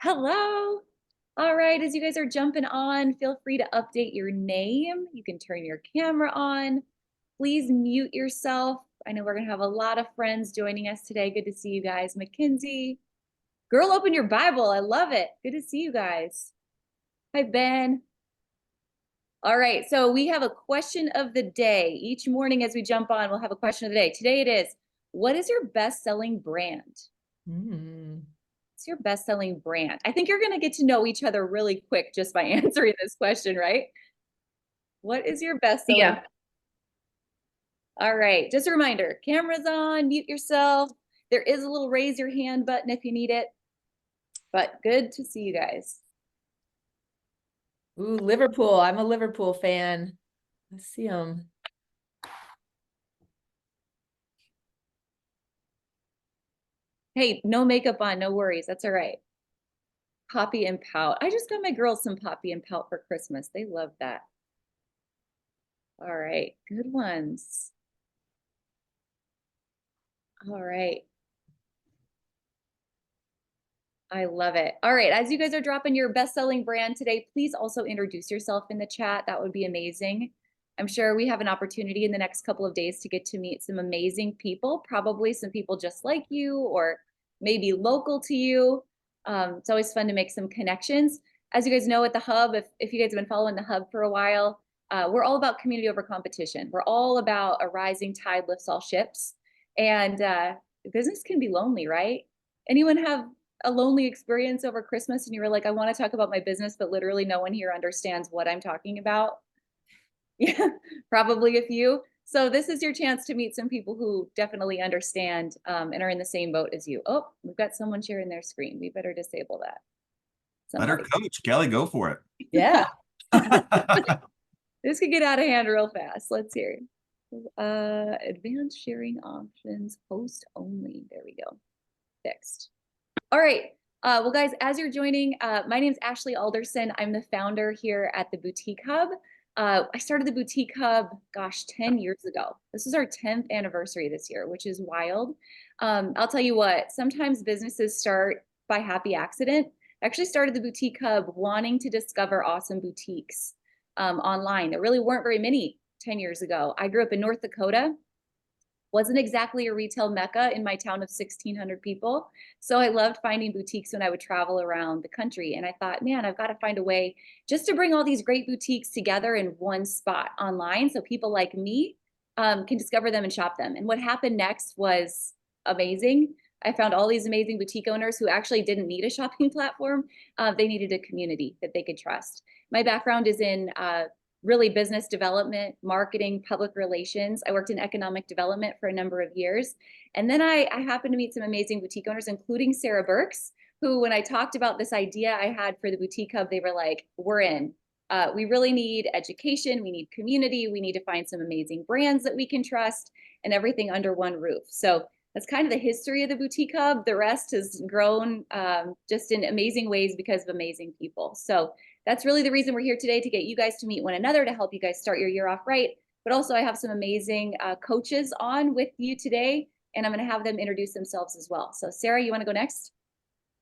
Hello. All right, as you guys are jumping on, feel free to update your name. You can turn your camera on. Please mute yourself. I know we're gonna have a lot of friends joining us today. Good to see you guys. Mackenzie, girl, open your Bible. I love it. Good to see you guys. Hi, Ben. All right, so we have a question of the day. Each morning as we jump on, we'll have a question of the day. Today it is, what is your best-selling brand? What's your best-selling brand? I think you're gonna get to know each other really quick just by answering this question, right? What is your best-selling? Yeah. All right, just a reminder, camera's on, mute yourself. There is a little raise your hand button if you need it, but good to see you guys. Ooh, Liverpool. I'm a Liverpool fan. Let's see them. Hey, no makeup on, no worries, that's all right. Poppy and Pout. I just got my girls some Poppy and Pout for Christmas. They love that. All right, good ones. All right. I love it. All right, as you guys are dropping your best-selling brand today, please also introduce yourself in the chat. That would be amazing. I'm sure we have an opportunity in the next couple of days to get to meet some amazing people, probably some people just like you or maybe local to you. It's always fun to make some connections. As you guys know at the Hub, if you guys have been following the Hub for a while, we're all about community over competition. We're all about a rising tide lifts all ships. And business can be lonely, right? Anyone have a lonely experience over Christmas and you were like, I want to talk about my business, but literally no one here understands what I'm talking about? Yeah, probably a few. So this is your chance to meet some people who definitely understand and are in the same boat as you. Oh, we've got someone sharing their screen. We better disable that. Let her coach. Kelly, go for it. Yeah. This could get out of hand real fast. Let's hear. Advanced sharing options, host only. There we go. Fixed. All right. Well, guys, as you're joining, my name's Ashley Alderson. I'm the founder here at the Boutique Hub. I started the Boutique Hub, gosh, 10 years ago. This is our 10th anniversary this year, which is wild. I'll tell you what, sometimes businesses start by happy accident. I actually started the Boutique Hub wanting to discover awesome boutiques online. There really weren't very many 10 years ago. I grew up in North Dakota. Wasn't exactly a retail mecca in my town of 1,600 people. So I loved finding boutiques when I would travel around the country. And I thought, man, I've got to find a way just to bring all these great boutiques together in one spot online so people like me can discover them and shop them. And what happened next was amazing. I found all these amazing boutique owners who actually didn't need a shopping platform. They needed a community that they could trust. My background is in really business development, marketing, public relations. I worked in economic development for a number of years. And then I happened to meet some amazing boutique owners, including Sarah Burks, who, when I talked about this idea I had for the Boutique Hub, they were like, we're in. We really need education. We need community. We need to find some amazing brands that we can trust and everything under one roof. So that's kind of the history of the Boutique Hub. The rest has grown just in amazing ways because of amazing people. So that's really the reason we're here today, to get you guys to meet one another, to help you guys start your year off right. But also I have some amazing coaches on with you today, and I'm gonna have them introduce themselves as well. So Sarah, you wanna go next?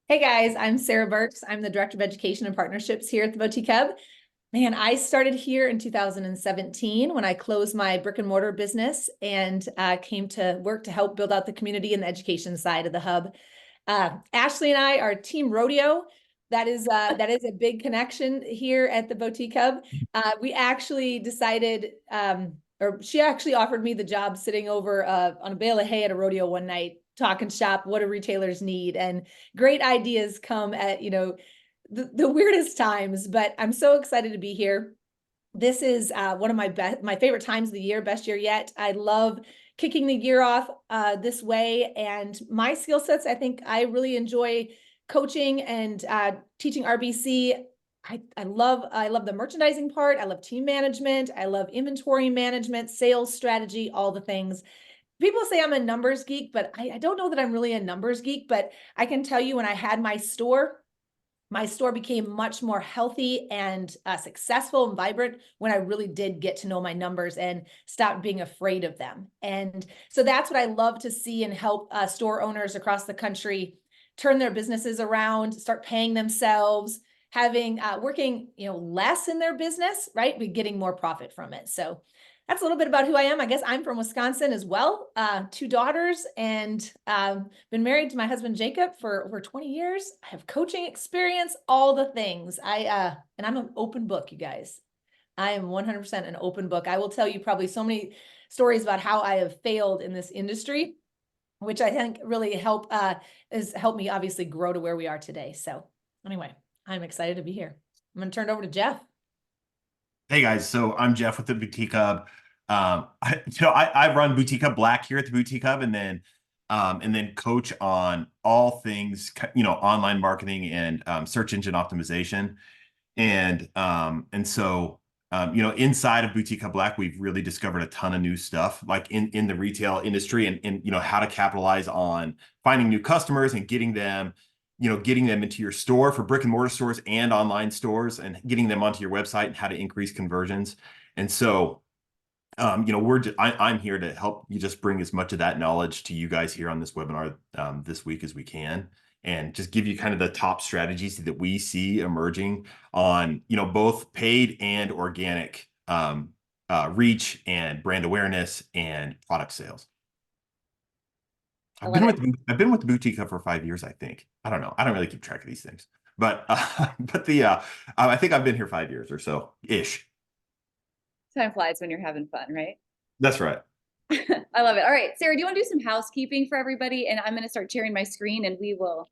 Hey guys, I'm Sarah Burks. I'm the Director of Education and Partnerships here at the Boutique Hub. Man, I started here in 2017 when I closed my brick and mortar business and came to work to help build out the community and the education side of the Hub. Ashley and I are Team Rodeo. That is a big connection here at the Boutique Hub. We actually decided, or she actually offered me the job sitting over on a bale of hay at a rodeo one night, talking shop, what do retailers need? And great ideas come at, the weirdest times, but I'm so excited to be here. This is one of my favorite times of the year, best year yet. I love kicking the year off this way, and my skill sets, I think I really enjoy coaching and teaching RBC. I love the merchandising part. I love team management. I love inventory management, sales strategy, all the things. People say I'm a numbers geek, but I don't know that I'm really a numbers geek, but I can tell you when I had my store became much more healthy and successful and vibrant when I really did get to know my numbers and stop being afraid of them. And so that's what I love to see and help store owners across the country turn their businesses around, start paying themselves, having working, less in their business, right? But getting more profit from it. So that's a little bit about who I am. I guess I'm from Wisconsin as well. 2 daughters, and been married to my husband Jacob for over 20 years. I have coaching experience, all the things. And I'm an open book, you guys. I am 100% an open book. I will tell you probably so many stories about how I have failed in this industry, which I think really has helped me obviously grow to where we are today. So anyway, I'm excited to be here. I'm going to turn it over to Jeff. Hey guys, so I'm Jeff with the Boutique Hub. I run Boutique Hub Black here at the Boutique Hub, and then coach on all things online marketing and search engine optimization. Inside of Boutique Hub Black, we've really discovered a ton of new stuff, like in the retail industry, and how to capitalize on finding new customers and getting them into your store for brick and mortar stores and online stores, and getting them onto your website, and how to increase conversions. And so, I'm here to help you just bring as much of that knowledge to you guys here on this webinar this week as we can, and just give you kind of the top strategies that we see emerging on, both paid and organic reach and brand awareness and product sales. I've been with the Boutique Hub for 5 years, I think. I don't know. I don't really keep track of these things, but I think I've been here 5 years or so ish. Time flies when you're having fun, right? That's right. I love it. All right, Sarah, do you want to do some housekeeping for everybody? And I'm going to start sharing my screen, and we'll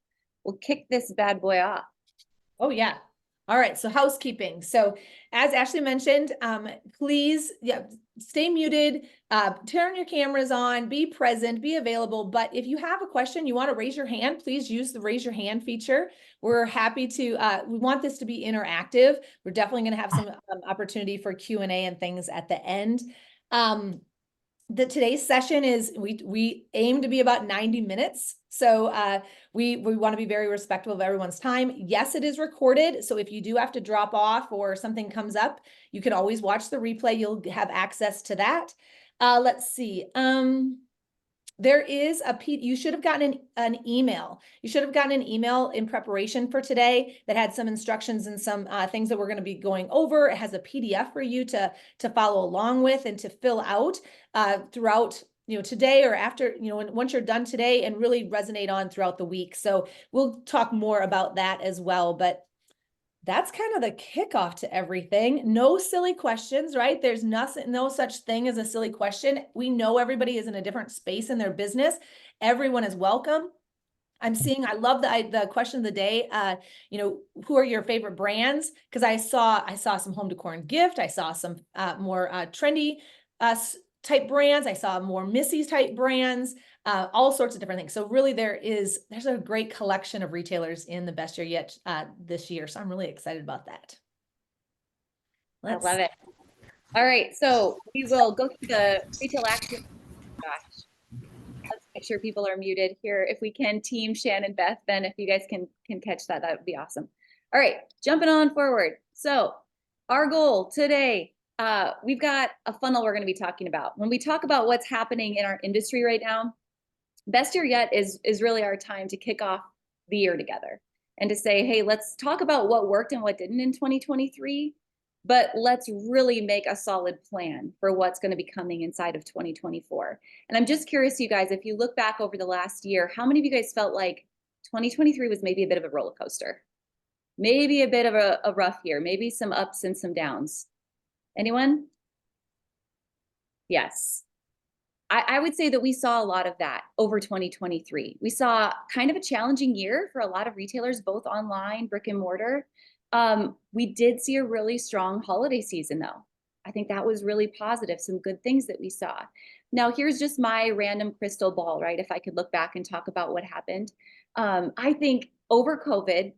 kick this bad boy off. Oh yeah. All right. So housekeeping. So as Ashley mentioned, please stay muted, turn your cameras on, be present, be available. But if you have a question, you want to raise your hand, please use the raise your hand feature. We're happy to, we want this to be interactive. We're definitely going to have some opportunity for Q&A and things at the end. Today's session is, we aim to be about 90 minutes. So we want to be very respectful of everyone's time. Yes, it is recorded. So if you do have to drop off or something comes up, you can always watch the replay. You'll have access to that. Let's see. There is you should have gotten an email. You should have gotten an email in preparation for today that had some instructions and some things that we're going to be going over. It has a PDF for you to follow along with and to fill out throughout today or after, once you're done today, and really resonate on throughout the week. So we'll talk more about that as well. But that's kind of the kickoff to everything. No silly questions, right? There's no such thing as a silly question. We know everybody is in a different space in their business. Everyone is welcome. I love the question of the day. Who are your favorite brands? Because I saw some home decor and gift. I saw some more trendy type brands. I saw more Missy's type brands, all sorts of different things. So really there's a great collection of retailers in the Best Year Yet this year. So I'm really excited about that. I love it. All right. So we will go through the retail action. Gosh, let's make sure people are muted here. If we can, team Shannon, Beth, Ben, if you guys can catch that, that would be awesome. All right, jumping on forward. So our goal today, we've got a funnel we're going to be talking about. When we talk about what's happening in our industry right now, Best Year Yet is really our time to kick off the year together and to say, hey, let's talk about what worked and what didn't in 2023, but let's really make a solid plan for what's going to be coming inside of 2024. And I'm just curious, you guys, if you look back over the last year, how many of you guys felt like 2023 was maybe a bit of a roller coaster? Maybe a bit of a rough year, maybe some ups and some downs. Anyone? Yes. I would say that we saw a lot of that over 2023. We saw kind of a challenging year for a lot of retailers, both online, brick and mortar. We did see a really strong holiday season, though. I think that was really positive, some good things that we saw. Now, here's just my random crystal ball, right? If I could look back and talk about what happened. I think over COVID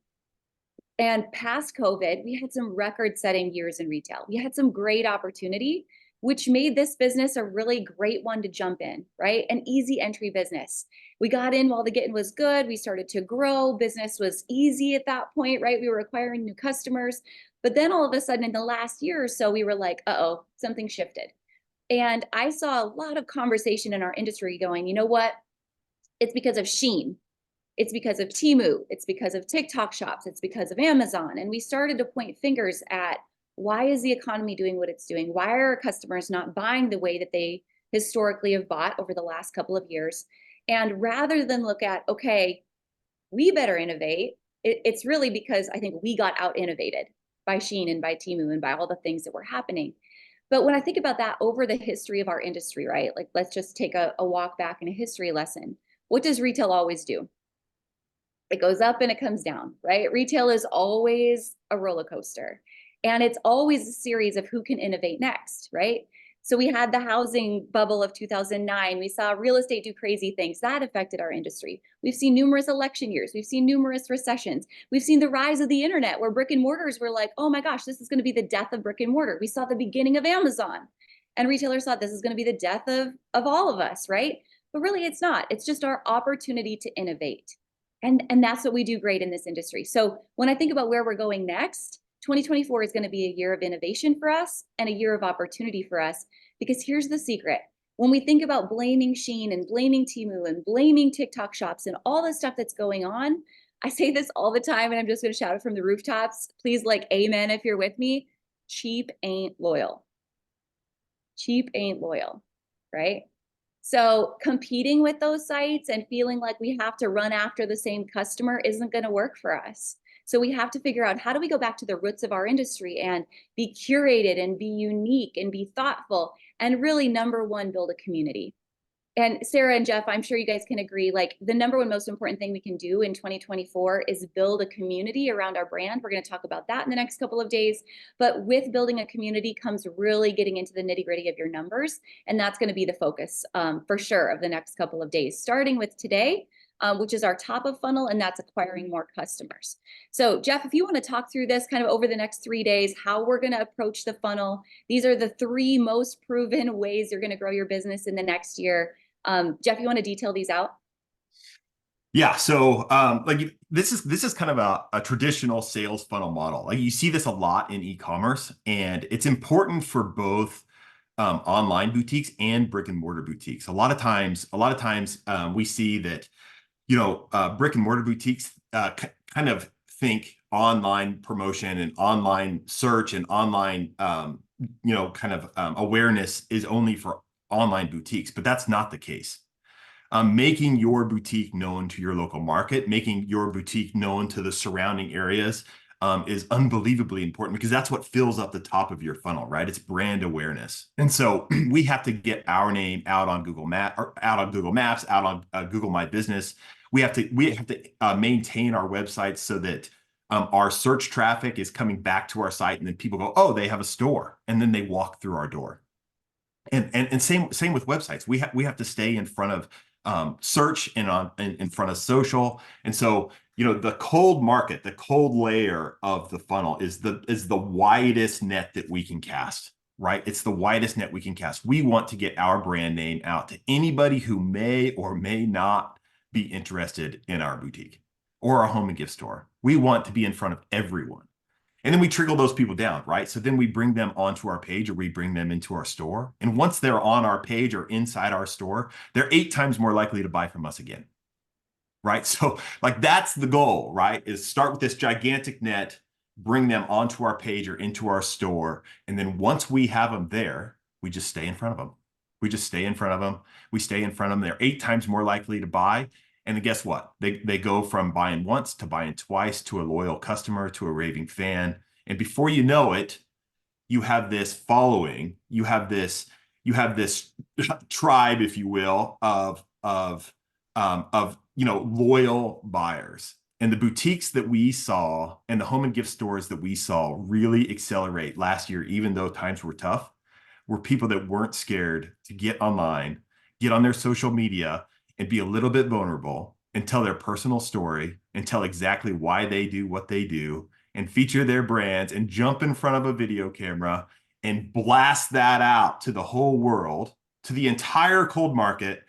and past COVID, we had some record-setting years in retail. We had some great opportunity, which made this business a really great one to jump in, right? An easy entry business. We got in while the getting was good. We started to grow. Business was easy at that point, right? We were acquiring new customers. But then all of a sudden in the last year or so, we were like, uh-oh, something shifted. And I saw a lot of conversation in our industry going, you know what? It's because of Shein. It's because of Temu, it's because of TikTok shops, it's because of Amazon. And we started to point fingers at, why is the economy doing what it's doing? Why are our customers not buying the way that they historically have bought over the last couple of years? And rather than look at, okay, we better innovate, it's really because I think we got out innovated by Shein and by Temu and by all the things that were happening. But when I think about that over the history of our industry, right? Like, let's just take a walk back in a history lesson. What does retail always do? It goes up and it comes down, right? Retail is always a roller coaster. And it's always a series of who can innovate next, right? So we had the housing bubble of 2009. We saw real estate do crazy things. That affected our industry. We've seen numerous election years. We've seen numerous recessions. We've seen the rise of the internet, where brick and mortars were like, oh my gosh, this is going to be the death of brick and mortar. We saw the beginning of Amazon. And retailers thought this is going to be the death of all of us, right? But really, it's not. It's just our opportunity to innovate. And that's what we do great in this industry. So when I think about where we're going next, 2024 is going to be a year of innovation for us and a year of opportunity for us, because here's the secret. When we think about blaming Shein and blaming Temu and blaming TikTok shops and all the stuff that's going on, I say this all the time, and I'm just going to shout it from the rooftops. Please, like, amen if you're with me. Cheap ain't loyal. Cheap ain't loyal, right? So competing with those sites and feeling like we have to run after the same customer isn't going to work for us. So we have to figure out, how do we go back to the roots of our industry and be curated and be unique and be thoughtful, and really, number one, build a community. And Sarah and Jeff, I'm sure you guys can agree, like, the number one most important thing we can do in 2024 is build a community around our brand. We're going to talk about that in the next couple of days. But with building a community comes really getting into the nitty-gritty of your numbers. And that's going to be the focus for sure of the next couple of days, starting with today, which is our top of funnel, and that's acquiring more customers. So Jeff, if you want to talk through this kind of over the next 3 days, how we're going to approach the funnel. These are the 3 most proven ways you're going to grow your business in the next year. Jeff, you want to detail these out? Yeah. So like, this is kind of a traditional sales funnel model. Like, you see this a lot in e-commerce, and it's important for both online boutiques and brick and mortar boutiques. A lot of times we see that, brick and mortar boutiques kind of think online promotion and online search and online, awareness is only for online boutiques, but that's not the case. Making your boutique known to your local market, making your boutique known to the surrounding areas is unbelievably important, because that's what fills up the top of your funnel, right? It's brand awareness. And so we have to get our name out on Google Maps, out on Google My Business. We have to maintain our websites so that our search traffic is coming back to our site, and then people go, oh, they have a store, and then they walk through our door. And same with websites. We have to stay in front of search and in front of social. And so, the cold market, the cold layer of the funnel is the widest net that we can cast, right? It's the widest net we can cast. We want to get our brand name out to anybody who may or may not be interested in our boutique or our home and gift store. We want to be in front of everyone. And then we trickle those people down, right? So then we bring them onto our page, or we bring them into our store. And once they're on our page or inside our store, they're 8 times more likely to buy from us again, right? So, like, that's the goal, right? Is start with this gigantic net, bring them onto our page or into our store. And then once we have them there, we just stay in front of them. We stay in front of them. They're 8 times more likely to buy. And then guess what? They go from buying once to buying twice, to a loyal customer, to a raving fan. And before you know it, you have this following, you have this tribe, if you will, of loyal buyers. And the boutiques that we saw and the home and gift stores that we saw really accelerate last year, even though times were tough, were people that weren't scared to get online, get on their social media, and be a little bit vulnerable, and tell their personal story, and tell exactly why they do what they do, and feature their brands, and jump in front of a video camera and blast that out to the whole world, to the entire cold market,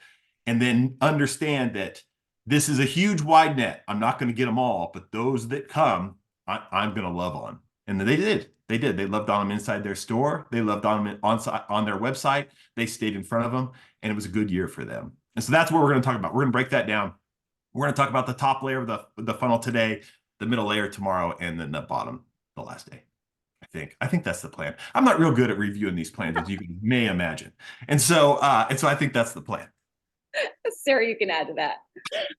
and then understand that this is a huge wide net. I'm not going to get them all, but those that come, I'm going to love on. And they did. They loved on them inside their store. They loved on them on their website. They stayed in front of them, and it was a good year for them. And so that's what we're going to talk about. We're going to break that down We're going to talk about the top layer of the funnel today, the middle layer tomorrow, and then the bottom the last day. I think that's the plan. I'm not real good at reviewing these plans, as you may imagine. And so I think that's the plan. Sarah, you can add to that.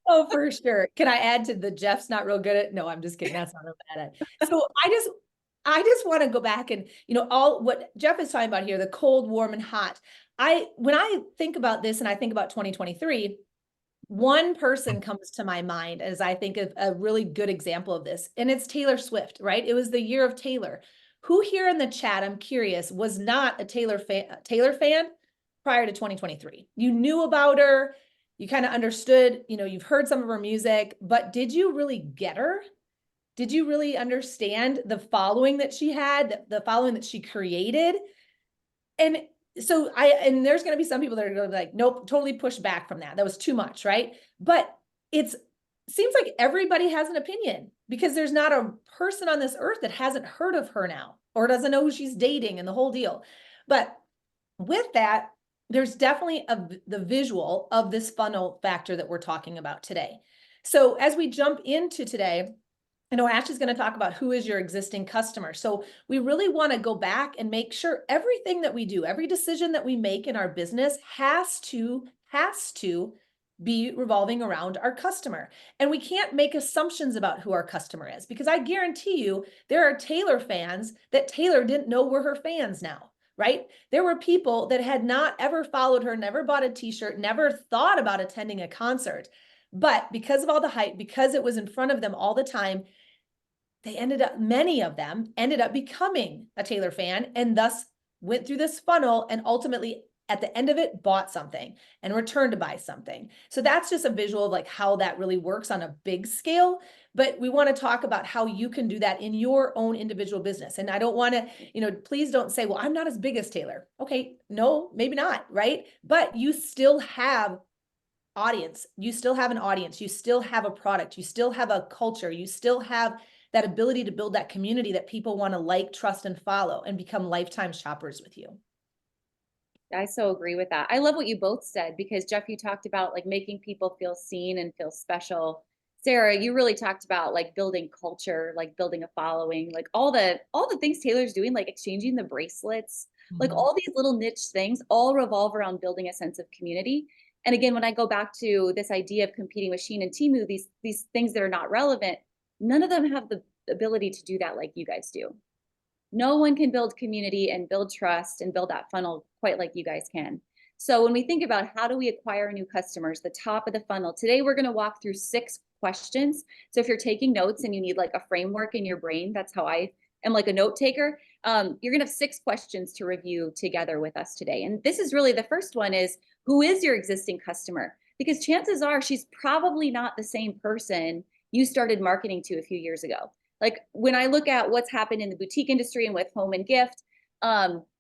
Oh, for sure. Can I add to the Jeff's not real good at? No, I'm just kidding. That's not real bad at. So I just want to go back and, all what Jeff is talking about here, the cold, warm, and hot. When I think about this and I think about 2023, one person comes to my mind as I think of a really good example of this, and it's Taylor Swift, right? It was the year of Taylor. Who here in the chat, I'm curious, was not a Taylor fan prior to 2023? You knew about her, you kind of understood, you've heard some of her music, but did you really get her? Did you really understand the following that she had, the following that she created? And so and there's going to be some people that are going to be like, nope, totally push back from that. That was too much, right? But seems like everybody has an opinion, because there's not a person on this earth that hasn't heard of her now or doesn't know who she's dating and the whole deal. But with that, there's definitely the visual of this funnel factor that we're talking about today. So as we jump into today, I know Ash is going to talk about who is your existing customer. So we really want to go back and make sure everything that we do, every decision that we make in our business has to be revolving around our customer. And we can't make assumptions about who our customer is, because I guarantee you there are Taylor fans that Taylor didn't know were her fans now, right? There were people that had not ever followed her, never bought a t-shirt, never thought about attending a concert. But because of all the hype, because it was in front of them all the time, many of them ended up becoming a Taylor fan, and thus went through this funnel and ultimately at the end of it bought something and returned to buy something. So that's just a visual of like how that really works on a big scale. But we want to talk about how you can do that in your own individual business. And I don't want to, please don't say, well, I'm not as big as Taylor. Okay, no, maybe not, right? But you still have audience. You still have an audience. You still have a product. You still have a culture. You still have that ability to build that community that people want to like, trust, and follow and become lifetime shoppers with you. I so agree with that. I love what you both said, because Jeff, you talked about like making people feel seen and feel special. Sarah, you really talked about like building culture, like building a following, like all the things Taylor's doing, like exchanging the bracelets, like all these little niche things all revolve around building a sense of community. And again, when I go back to this idea of competing with Shein and Temu, these things that are not relevant, none of them have the ability to do that like you guys do. No one can build community and build trust and build that funnel quite like you guys can. So when we think about how do we acquire new customers, the top of the funnel, today we're going to walk through 6 questions. So if you're taking notes and you need like a framework in your brain, that's how I am, like a note taker. You're going to have 6 questions to review together with us today. And this is really the first one is, who is your existing customer? Because chances are she's probably not the same person you started marketing to a few years ago. Like when I look at what's happened in the boutique industry and with home and gift,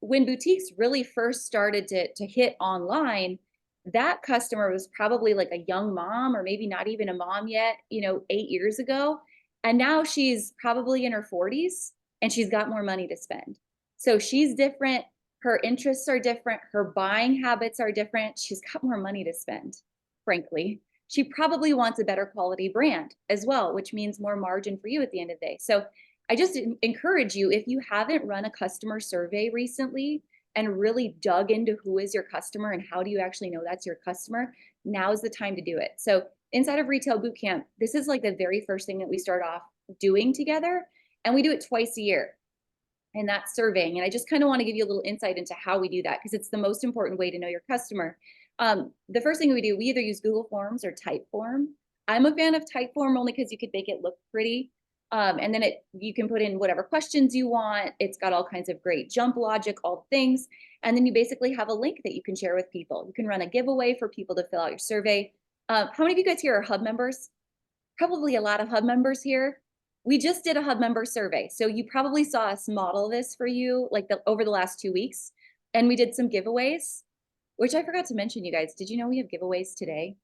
when boutiques really first started to hit online, that customer was probably like a young mom, or maybe not even a mom yet, 8 years ago. And now she's probably in her 40s and she's got more money to spend. So she's different. Her interests are different. Her buying habits are different. She's got more money to spend, frankly. She probably wants a better quality brand as well, which means more margin for you at the end of the day. So I just encourage you, if you haven't run a customer survey recently and really dug into who is your customer and how do you actually know that's your customer, now is the time to do it. So inside of Retail Bootcamp, this is like the very first thing that we start off doing together, and we do it twice a year. And that's surveying. And I just kind of want to give you a little insight into how we do that, because it's the most important way to know your customer. The first thing we do, we either use Google Forms or Typeform. I'm a fan of Typeform only because you could make it look pretty. And then you can put in whatever questions you want. It's got all kinds of great jump logic, all things. And then you basically have a link that you can share with people. You can run a giveaway for people to fill out your survey. How many of you guys here are Hub members? Probably a lot of Hub members here. We just did a Hub member survey. So you probably saw us model this for you like over the last 2 weeks. And we did some giveaways, which I forgot to mention, you guys. Did you know we have giveaways today?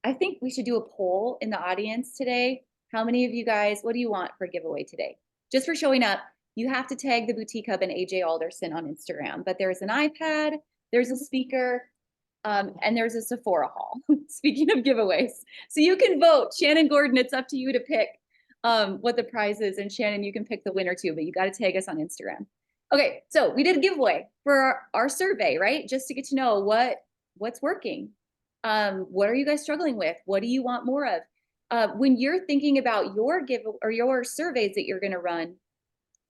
I think we should do a poll in the audience today. How many of you guys, what do you want for a giveaway today? Just for showing up, you have to tag the Boutique Hub and AJ Alderson on Instagram. But there's an iPad, there's a speaker, And there's a Sephora haul. Speaking of giveaways, so you can vote. Shannon Gordon, it's up to you to pick what the prize is, and Shannon, you can pick the winner too, but you got to tag us on Instagram. Okay, so we did a giveaway for our survey, right? Just to get to know what's working. What are you guys struggling with? What do you want more of? When you're thinking about your your surveys that you're going to run,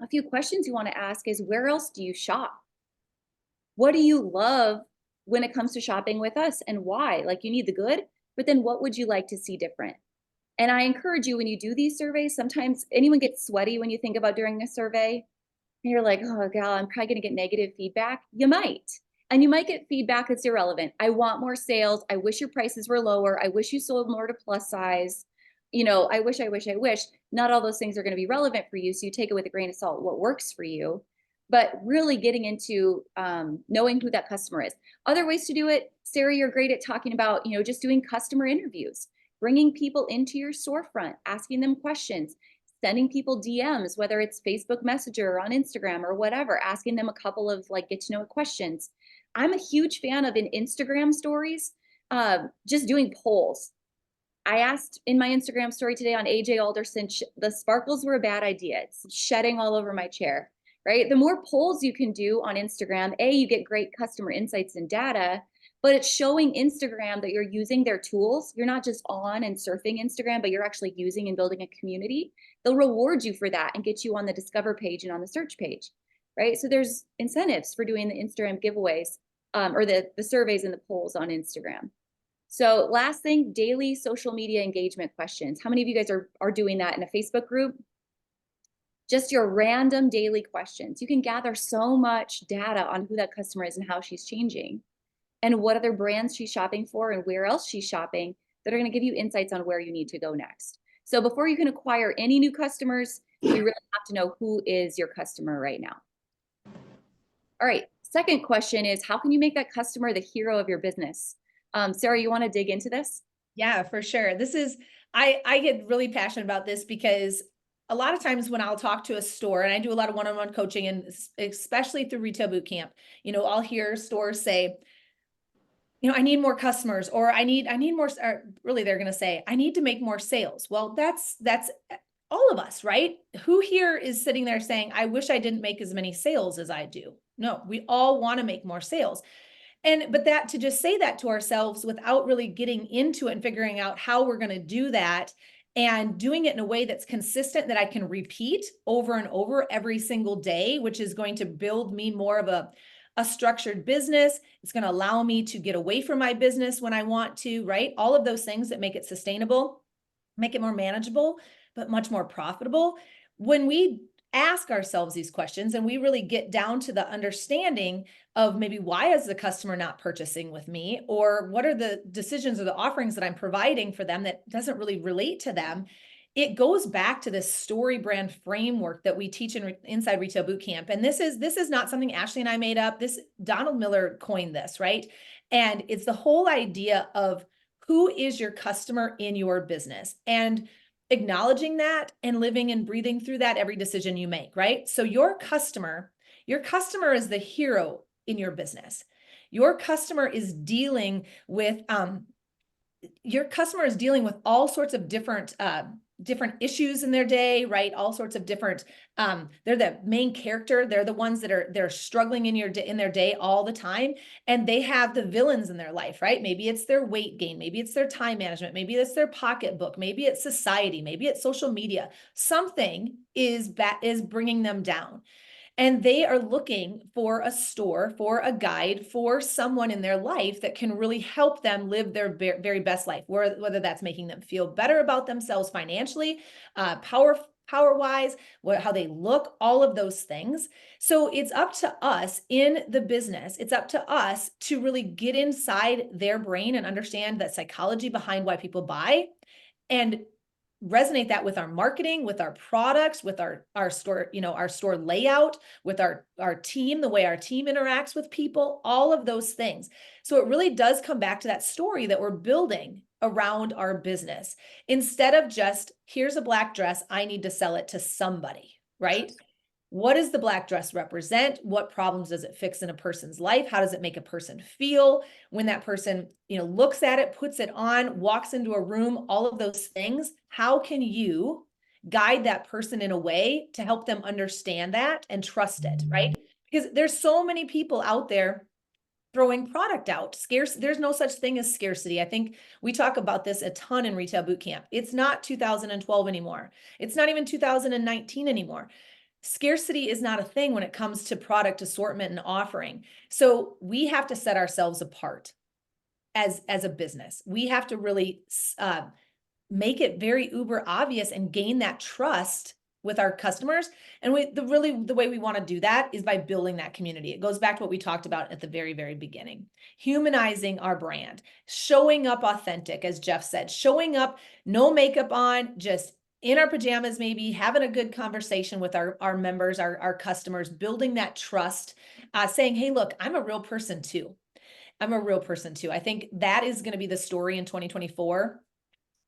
a few questions you want to ask is, where else do you shop? What do you love when it comes to shopping with us, and why? Like, you need the good, but then what would you like to see different? And I encourage you, when you do these surveys, sometimes anyone gets sweaty when you think about doing a survey, and you're like, oh God, I'm probably going to get negative feedback. You might. And you might get feedback that's irrelevant. I want more sales. I wish your prices were lower. I wish you sold more to plus size. You know, I wish. Not all those things are going to be relevant for you. So you take it with a grain of salt, what works for you. But really getting into knowing who that customer is. Other ways to do it, Sarah, you're great at talking about, you know, just doing customer interviews, bringing people into your storefront, asking them questions, sending people DMs, whether it's Facebook Messenger or on Instagram or whatever, asking them a couple of like get to know questions. I'm a huge fan of in Instagram stories, just doing polls. I asked in my Instagram story today on AJ Alderson, the sparkles were a bad idea. It's shedding all over my chair, right? The more polls you can do on Instagram, you get great customer insights and data, but it's showing Instagram that you're using their tools. You're not just on and surfing Instagram, but you're actually using and building a community. They'll reward you for that and get you on the discover page and on the search page, right? So there's incentives for doing the Instagram giveaways or the surveys and the polls on Instagram. So last thing, daily social media engagement questions. How many of you guys are doing that in a Facebook group? Just your random daily questions. You can gather so much data on who that customer is and how she's changing and what other brands she's shopping for and where else she's shopping that are going to give you insights on where you need to go next. So before you can acquire any new customers, you really have to know who is your customer right now. All right, second question is, how can you make that customer the hero of your business? Sarah, you want to dig into this? Yeah, for sure. This is, I get really passionate about this because a lot of times when I'll talk to a store, and I do a lot of one-on-one coaching, and especially through Retail Bootcamp, you know, I'll hear stores say, you know, I need more customers, or I need more, or really they're going to say, I need to make more sales. Well, that's all of us, right? Who here is sitting there saying, I wish I didn't make as many sales as I do? No, we all want to make more sales. But that, to just say that to ourselves without really getting into it and figuring out how we're going to do that and doing it in a way that's consistent, that I can repeat over and over every single day, which is going to build me more of a structured business. It's going to allow me to get away from my business when I want to, right? All of those things that make it sustainable, make it more manageable, but much more profitable. When we ask ourselves these questions and we really get down to the understanding of maybe why is the customer not purchasing with me, or what are the decisions or the offerings that I'm providing for them that doesn't really relate to them, it goes back to this story brand framework that we teach inside Retail Bootcamp. And this is not something Ashley and I made up. This, Donald Miller coined this, right? And it's the whole idea of who is your customer in your business, and acknowledging that and living and breathing through that every decision you make, right? So your customer is the hero in your business. Your customer is dealing with all sorts of different issues in their day, right? All sorts of different, they're the main character. They're the ones they're struggling in their day all the time. And they have the villains in their life, right? Maybe it's their weight gain. Maybe it's their time management. Maybe it's their pocketbook. Maybe it's society. Maybe it's social media. Something is bringing them down. And they are looking for a store, for a guide, for someone in their life that can really help them live their very best life, whether that's making them feel better about themselves financially, power-wise, how they look, all of those things. So it's up to us in the business. It's up to us to really get inside their brain and understand that psychology behind why people buy, and resonate that with our marketing, with our products, with our store, our store layout, with our team, the way our team interacts with people, all of those things. So it really does come back to that story that we're building around our business, instead of just, here's a black dress, I need to sell it to somebody, right? What does the black dress represent? What problems does it fix in a person's life? How does it make a person feel when that person, looks at it, puts it on, walks into a room, all of those things? How can you guide that person in a way to help them understand that and trust it, right? Because there's so many people out there throwing product out. There's no such thing as scarcity. I think we talk about this a ton in Retail Boot Camp. It's not 2012 anymore. It's not even 2019 anymore. Scarcity is not a thing when it comes to product assortment and offering. So we have to set ourselves apart as a business. We have to really make it very uber obvious and gain that trust with our customers. And the way we want to do that is by building that community. It goes back to what we talked about at the very, very beginning. Humanizing our brand, showing up authentic, as Jeff said, showing up, no makeup on, just in our pajamas, maybe having a good conversation with our members, our customers, building that trust, saying, hey, look, I'm a real person too. I'm a real person too. I think that is going to be the story in 2024.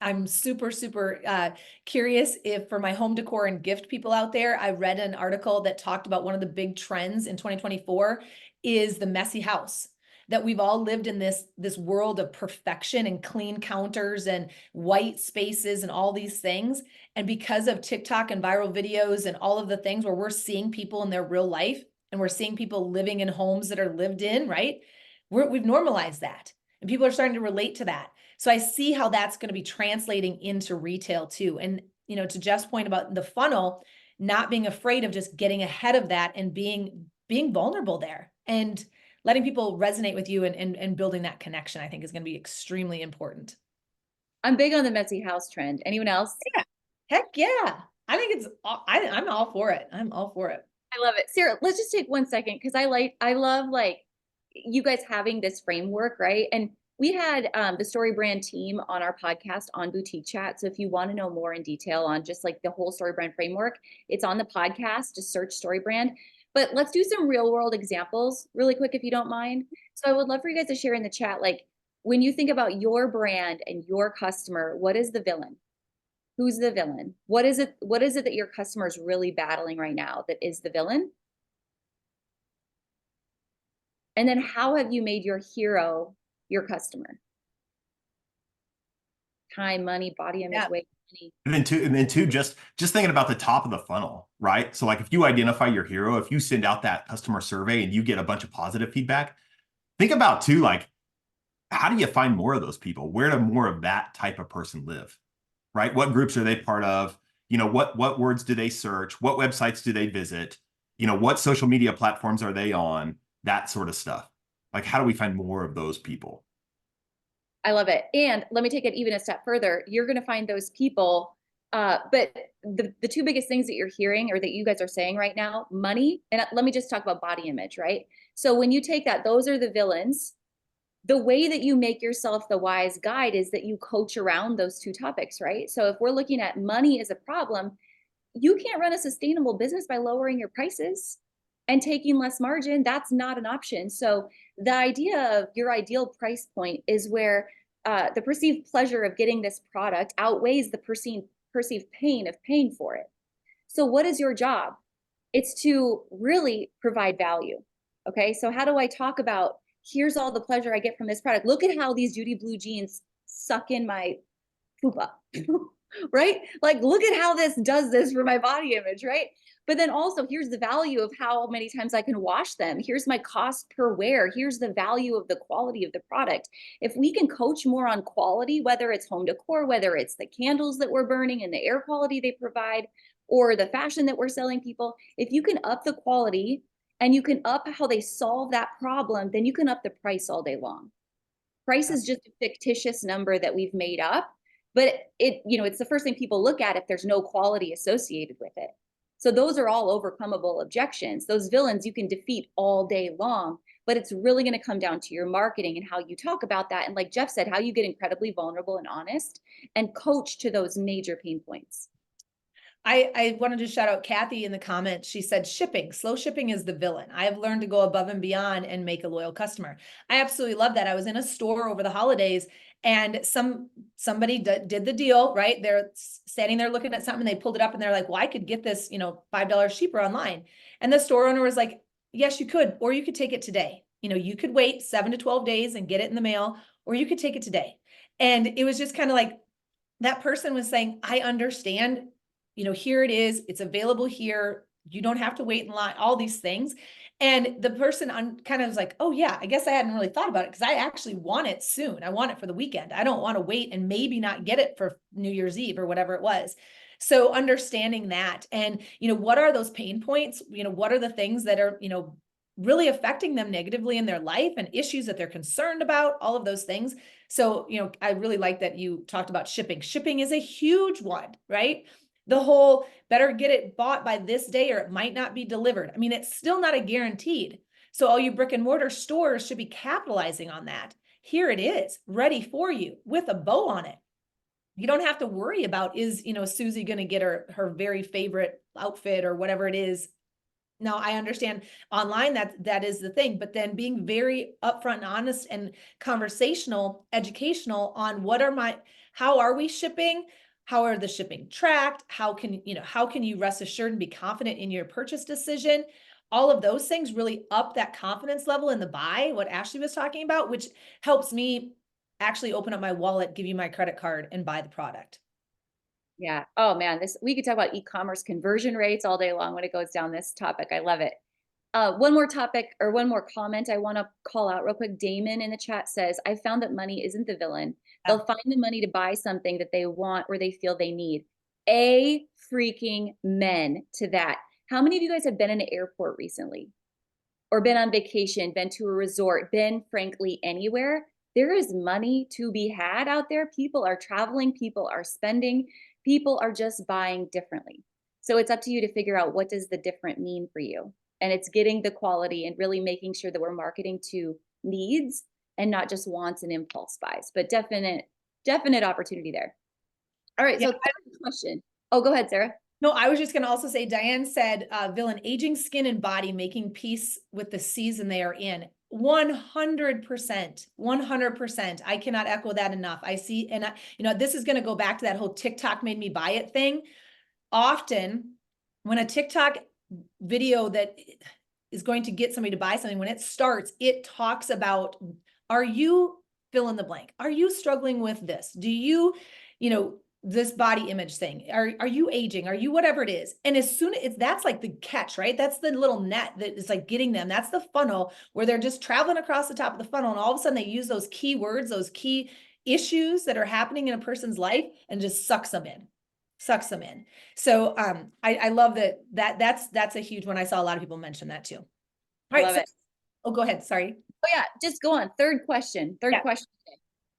I'm super, super curious if for my home decor and gift people out there, I read an article that talked about one of the big trends in 2024 is the messy house. That we've all lived in this world of perfection and clean counters and white spaces and all these things. And because of TikTok and viral videos and all of the things where we're seeing people in their real life and we're seeing people living in homes that are lived in, right? We've normalized that and people are starting to relate to that. So I see how that's going to be translating into retail too. And, to Jeff's point about the funnel, not being afraid of just getting ahead of that and being vulnerable there and letting people resonate with you and building that connection, I think is going to be extremely important. I'm big on the messy house trend. Anyone else? Yeah. Heck yeah. I think I'm all for it. I'm all for it. I love it. Sarah, let's just take 1 second because I love you guys having this framework, right? And we had the Story Brand team on our podcast on Boutique Chat. So if you want to know more in detail on just the whole Story Brand framework, it's on the podcast. Just search Story Brand. But let's do some real world examples really quick, if you don't mind. So I would love for you guys to share in the chat, when you think about your brand and your customer, what is the villain? Who's the villain? What is it that your customer is really battling right now that is the villain? And then how have you made your hero your customer? Time, money, body image, weight, money. And then two, just thinking about the top of the funnel, right? So if you identify your hero, if you send out that customer survey and you get a bunch of positive feedback, think about too, how do you find more of those people? Where do more of that type of person live, right? What groups are they part of? What words do they search? What websites do they visit? What social media platforms are they on? That sort of stuff. How do we find more of those people? I love it. And let me take it even a step further. You're going to find those people. But the two biggest things that you're hearing or that you guys are saying right now, money, and let me just talk about body image, right? So when you take that, those are the villains. The way that you make yourself the wise guide is that you coach around those two topics, right? So if we're looking at money as a problem, you can't run a sustainable business by lowering your prices and taking less margin. That's not an option. So the idea of your ideal price point is where the perceived pleasure of getting this product outweighs the perceived pain of paying for it. So what is your job? It's to really provide value. Okay, so how do I talk about, here's all the pleasure I get from this product. Look at how these Judy Blue jeans suck in my poopa, right? Look at how this does this for my body image, right? But then also here's the value of how many times I can wash them. Here's my cost per wear. Here's the value of the quality of the product. If we can coach more on quality, whether it's home decor, whether it's the candles that we're burning and the air quality they provide, or the fashion that we're selling people, if you can up the quality and you can up how they solve that problem, then you can up the price all day long. Price is just a fictitious number that we've made up, but it's the first thing people look at if there's no quality associated with it. So those are all overcomable objections. Those villains you can defeat all day long, but it's really going to come down to your marketing and how you talk about that. And like Jeff said, how you get incredibly vulnerable and honest and coach to those major pain points. I wanted to shout out Kathy in the comments. She said, slow shipping is the villain. I have learned to go above and beyond and make a loyal customer. I absolutely love that. I was in a store over the holidays and somebody did the deal, right? They're standing there looking at something, they pulled it up and they're like, well, I could get this, $5 cheaper online. And the store owner was like, yes, you could, or you could take it today. You could wait 7 to 12 days and get it in the mail, or you could take it today. And it was just kind of like, that person was saying, I understand, here it is, it's available here. You don't have to wait in line, all these things. And the person kind of was like, oh yeah, I guess I hadn't really thought about it, because I actually want it soon. I want it for the weekend. I don't want to wait and maybe not get it for New Year's Eve or whatever it was. So understanding that, and, what are those pain points? What are the things that are, really affecting them negatively in their life, and issues that they're concerned about, all of those things. So, I really like that you talked about shipping. Shipping is a huge one, right? The whole better get it bought by this day or it might not be delivered. I mean, it's still not a guaranteed. So all you brick and mortar stores should be capitalizing on that. Here it is, ready for you with a bow on it. You don't have to worry about, is, Susie going to get her very favorite outfit or whatever it is. Now, I understand online that is the thing, but then being very upfront and honest and conversational, educational on how are we shipping? How are the shipping tracked? How can you rest assured and be confident in your purchase decision? All of those things really up that confidence level in the buy, what Ashley was talking about, which helps me actually open up my wallet, give you my credit card, and buy the product. Yeah. Oh man, we could talk about e-commerce conversion rates all day long when it goes down this topic. I love it. One more topic, or one more comment I want to call out real quick. Damon in the chat says, I found that money isn't the villain. They'll find the money to buy something that they want or they feel they need. A freaking men to that. How many of you guys have been in an airport recently? Or been on vacation, been to a resort, been frankly anywhere? There is money to be had out there. People are traveling, people are spending, people are just buying differently. So it's up to you to figure out, what does the different mean for you? And it's getting the quality and really making sure that we're marketing to needs and not just wants and impulse buys, but definite opportunity there. All right. So third question. Oh, go ahead, Sarah. No, I was just going to also say, Diane said, villain, aging skin and body, making peace with the season they are in. 100%, 100%. I cannot echo that enough. I see, and this is going to go back to that whole TikTok made me buy it thing. Often when a TikTok video that is going to get somebody to buy something, when it starts, it talks about, are you fill in the blank? Are you struggling with this? Do you, this body image thing? Are you aging? Are you whatever it is? And as soon as that's like the catch, right? That's the little net that is like getting them. That's the funnel where they're just traveling across the top of the funnel. And all of a sudden they use those key words, those key issues that are happening in a person's life, and just sucks them in. So I love that's a huge one. I saw a lot of people mention that too. All right. Love it. Oh, go ahead. Sorry. Oh yeah, just go on. Third question. Question.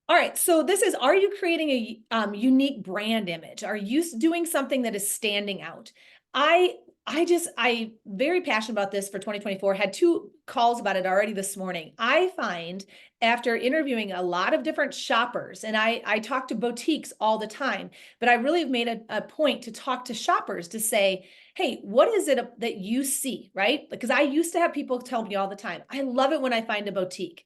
All right. So this is, are you creating a unique brand image? Are you doing something that is standing out? I'm very passionate about this for 2024. Had 2 calls about it already this morning. I find, after interviewing a lot of different shoppers, and I talk to boutiques all the time, but I really have made a point to talk to shoppers to say, hey, what is it that you see, right? Because I used to have people tell me all the time, I love it when I find a boutique.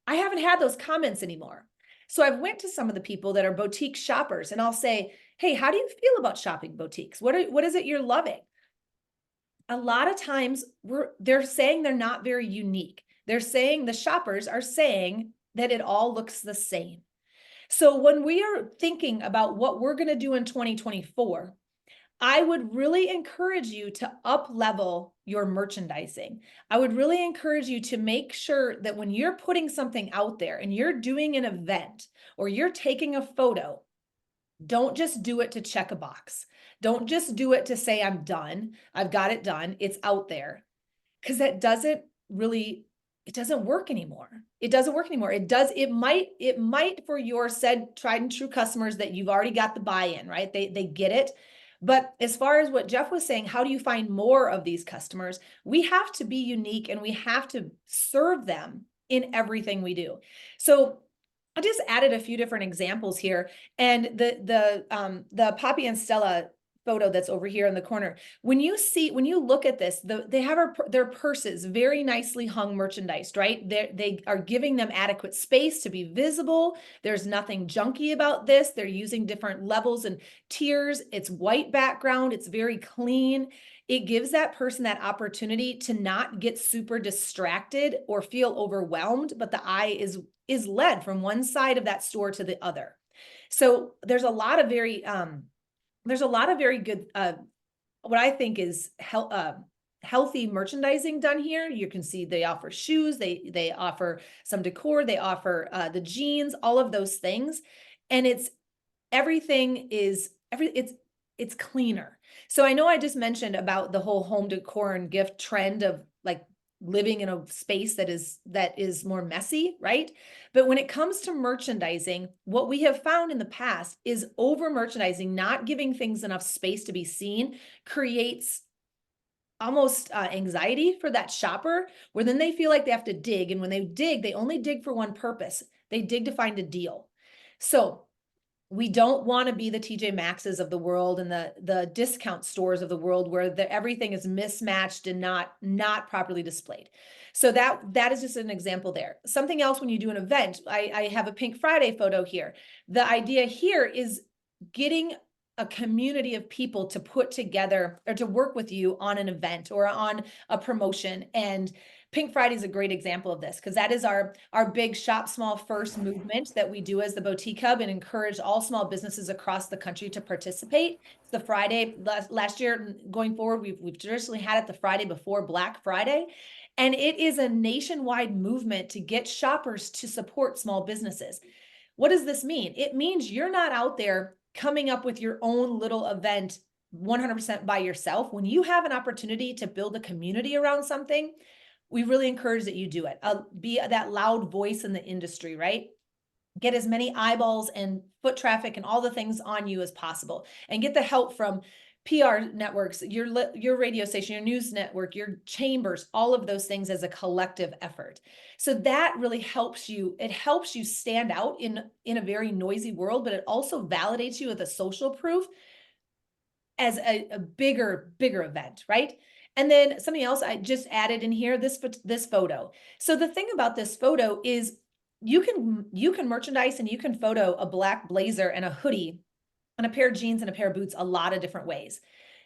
I haven't had those comments anymore. So I've went to some of the people that are boutique shoppers, and I'll say, hey, how do you feel about shopping boutiques? What is it you're loving? A lot of times they're saying they're not very unique. They're saying, the shoppers are saying that it all looks the same. So when we are thinking about what we're going to do in 2024, I would really encourage you to up level your merchandising. I would really encourage you to make sure that when you're putting something out there and you're doing an event or you're taking a photo, don't just do it to check a box. Don't just do it to say, I'm done. I've got it done. It's out there. Because that doesn't really, it doesn't work anymore. It doesn't work anymore. It might for your said tried and true customers that you've already got the buy-in, right? They get it. But as far as what Jeff was saying, how do you find more of these customers? We have to be unique and we have to serve them in everything we do. So I just added a few different examples here, and the Poppy and Stella photo that's over here in the corner. When you look at this, they have their purses very nicely hung, merchandised, right? They are giving them adequate space to be visible. There's nothing junky about this. They're using different levels and tiers. It's white background. It's very clean. It gives that person that opportunity to not get super distracted or feel overwhelmed, but the eye is led from one side of that store to the other. So there's a lot of very good, what I think is healthy merchandising done here. You can see they offer shoes, they offer some decor, they offer the jeans, all of those things. And it's cleaner. So I know I just mentioned about the whole home decor and gift trend of like living in a space that is more messy, right? But when it comes to merchandising, what we have found in the past is over merchandising, not giving things enough space to be seen, creates almost anxiety for that shopper, where then they feel like they have to dig. And when they dig, they only dig for one purpose. They dig to find a deal. So we don't want to be the TJ Maxx's of the world and the discount stores of the world where everything is mismatched and not properly displayed. So that is just an example there. Something else when you do an event, I have a Pink Friday photo here. The idea here is getting a community of people to put together or to work with you on an event or on a promotion. And Pink Friday is a great example of this because that is our big shop small first movement that we do as the Boutique Hub and encourage all small businesses across the country to participate. It's the Friday last year going forward, we've traditionally had it the Friday before Black Friday. And it is a nationwide movement to get shoppers to support small businesses. What does this mean? It means you're not out there coming up with your own little event 100% by yourself. When you have an opportunity to build a community around something, we really encourage that you do it. Be that loud voice in the industry, right? Get as many eyeballs and foot traffic and all the things on you as possible, and get the help from PR networks, your radio station, your news network, your chambers, all of those things as a collective effort. So that really helps you. It helps you stand out in a very noisy world, but it also validates you with a social proof as a bigger event, right? And then something else I just added in here, this photo. So the thing about this photo is you can merchandise and you can photo a black blazer and a hoodie and a pair of jeans and a pair of boots a lot of different ways.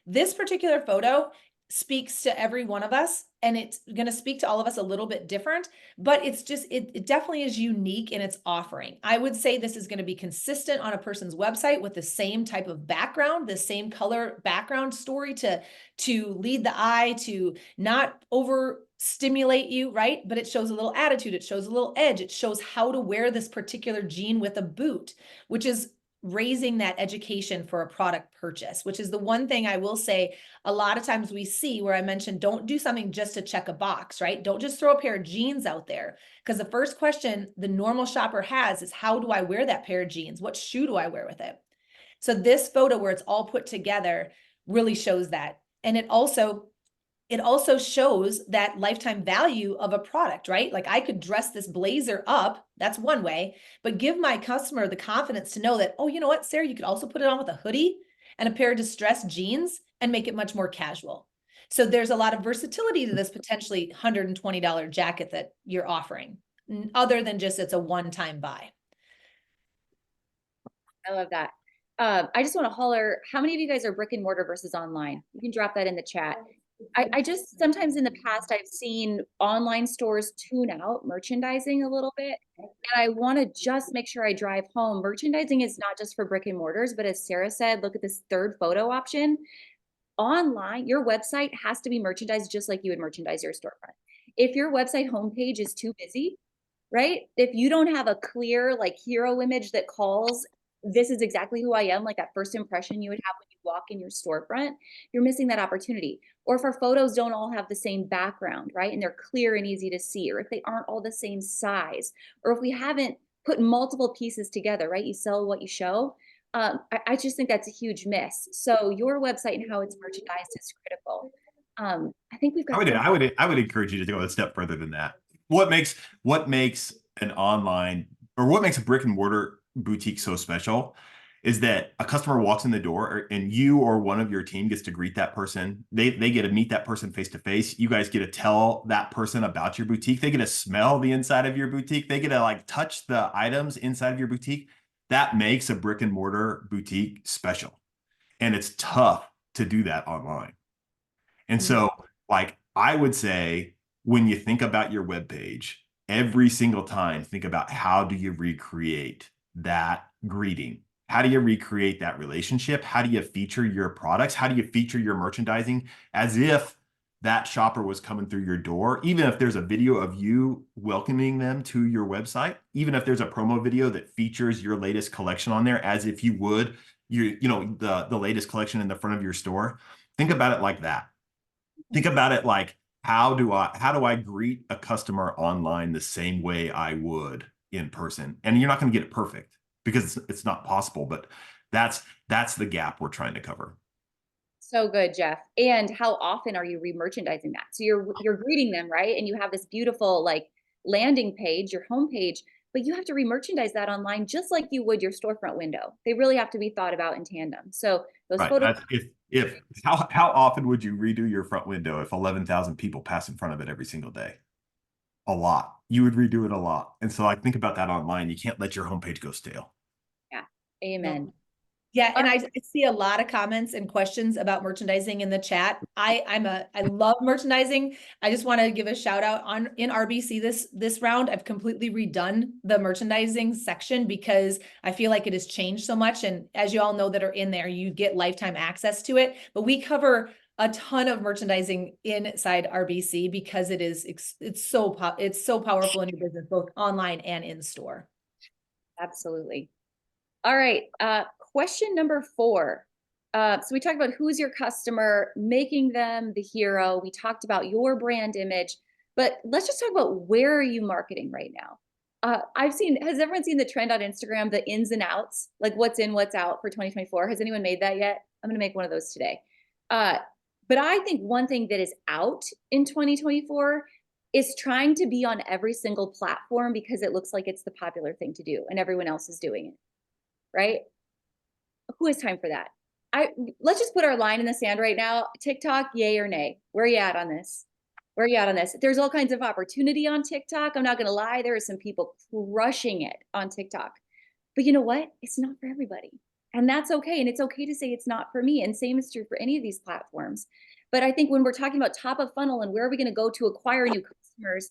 This particular photo speaks to every one of us, and it's going to speak to all of us a little bit different, but it definitely is unique in its offering. I would say this is going to be consistent on a person's website with the same type of background, the same color background story to lead the eye, to not overstimulate you, right? But it shows a little attitude. It shows a little edge. It shows how to wear this particular jean with a boot, which is raising that education for a product purchase, which is the one thing I will say a lot of times we see where I mentioned, don't do something just to check a box, right? Don't just throw a pair of jeans out there, because the first question the normal shopper has is, how do I wear that pair of jeans? What shoe do I wear with it? So this photo where it's all put together really shows that. And it also shows that lifetime value of a product, right? Like I could dress this blazer up, that's one way, but give my customer the confidence to know that, oh, you know what, Sarah, you could also put it on with a hoodie and a pair of distressed jeans and make it much more casual. So there's a lot of versatility to this potentially $120 jacket that you're offering, other than just it's a one-time buy. I love that. I just want to holler, how many of you guys are brick and mortar versus online? You can drop that in the chat. I just, sometimes in the past, I've seen online stores tune out merchandising a little bit. And I want to just make sure I drive home. Merchandising is not just for brick and mortars, but as Sarah said, look at this third photo option. Online, your website has to be merchandised just like you would merchandise your storefront. If your website homepage is too busy, right? If you don't have a clear like hero image that calls, this is exactly who I am, like that first impression you would have when you walk in your storefront, you're missing that opportunity. Or if our photos don't all have the same background, right? And they're clear and easy to see, or if they aren't all the same size, or if we haven't put multiple pieces together, right? You sell what you show. I just think that's a huge miss. So your website and how it's merchandised is critical. I think we've got. I would encourage you to go a step further than that. What makes an online, or what makes a brick and mortar boutique so special is that a customer walks in the door and you or one of your team gets to greet that person. They get to meet that person face to face. You guys get to tell that person about your boutique. They get to smell the inside of your boutique. They get to like touch the items inside of your boutique. That makes a brick and mortar boutique special. And it's tough to do that online. And so like I would say, when you think about your webpage, every single time, think about how do you recreate that greeting? How do you recreate that relationship? How do you feature your products? How do you feature your merchandising as if that shopper was coming through your door? Even if there's a video of you welcoming them to your website, even if there's a promo video that features your latest collection on there, as if you would the latest collection in the front of your store. Think about it like that. Think about it like, how do I greet a customer online the same way I would in person? And you're not going to get it perfect because it's not possible, but that's the gap we're trying to cover. So good, Jeff. And how often are you re-merchandising that? So you're greeting them, right? And you have this beautiful like landing page, your homepage, but you have to re-merchandise that online just like you would your storefront window. They really have to be thought about in tandem. So those Right. photos. If how often would you redo your front window if 11,000 people pass in front of it every single day? A lot. You would redo it a lot. And so I think about that online. You can't let your homepage go stale. Yeah. Amen. Yeah, and I see a lot of comments and questions about merchandising in the chat. I love merchandising. I just want to give a shout out in RBC this round. I've completely redone the merchandising section because I feel like it has changed so much. And as you all know that are in there, you get lifetime access to it. But we cover a ton of merchandising inside RBC because it's so powerful in your business, both online and in store. Absolutely. All right. Question number 4. So we talked about who's your customer, making them the hero. We talked about your brand image, but let's just talk about where are you marketing right now? Has everyone seen the trend on Instagram, the ins and outs, like what's in, what's out for 2024? Has anyone made that yet? I'm going to make one of those today. But I think one thing that is out in 2024 is trying to be on every single platform because it looks like it's the popular thing to do and everyone else is doing it. Right? Who has time for that? Let's just put our line in the sand right now. TikTok, yay or nay? Where are you at on this? Where are you at on this? There's all kinds of opportunity on TikTok. I'm not going to lie. There are some people crushing it on TikTok. But you know what? It's not for everybody. And that's okay. And it's okay to say it's not for me. And same is true for any of these platforms. But I think when we're talking about top of funnel and where are we going to go to acquire new customers,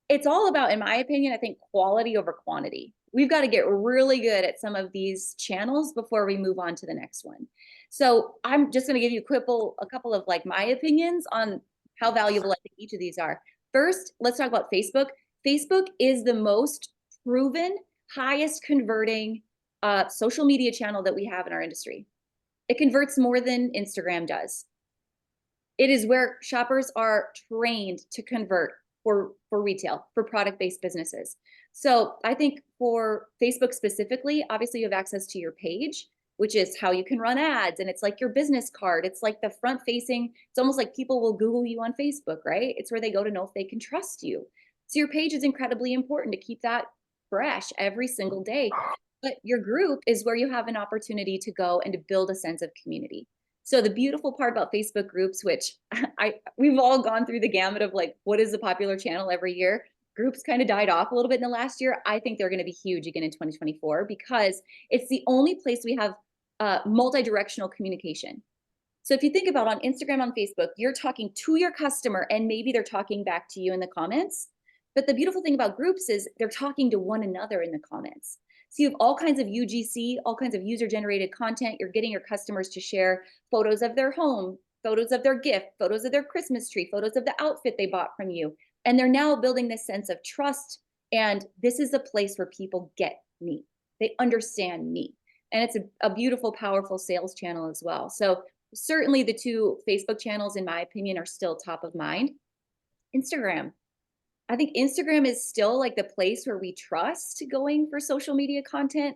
it's all about, in my opinion, I think quality over quantity. We've got to get really good at some of these channels before we move on to the next one. So I'm just going to give you a couple of like my opinions on how valuable I think each of these are. First, let's talk about Facebook. Facebook is the most proven, highest converting social media channel that we have in our industry. It converts more than Instagram does. It is where shoppers are trained to convert for retail, for product-based businesses. So I think for Facebook specifically, obviously you have access to your page, which is how you can run ads. And it's like your business card. It's like the front facing. It's almost like people will Google you on Facebook, right? It's where they go to know if they can trust you. So your page is incredibly important to keep that fresh every single day. But your group is where you have an opportunity to go and to build a sense of community. So the beautiful part about Facebook groups, which we've all gone through the gamut of like, what is the popular channel every year? Groups kind of died off a little bit in the last year. I think they're going to be huge again in 2024 because it's the only place we have multi-directional communication. So if you think about on Instagram, on Facebook, you're talking to your customer and maybe they're talking back to you in the comments. But the beautiful thing about groups is they're talking to one another in the comments. So you have all kinds of UGC, all kinds of user-generated content. You're getting your customers to share photos of their home, photos of their gift, photos of their Christmas tree, photos of the outfit they bought from you. And they're now building this sense of trust. And this is a place where people get me. They understand me. And it's a beautiful, powerful sales channel as well. So certainly the two Facebook channels, in my opinion, are still top of mind. Instagram. I think Instagram is still like the place where we trust going for social media content.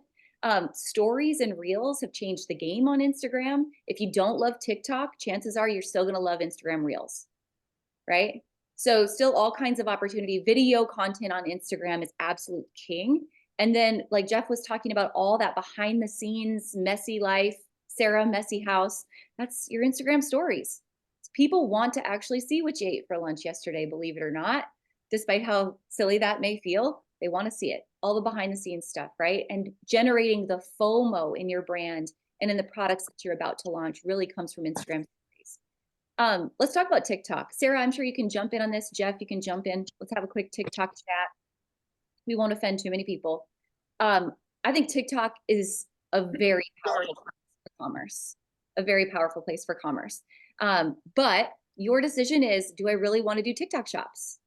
Stories and reels have changed the game on Instagram. If you don't love TikTok, chances are you're still going to love Instagram reels, right? So still all kinds of opportunity. Video content on Instagram is absolute king. And then like Jeff was talking about all that behind the scenes, messy life, Sarah, messy house, that's your Instagram stories. People want to actually see what you ate for lunch yesterday, believe it or not, despite how silly that may feel. They want to see it, all the behind the scenes stuff, right? And generating the FOMO in your brand and in the products that you're about to launch really comes from Instagram stories. Let's talk about TikTok. Sarah, I'm sure you can jump in on this. Jeff, you can jump in. Let's have a quick TikTok chat. We won't offend too many people. I think TikTok is a very powerful place for commerce, a very powerful place for commerce. But your decision is, do I really want to do TikTok shops?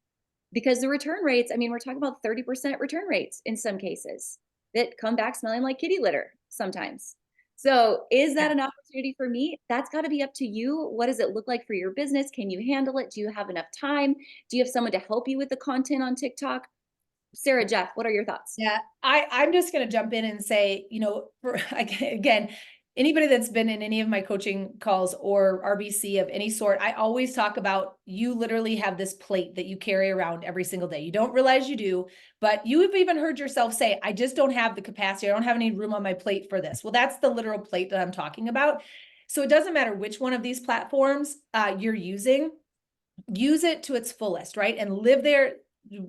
Because the return rates, I mean, we're talking about 30% return rates in some cases that come back smelling like kitty litter sometimes. So is that an opportunity for me? That's got to be up to you. What does it look like for your business? Can you handle it? Do you have enough time? Do you have someone to help you with the content on TikTok? Sarah, Jeff, what are your thoughts? Yeah, I'm just going to jump in and say, you know, again, anybody that's been in any of my coaching calls or RBC of any sort, I always talk about you literally have this plate that you carry around every single day. You don't realize you do, but you have even heard yourself say, I just don't have the capacity. I don't have any room on my plate for this. Well, that's the literal plate that I'm talking about. So it doesn't matter which one of these platforms you're using, use it to its fullest, right? And live there,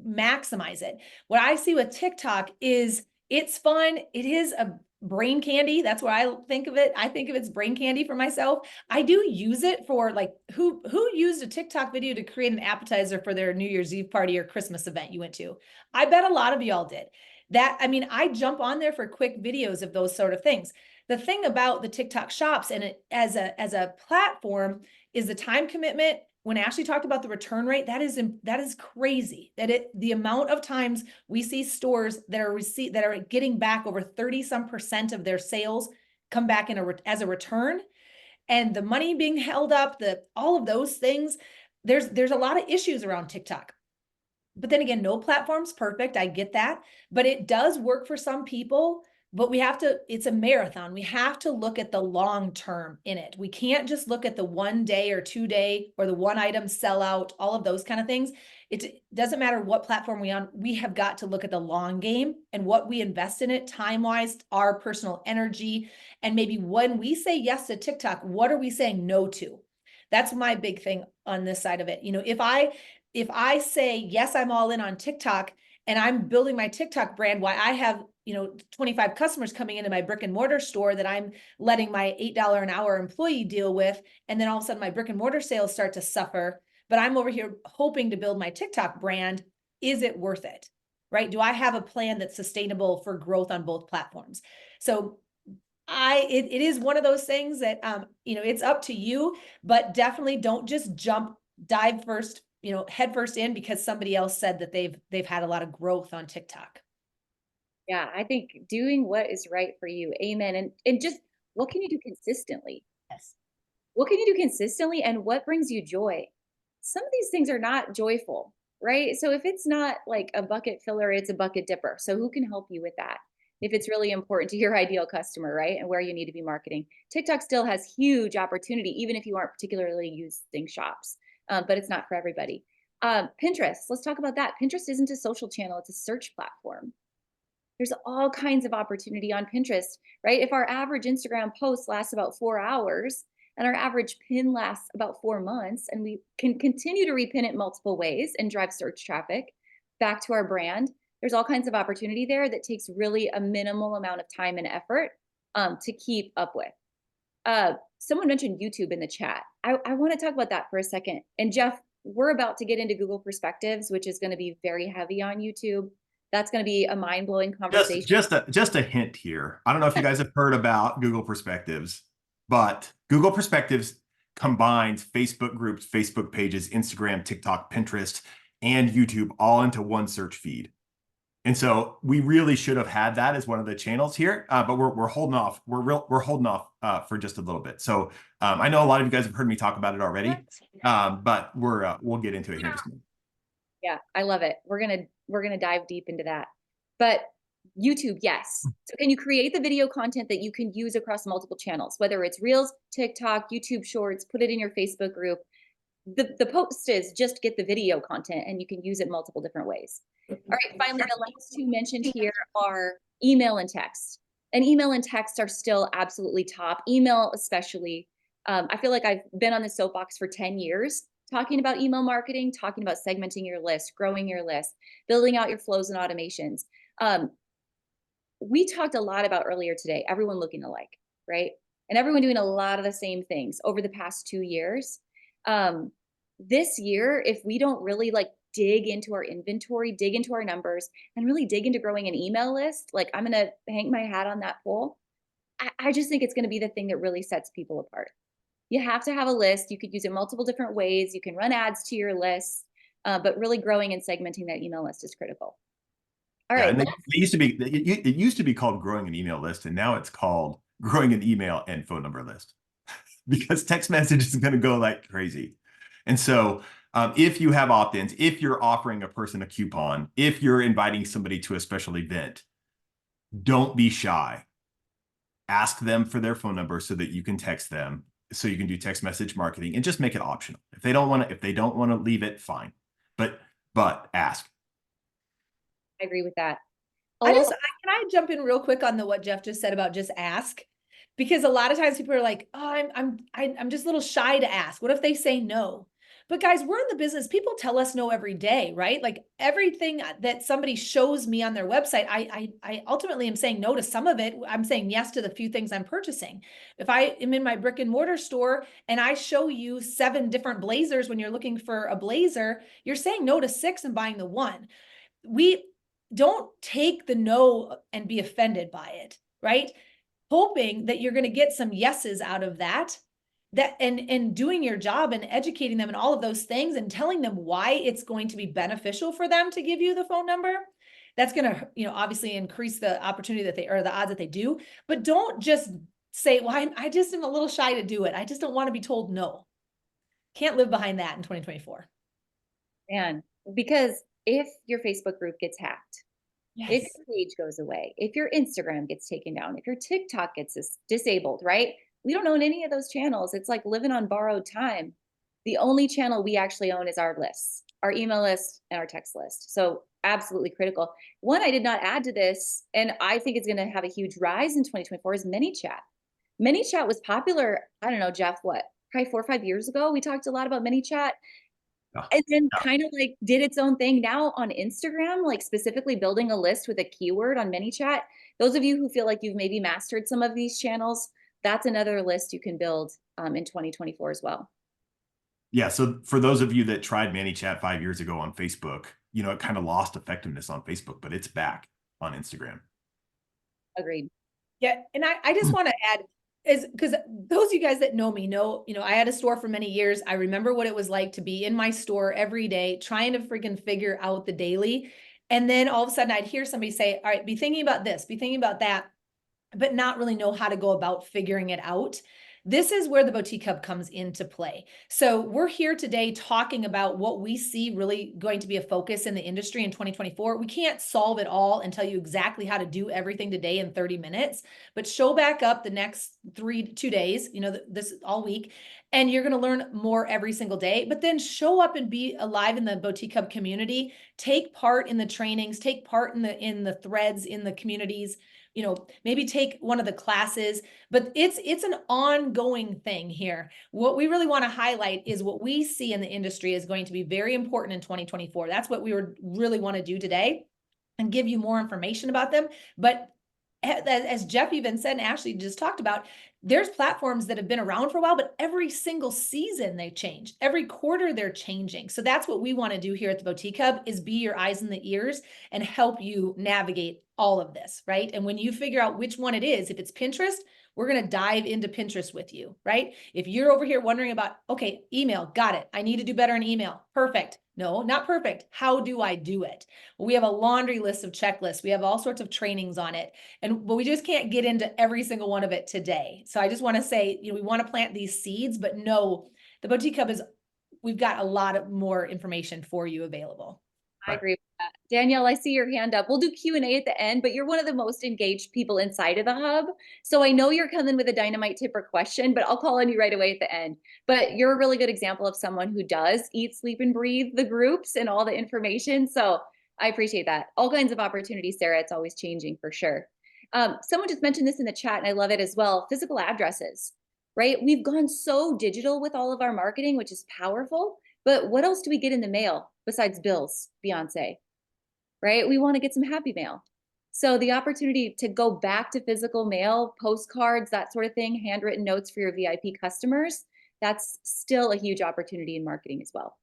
maximize it. What I see with TikTok is it's fun. It is a brain candy. That's what I think of it. I think of it's brain candy for myself. I do use it for like who used a TikTok video to create an appetizer for their New Year's Eve party or Christmas event you went to. I bet a lot of y'all did. That, I mean, I jump on there for quick videos of those sort of things. The thing about the TikTok shops and it as a platform is the time commitment. When Ashley talked about the return rate, that is crazy. The amount of times we see stores that are getting back over 30% of their sales come back as a return, and the money being held up, all of those things. There's a lot of issues around TikTok. But then again, no platform's perfect. I get that, but it does work for some people. But it's a marathon. We have to look at the long term in it. We can't just look at the 1 day or 2 day or the one item sell out, all of those kind of things. It doesn't matter what platform we're on. We have got to look at the long game and what we invest in it time-wise, our personal energy. And maybe when we say yes to TikTok, what are we saying no to? That's my big thing on this side of it. You know, if I say, yes, I'm all in on TikTok and I'm building my TikTok brand, why I have 25 customers coming into my brick and mortar store that I'm letting my $8 an hour employee deal with. And then all of a sudden my brick and mortar sales start to suffer, but I'm over here hoping to build my TikTok brand. Is it worth it? Right? Do I have a plan that's sustainable for growth on both platforms? So it is one of those things that, it's up to you, but definitely don't just dive first, head first in because somebody else said that they've had a lot of growth on TikTok. Yeah, I think doing what is right for you. Amen. And just what can you do consistently? Yes. What can you do consistently and what brings you joy? Some of these things are not joyful, right? So if it's not like a bucket filler, it's a bucket dipper. So who can help you with that? If it's really important to your ideal customer, right? And where you need to be marketing. TikTok still has huge opportunity, even if you aren't particularly using shops, but it's not for everybody. Pinterest, let's talk about that. Pinterest isn't a social channel, it's a search platform. There's all kinds of opportunity on Pinterest, right? If our average Instagram post lasts about 4 hours and our average pin lasts about 4 months, and we can continue to repin it multiple ways and drive search traffic back to our brand, there's all kinds of opportunity there that takes really a minimal amount of time and effort to keep up with. Someone mentioned YouTube in the chat. I want to talk about that for a second. And Jeff, we're about to get into Google Perspectives, which is going to be very heavy on YouTube. That's going to be a mind-blowing conversation. Just a hint here. I don't know if you guys have heard about Google Perspectives, but Google Perspectives combines Facebook groups, Facebook pages, Instagram, TikTok, Pinterest, and YouTube all into one search feed. And so we really should have had that as one of the channels here, but we're holding off. We're holding off for just a little bit. So I know a lot of you guys have heard me talk about it already, but we'll get into it here in just a minute. Yeah, I love it. We're gonna dive deep into that. But YouTube, yes. So can you create the video content that you can use across multiple channels, whether it's Reels, TikTok, YouTube Shorts, put it in your Facebook group. the post is just get the video content and you can use it multiple different ways. All right, finally, the last two mentioned here are email and text. And email and text are still absolutely top. Email especially. I feel like I've been on the soapbox for 10 years talking about email marketing, talking about segmenting your list, growing your list, building out your flows and automations. We talked a lot about earlier today, everyone looking alike, right? And everyone doing a lot of the same things over the past 2 years. This year, if we don't really like dig into our inventory, dig into our numbers, and really dig into growing an email list, like I'm gonna hang my hat on that pole. I just think it's gonna be the thing that really sets people apart. You have to have a list. You could use it multiple different ways. You can run ads to your list, but really growing and segmenting that email list is critical. All Yeah, right. and it used to be it used to be called growing an email list, and now it's called growing an email and phone number list because text message is going to go like crazy. And so, if you have opt-ins, if you're offering a person a coupon, if you're inviting somebody to a special event, don't be shy. Ask them for their phone number so that you can text them, so you can do text message marketing, and just make it optional. If they don't want to leave it, fine. But ask. I agree with that. Can I jump in real quick on what Jeff just said about just ask? Because a lot of times people are like, oh, I'm just a little shy to ask. What if they say no? But guys, we're in the business. People tell us no every day, right? Like everything that somebody shows me on their website, I ultimately am saying no to some of it. I'm saying yes to the few things I'm purchasing. If I am in my brick and mortar store and I show you 7 different blazers when you're looking for a blazer, you're saying no to 6 and buying the 1. We don't take the no and be offended by it, right? Hoping that you're going to get some yeses out of that and doing your job and educating them and all of those things and telling them why it's going to be beneficial for them to give you the phone number. That's going to, obviously increase the opportunity that or the odds that they do, but don't just say, well, I just am a little shy to do it. I just don't want to be told no. Can't live behind that in 2024. Man, because if your Facebook group gets hacked, if Yes. your page goes away, if your Instagram gets taken down, if your TikTok gets disabled, right? We don't own any of those channels. It's like living on borrowed time. The only channel we actually own is our lists, our email list and our text list. So absolutely critical. One I did not add to this, and I think it's going to have a huge rise in 2024 is ManyChat. ManyChat was popular, I don't know, Jeff, what, probably 4 or 5 years ago? We talked a lot about ManyChat. And then kind of like did its own thing now on Instagram, like specifically building a list with a keyword on ManyChat. Those of you who feel like you've maybe mastered some of these channels, that's another list you can build in 2024 as well. Yeah. So for those of you that tried ManyChat 5 years ago on Facebook, it kind of lost effectiveness on Facebook, but it's back on Instagram. Agreed. Yeah. And I just want to add is because those of you guys that know me know, I had a store for many years. I remember what it was like to be in my store every day, trying to freaking figure out the daily. And then all of a sudden I'd hear somebody say, all right, be thinking about this, be thinking about that, but not really know how to go about figuring it out. This is where the Boutique Hub comes into play. So we're here today talking about what we see really going to be a focus in the industry in 2024. We can't solve it all and tell you exactly how to do everything today in 30 minutes, but show back up the next 2 days, this all week, and you're going to learn more every single day, but then show up and be alive in the Boutique Hub community, take part in the trainings, take part in the threads in the communities, maybe take one of the classes, but it's an ongoing thing here. What we really want to highlight is what we see in the industry is going to be very important in 2024. That's what we really want to do today and give you more information about them. But as Jeff even said, and Ashley just talked about, there's platforms that have been around for a while, but every single season they change. Every quarter they're changing. So that's what we want to do here at the Boutique Hub is be your eyes and the ears and help you navigate all of this, right? And when you figure out which one it is, if it's Pinterest, we're going to dive into Pinterest with you, right? If you're over here wondering about, okay, email, got it. I need to do better in email. Perfect. No, not perfect. How do I do it? Well, we have a laundry list of checklists. We have all sorts of trainings on it. But we just can't get into every single one of it today. So I just want to say, we want to plant these seeds, but no, the Boutique Hub we've got a lot of more information for you available. I agree with that. Danielle, I see your hand up. We'll do Q&A at the end, but you're one of the most engaged people inside of the hub. So I know you're coming with a dynamite tip or question, but I'll call on you right away at the end. But you're a really good example of someone who does eat, sleep, and breathe the groups and all the information. So I appreciate that. All kinds of opportunities, Sarah. It's always changing for sure. Someone just mentioned this in the chat, and I love it as well. Physical addresses, right? We've gone so digital with all of our marketing, which is powerful. But what else do we get in the mail besides bills, Beyonce? Right? We want to get some happy mail. So the opportunity to go back to physical mail, postcards, that sort of thing, handwritten notes for your VIP customers, that's still a huge opportunity in marketing as well.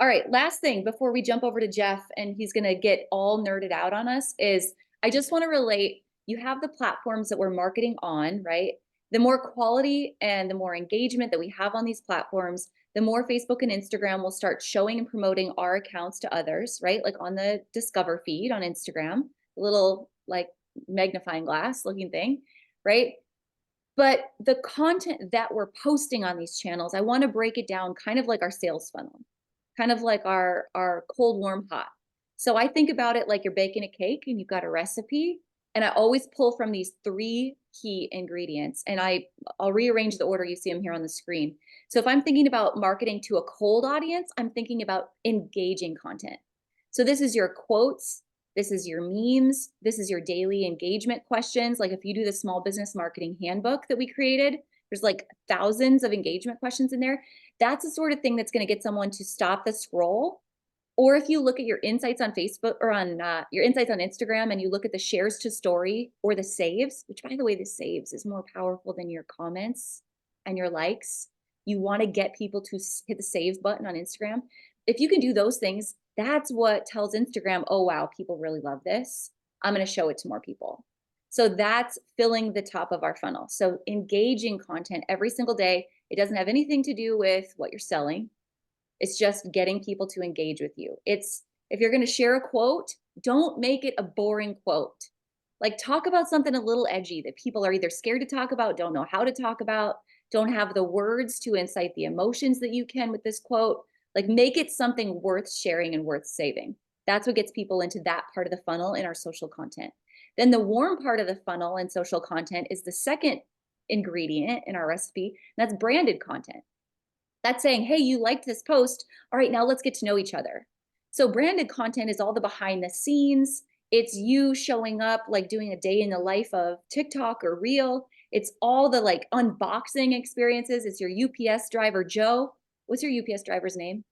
All right, last thing before we jump over to Jeff and he's going to get all nerded out on us is I just want to relate, you have the platforms that we're marketing on, right? The more quality and the more engagement that we have on these platforms, the more Facebook and Instagram will start showing and promoting our accounts to others, right? Like on the Discover feed on Instagram, a little like magnifying glass looking thing, right? But the content that we're posting on these channels, I want to break it down kind of like our sales funnel, kind of like our cold, warm, hot. So I think about it like you're baking a cake and you've got a recipe. And I always pull from these 3 key ingredients, and I'll rearrange the order. You see them here on the screen. So if I'm thinking about marketing to a cold audience, I'm thinking about engaging content. So this is your quotes, this is your memes, this is your daily engagement questions. Like if you do the small business marketing handbook that we created, there's like thousands of engagement questions in there. That's the sort of thing that's going to get someone to stop the scroll. Or if you look at your insights on Facebook or on your insights on Instagram and you look at the shares to story or the saves, which by the way, the saves is more powerful than your comments and your likes. You want to get people to hit the saves button on Instagram. If you can do those things, that's what tells Instagram, oh, wow, people really love this. I'm going to show it to more people. So that's filling the top of our funnel. So engaging content every single day. It doesn't have anything to do with what you're selling. It's just getting people to engage with you. It's if you're going to share a quote, don't make it a boring quote. Like talk about something a little edgy that people are either scared to talk about, don't know how to talk about, don't have the words to incite the emotions that you can with this quote. Like make it something worth sharing and worth saving. That's what gets people into that part of the funnel in our social content. Then the warm part of the funnel and social content is the second ingredient in our recipe, and that's branded content. That's saying, hey, you liked this post. All right, now let's get to know each other. So branded content is all the behind the scenes. It's you showing up, like doing a day in the life of TikTok or Reel. It's all the like unboxing experiences. It's your UPS driver, Joe. What's your UPS driver's name?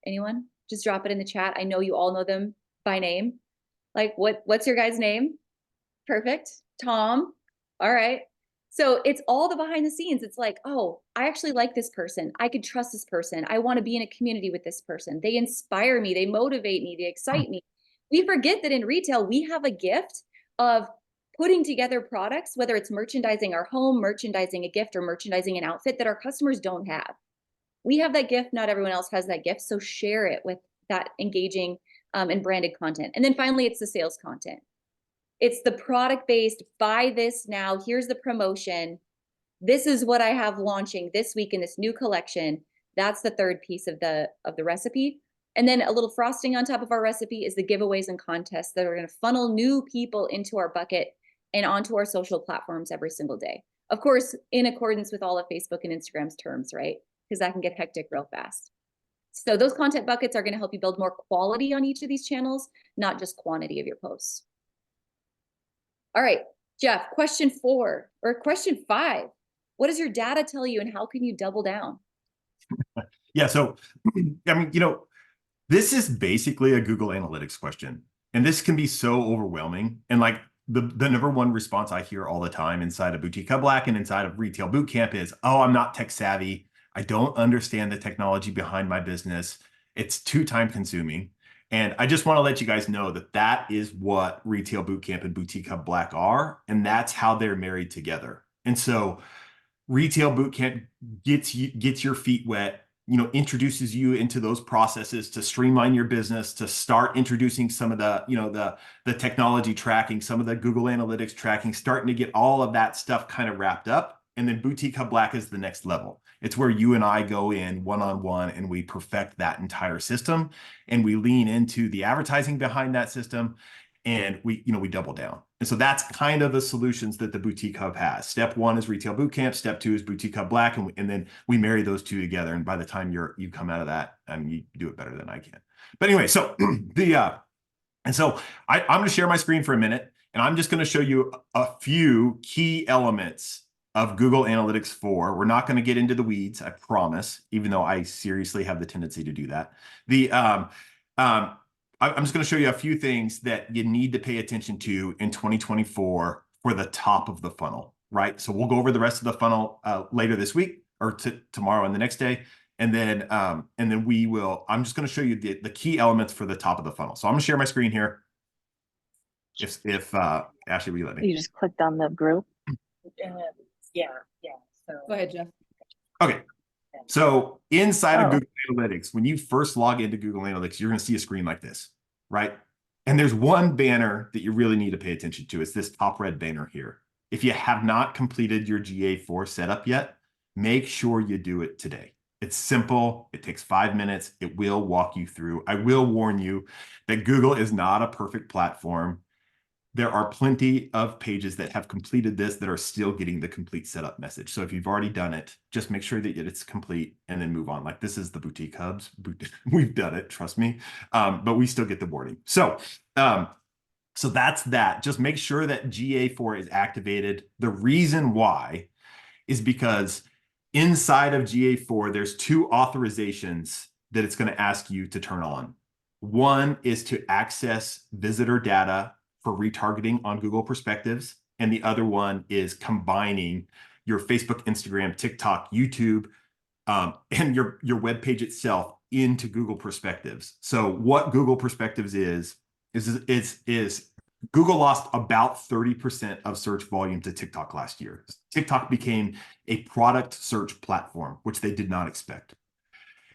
Anyone? Just drop it in the chat. I know you all know them by name. Like what's your guy's name? Perfect. Tom. All right. So it's all the behind the scenes. It's like, oh, I actually like this person. I could trust this person. I want to be in a community with this person. They inspire me. They motivate me. They excite me. We forget that in retail, we have a gift of putting together products, whether it's merchandising our home, merchandising a gift, or merchandising an outfit that our customers don't have. We have that gift. Not everyone else has that gift. So share it with that engaging and branded content. And then finally, it's the sales content. It's the product-based, buy this now, here's the promotion. This is what I have launching this week in this new collection. That's the third piece of the recipe. And then a little frosting on top of our recipe is the giveaways and contests that are going to funnel new people into our bucket and onto our social platforms every single day. Of course, in accordance with all of Facebook and Instagram's terms, right? Because that can get hectic real fast. So those content buckets are going to help you build more quality on each of these channels, not just quantity of your posts. All right, Jeff, question 4 or question 5. What does your data tell you and how can you double down? Yeah, so, I mean, you know, this is basically a Google Analytics question. And this can be so overwhelming. And like the number one response I hear all the time inside of Boutique Hub Black and inside of Retail Bootcamp is, oh, I'm not tech savvy. I don't understand the technology behind my business. It's too time consuming. And I just want to let you guys know that that is what Retail Bootcamp and Boutique Hub Black are. And that's how they're married together. And so Retail Bootcamp gets your feet wet, you know, introduces you into those processes to streamline your business, to start introducing some of the, you know, the technology tracking, some of the Google Analytics tracking, starting to get all of that stuff kind of wrapped up. And then Boutique Hub Black is the next level. It's where you and I go in one-on-one and we perfect that entire system, and we lean into the advertising behind that system, and we double down. And so that's kind of the solutions that the Boutique Hub has. Step one is Retail Bootcamp. Step two is Boutique Hub Black. And then we marry those two together. And by the time you come out of that, you do it better than I can. But anyway, so I'm going to share my screen for a minute, and I'm just going to show you a few key elements of Google Analytics 4. We're not going to get into the weeds, I promise, even though I seriously have the tendency to do that. I'm just going to show you a few things that you need to pay attention to in 2024 for the top of the funnel, right? So we'll go over the rest of the funnel later this week, or tomorrow and the next day. And then I'm just going to show you the key elements for the top of the funnel. So I'm going to share my screen here. If Ashley, will you let me? You just clicked on the group. Yeah. So Go ahead, Jeff. Okay. So inside of Google Analytics, when you first log into Google Analytics, you're going to see a screen like this, right? And there's one banner that you really need to pay attention to. It's this top red banner here. If you have not completed your GA4 setup yet, make sure you do it today. It's simple. It takes 5 minutes. It will walk you through. I will warn you that Google is not a perfect platform. There are plenty of pages that have completed this that are still getting the complete setup message. So if you've already done it, just make sure that it's complete and then move on. Like, this is the Boutique Hubs. We've done it, trust me. But we still get the warning. So that's that. Just make sure that GA4 is activated. The reason why is because inside of GA4, there's 2 authorizations that it's going to ask you to turn on. One is to access visitor data for retargeting on Google Perspectives. And the other one is combining your Facebook, Instagram, TikTok, YouTube, and your web page itself into Google Perspectives. So what Google Perspectives is Google lost about 30% of search volume to TikTok last year. TikTok became a product search platform, which they did not expect.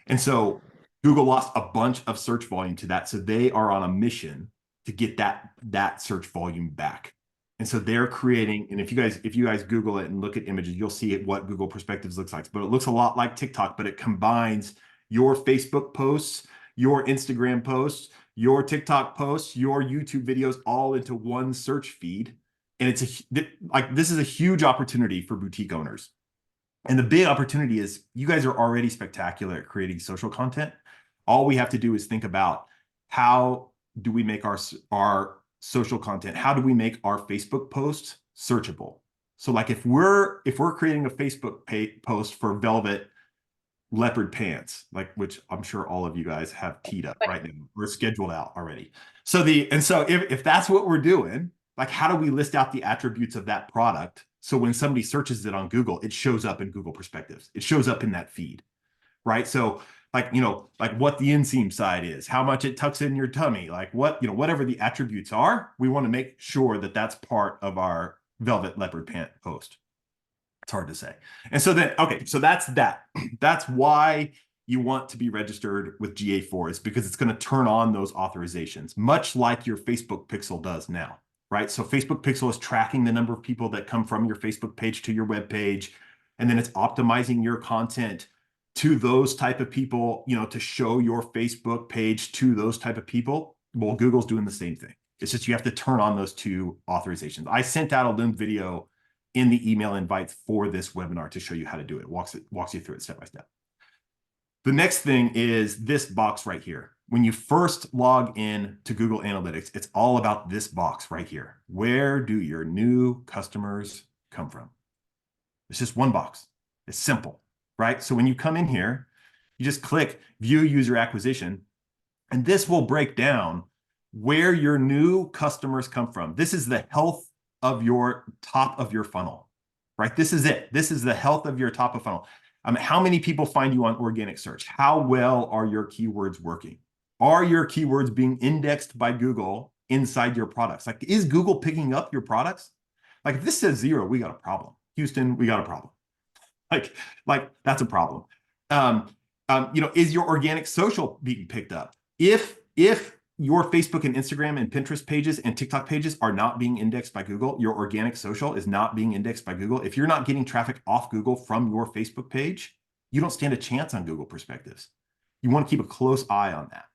And so Google lost a bunch of search volume to that. So they are on a mission to get that search volume back. And so they're creating, and if you guys Google it and look at images, you'll see what Google Perspectives looks like. But it looks a lot like TikTok, but it combines your Facebook posts, your Instagram posts, your TikTok posts, your YouTube videos all into one search feed. And this is a huge opportunity for boutique owners. And the big opportunity is you guys are already spectacular at creating social content. All we have to do is think about how do we make our social content? How do we make our Facebook posts searchable? So like if we're creating a Facebook post for velvet leopard pants, like, which I'm sure all of you guys have teed up right now, we're scheduled out already. So if that's what we're doing, like, how do we list out the attributes of that product? So when somebody searches it on Google, it shows up in Google Perspectives. It shows up in that feed, right? So like what the inseam side is, how much it tucks in your tummy, like whatever the attributes are, we want to make sure that that's part of our velvet leopard pant post. It's hard to say. And so then, okay, so that's that. That's why you want to be registered with GA4, is because it's going to turn on those authorizations, much like your Facebook pixel does now, right? So Facebook pixel is tracking the number of people that come from your Facebook page to your web page, and then it's optimizing your content to those type of people, to show your Facebook page to those type of people. Well, Google's doing the same thing. It's just you have to turn on those 2 authorizations. I sent out a Loom video in the email invites for this webinar to show you how to do it. Walks you through it step by step. The next thing is this box right here. When you first log in to Google Analytics, it's all about this box right here. Where do your new customers come from? It's just one box. It's simple, right? So when you come in here, you just click View User Acquisition, and this will break down where your new customers come from. This is the health of your top of your funnel, right? This is it. This is the health of your top of funnel. How many people find you on organic search? How well are your keywords working? Are your keywords being indexed by Google inside your products? Like, is Google picking up your products? Like, if this says 0, we got a problem. Houston, we got a problem. Like that's a problem. Is your organic social being picked up? If your Facebook and Instagram and Pinterest pages and TikTok pages are not being indexed by Google, your organic social is not being indexed by Google, if you're not getting traffic off Google from your Facebook page, you don't stand a chance on Google Perspectives. You want to keep a close eye on that.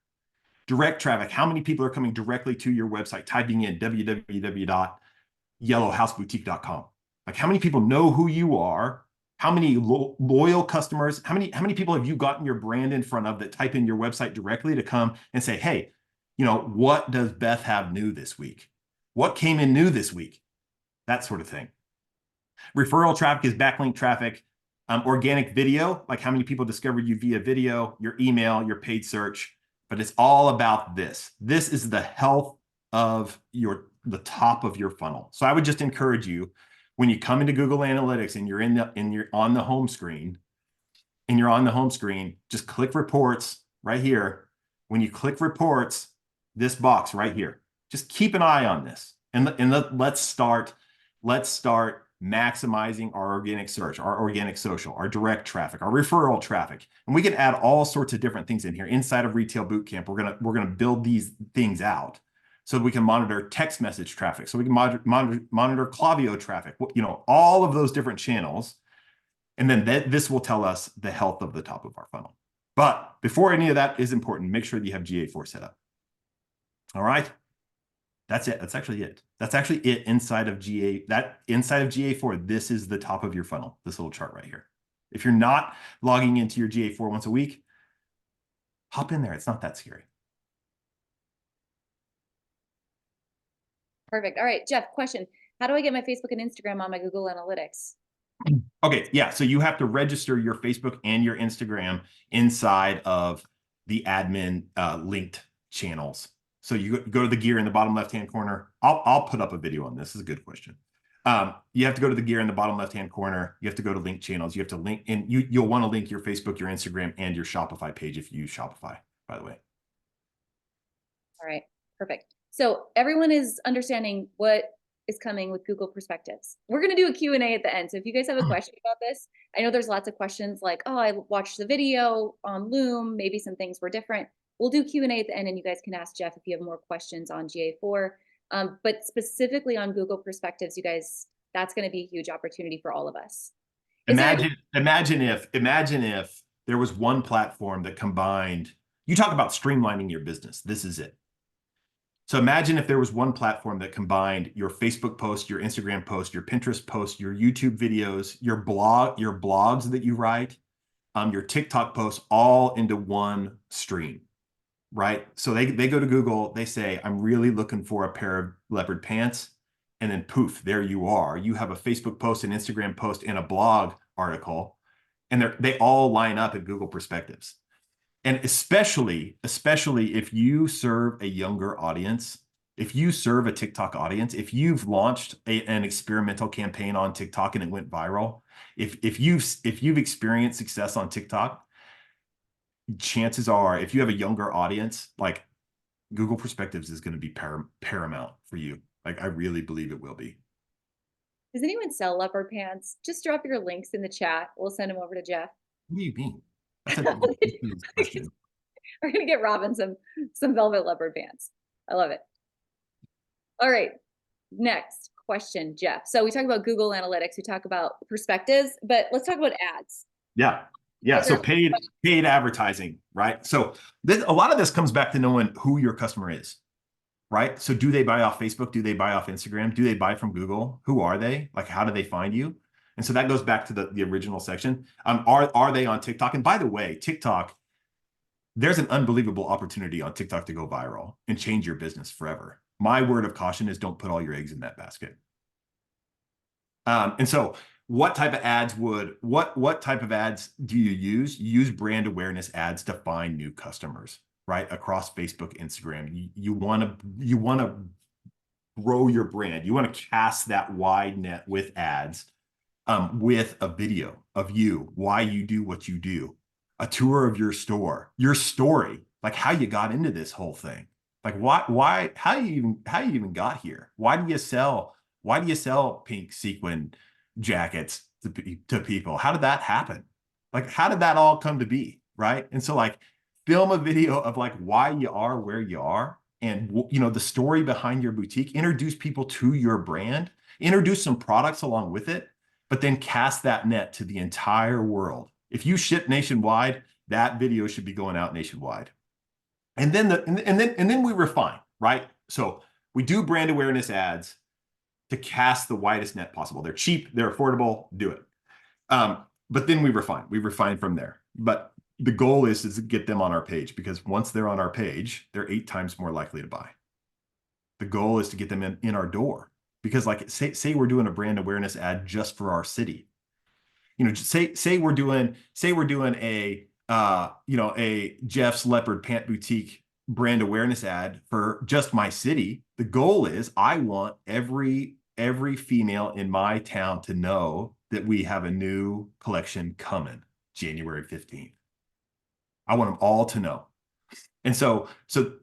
Direct traffic, how many people are coming directly to your website, typing in www.yellowhouseboutique.com? Like, how many people know who you are? How many loyal customers, how many people have you gotten your brand in front of that type in your website directly to come and say, hey, you know, what does Beth have new this week? What came in new this week? That sort of thing. Referral traffic is backlink traffic. Organic video, like how many people discovered you via video, your email, your paid search, but it's all about this. This is the health of the top of your funnel. So I would just encourage you, when you come into Google Analytics and you're on the home screen, just click reports right here. When you click reports, this box right here, just keep an eye on this. And let's start maximizing our organic search, our organic social, our direct traffic, our referral traffic. And we can add all sorts of different things in here. Inside of Retail Bootcamp, we're gonna build these things out so we can monitor text message traffic, so we can monitor Klaviyo traffic, you know, all of those different channels. And then this will tell us the health of the top of our funnel. But before any of that is important, make sure that you have GA4 set up. All right. That's it. That's actually it. That's actually it inside of inside of GA4. This is the top of your funnel, this little chart right here. If you're not logging into your GA4 once a week, hop in there. It's not that scary. Perfect. All right, Jeff, question. How do I get my Facebook and Instagram on my Google Analytics? Okay, yeah. So you have to register your Facebook and your Instagram inside of the admin linked channels. So you go to the gear in the bottom left-hand corner. I'll put up a video on this. This is a good question. You have to go to the gear in the bottom left-hand corner. You have to go to link channels. You have to link, and you'll want to link your Facebook, your Instagram, and your Shopify page if you use Shopify, by the way. All right, perfect. So everyone is understanding what is coming with Google Perspectives. We're going to do a Q&A at the end. So if you guys have a question about this, I know there's lots of questions like, oh, I watched the video on Loom. Maybe some things were different. We'll do Q&A at the end, and you guys can ask Jeff if you have more questions on GA4. But specifically on Google Perspectives, you guys, that's going to be a huge opportunity for all of us. Imagine if there was one platform that combined, you talk about streamlining your business. This is it. So imagine if there was one platform that combined your Facebook post, your Instagram post, your Pinterest post, your YouTube videos, your blogs that you write, your TikTok posts, all into one stream, right? So they go to Google, they say, I'm really looking for a pair of leopard pants. And then poof, there you are. You have a Facebook post, an Instagram post, and a blog article, and they all line up in Google Perspectives. And especially if you serve a younger audience, if you serve a TikTok audience, if you've launched an experimental campaign on TikTok and it went viral, if you've experienced success on TikTok, chances are, if you have a younger audience, like, Google Perspectives is going to be paramount for you. Like, I really believe it will be. Does anyone sell leopard pants? Just drop your links in the chat. We'll send them over to Jeff. What do you mean? That's a ridiculous question. We're gonna get Robin some velvet leopard pants. I love it. All right, next question, Jeff. So we talk about Google Analytics, we talk about perspectives, but let's talk about ads. Yeah. So paid advertising, right? So a lot of this comes back to knowing who your customer is, right? So do they buy off Facebook? Do they buy off Instagram? Do they buy from Google? Who are they? Like, how do they find you? And so that goes back to the original section. Are they on TikTok? And by the way, TikTok, there's an unbelievable opportunity on TikTok to go viral and change your business forever. My word of caution is don't put all your eggs in that basket. And so what type of ads what type of ads do you use? You use brand awareness ads to find new customers, right? Across Facebook, Instagram. You want to grow your brand. You want to cast that wide net with ads. With a video of you, why you do what you do, a tour of your store, your story, like how you got into this whole thing, like how you even got here. Why do you sell pink sequin jackets to people? How did that happen? Like, how did that all come to be, right? And so, like, film a video of like why you are where you are, and the story behind your boutique. Introduce people to your brand. Introduce some products along with it. But then cast that net to the entire world If you ship nationwide, that video should be going out nationwide. And then then we refine, right? So we do brand awareness ads to cast the widest net possible. They're cheap, they're affordable, do it. But then we refine from there. But the goal is to get them on our page, because once they're on our page, they're 8 times more likely to buy. The goal is to get them in our door, because like say we're doing a brand awareness ad just for our city. You know, say we're doing a a Jeff's Leopard Pant Boutique brand awareness ad for just my city. The goal is I want every female in my town to know that we have a new collection coming January 15th. I want them all to know. And so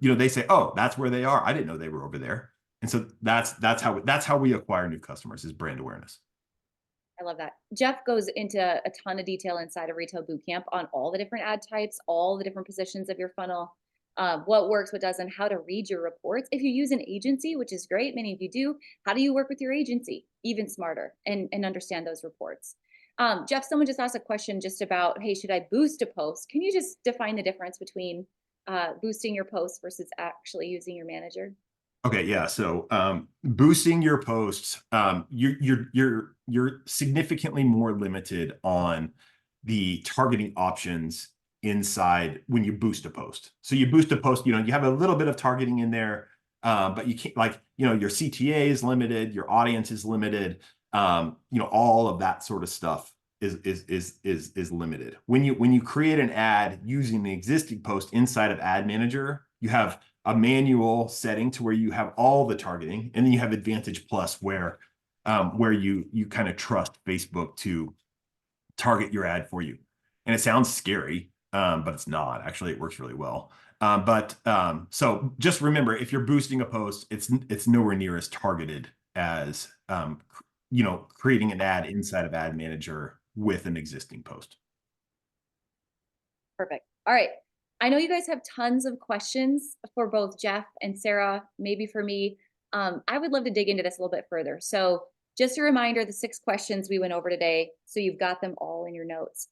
they say, oh, that's where they are. I didn't know they were over there. And so that's how we acquire new customers, is brand awareness. I love that. Jeff goes into a ton of detail inside of Retail Bootcamp on all the different ad types, all the different positions of your funnel, what works, what doesn't, how to read your reports. If you use an agency, which is great, many of you do, how do you work with your agency? Even smarter, and understand those reports. Jeff, someone just asked a question just about, hey, should I boost a post? Can you just define the difference between boosting your post versus actually using your manager? Okay, yeah. So boosting your posts, you're significantly more limited on the targeting options inside when you boost a post. So you boost a post, you have a little bit of targeting in there, but you can't, like, your CTA is limited, your audience is limited, all of that sort of stuff is limited. When you create an ad using the existing post inside of Ad Manager, you have a manual setting to where you have all the targeting, and then you have Advantage Plus where you kind of trust Facebook to target your ad for you. And it sounds scary, but it's not. Actually, it works really well. So just remember, if you're boosting a post, it's nowhere near as targeted as creating an ad inside of Ad Manager with an existing post. Perfect. All right. I know you guys have tons of questions for both Jeff and Sarah, maybe for me. I would love to dig into this a little bit further. So just a reminder, the 6 questions we went over today, so you've got them all in your notes.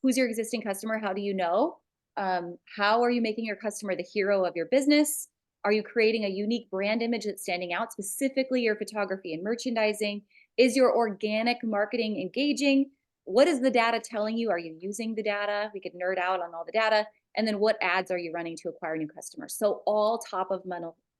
Who's your existing customer? How do you know? How are you making your customer the hero of your business? Are you creating a unique brand image that's standing out, specifically your photography and merchandising? Is your organic marketing engaging? What is the data telling you? Are you using the data? We could nerd out on all the data. And then what ads are you running to acquire new customers? So all top of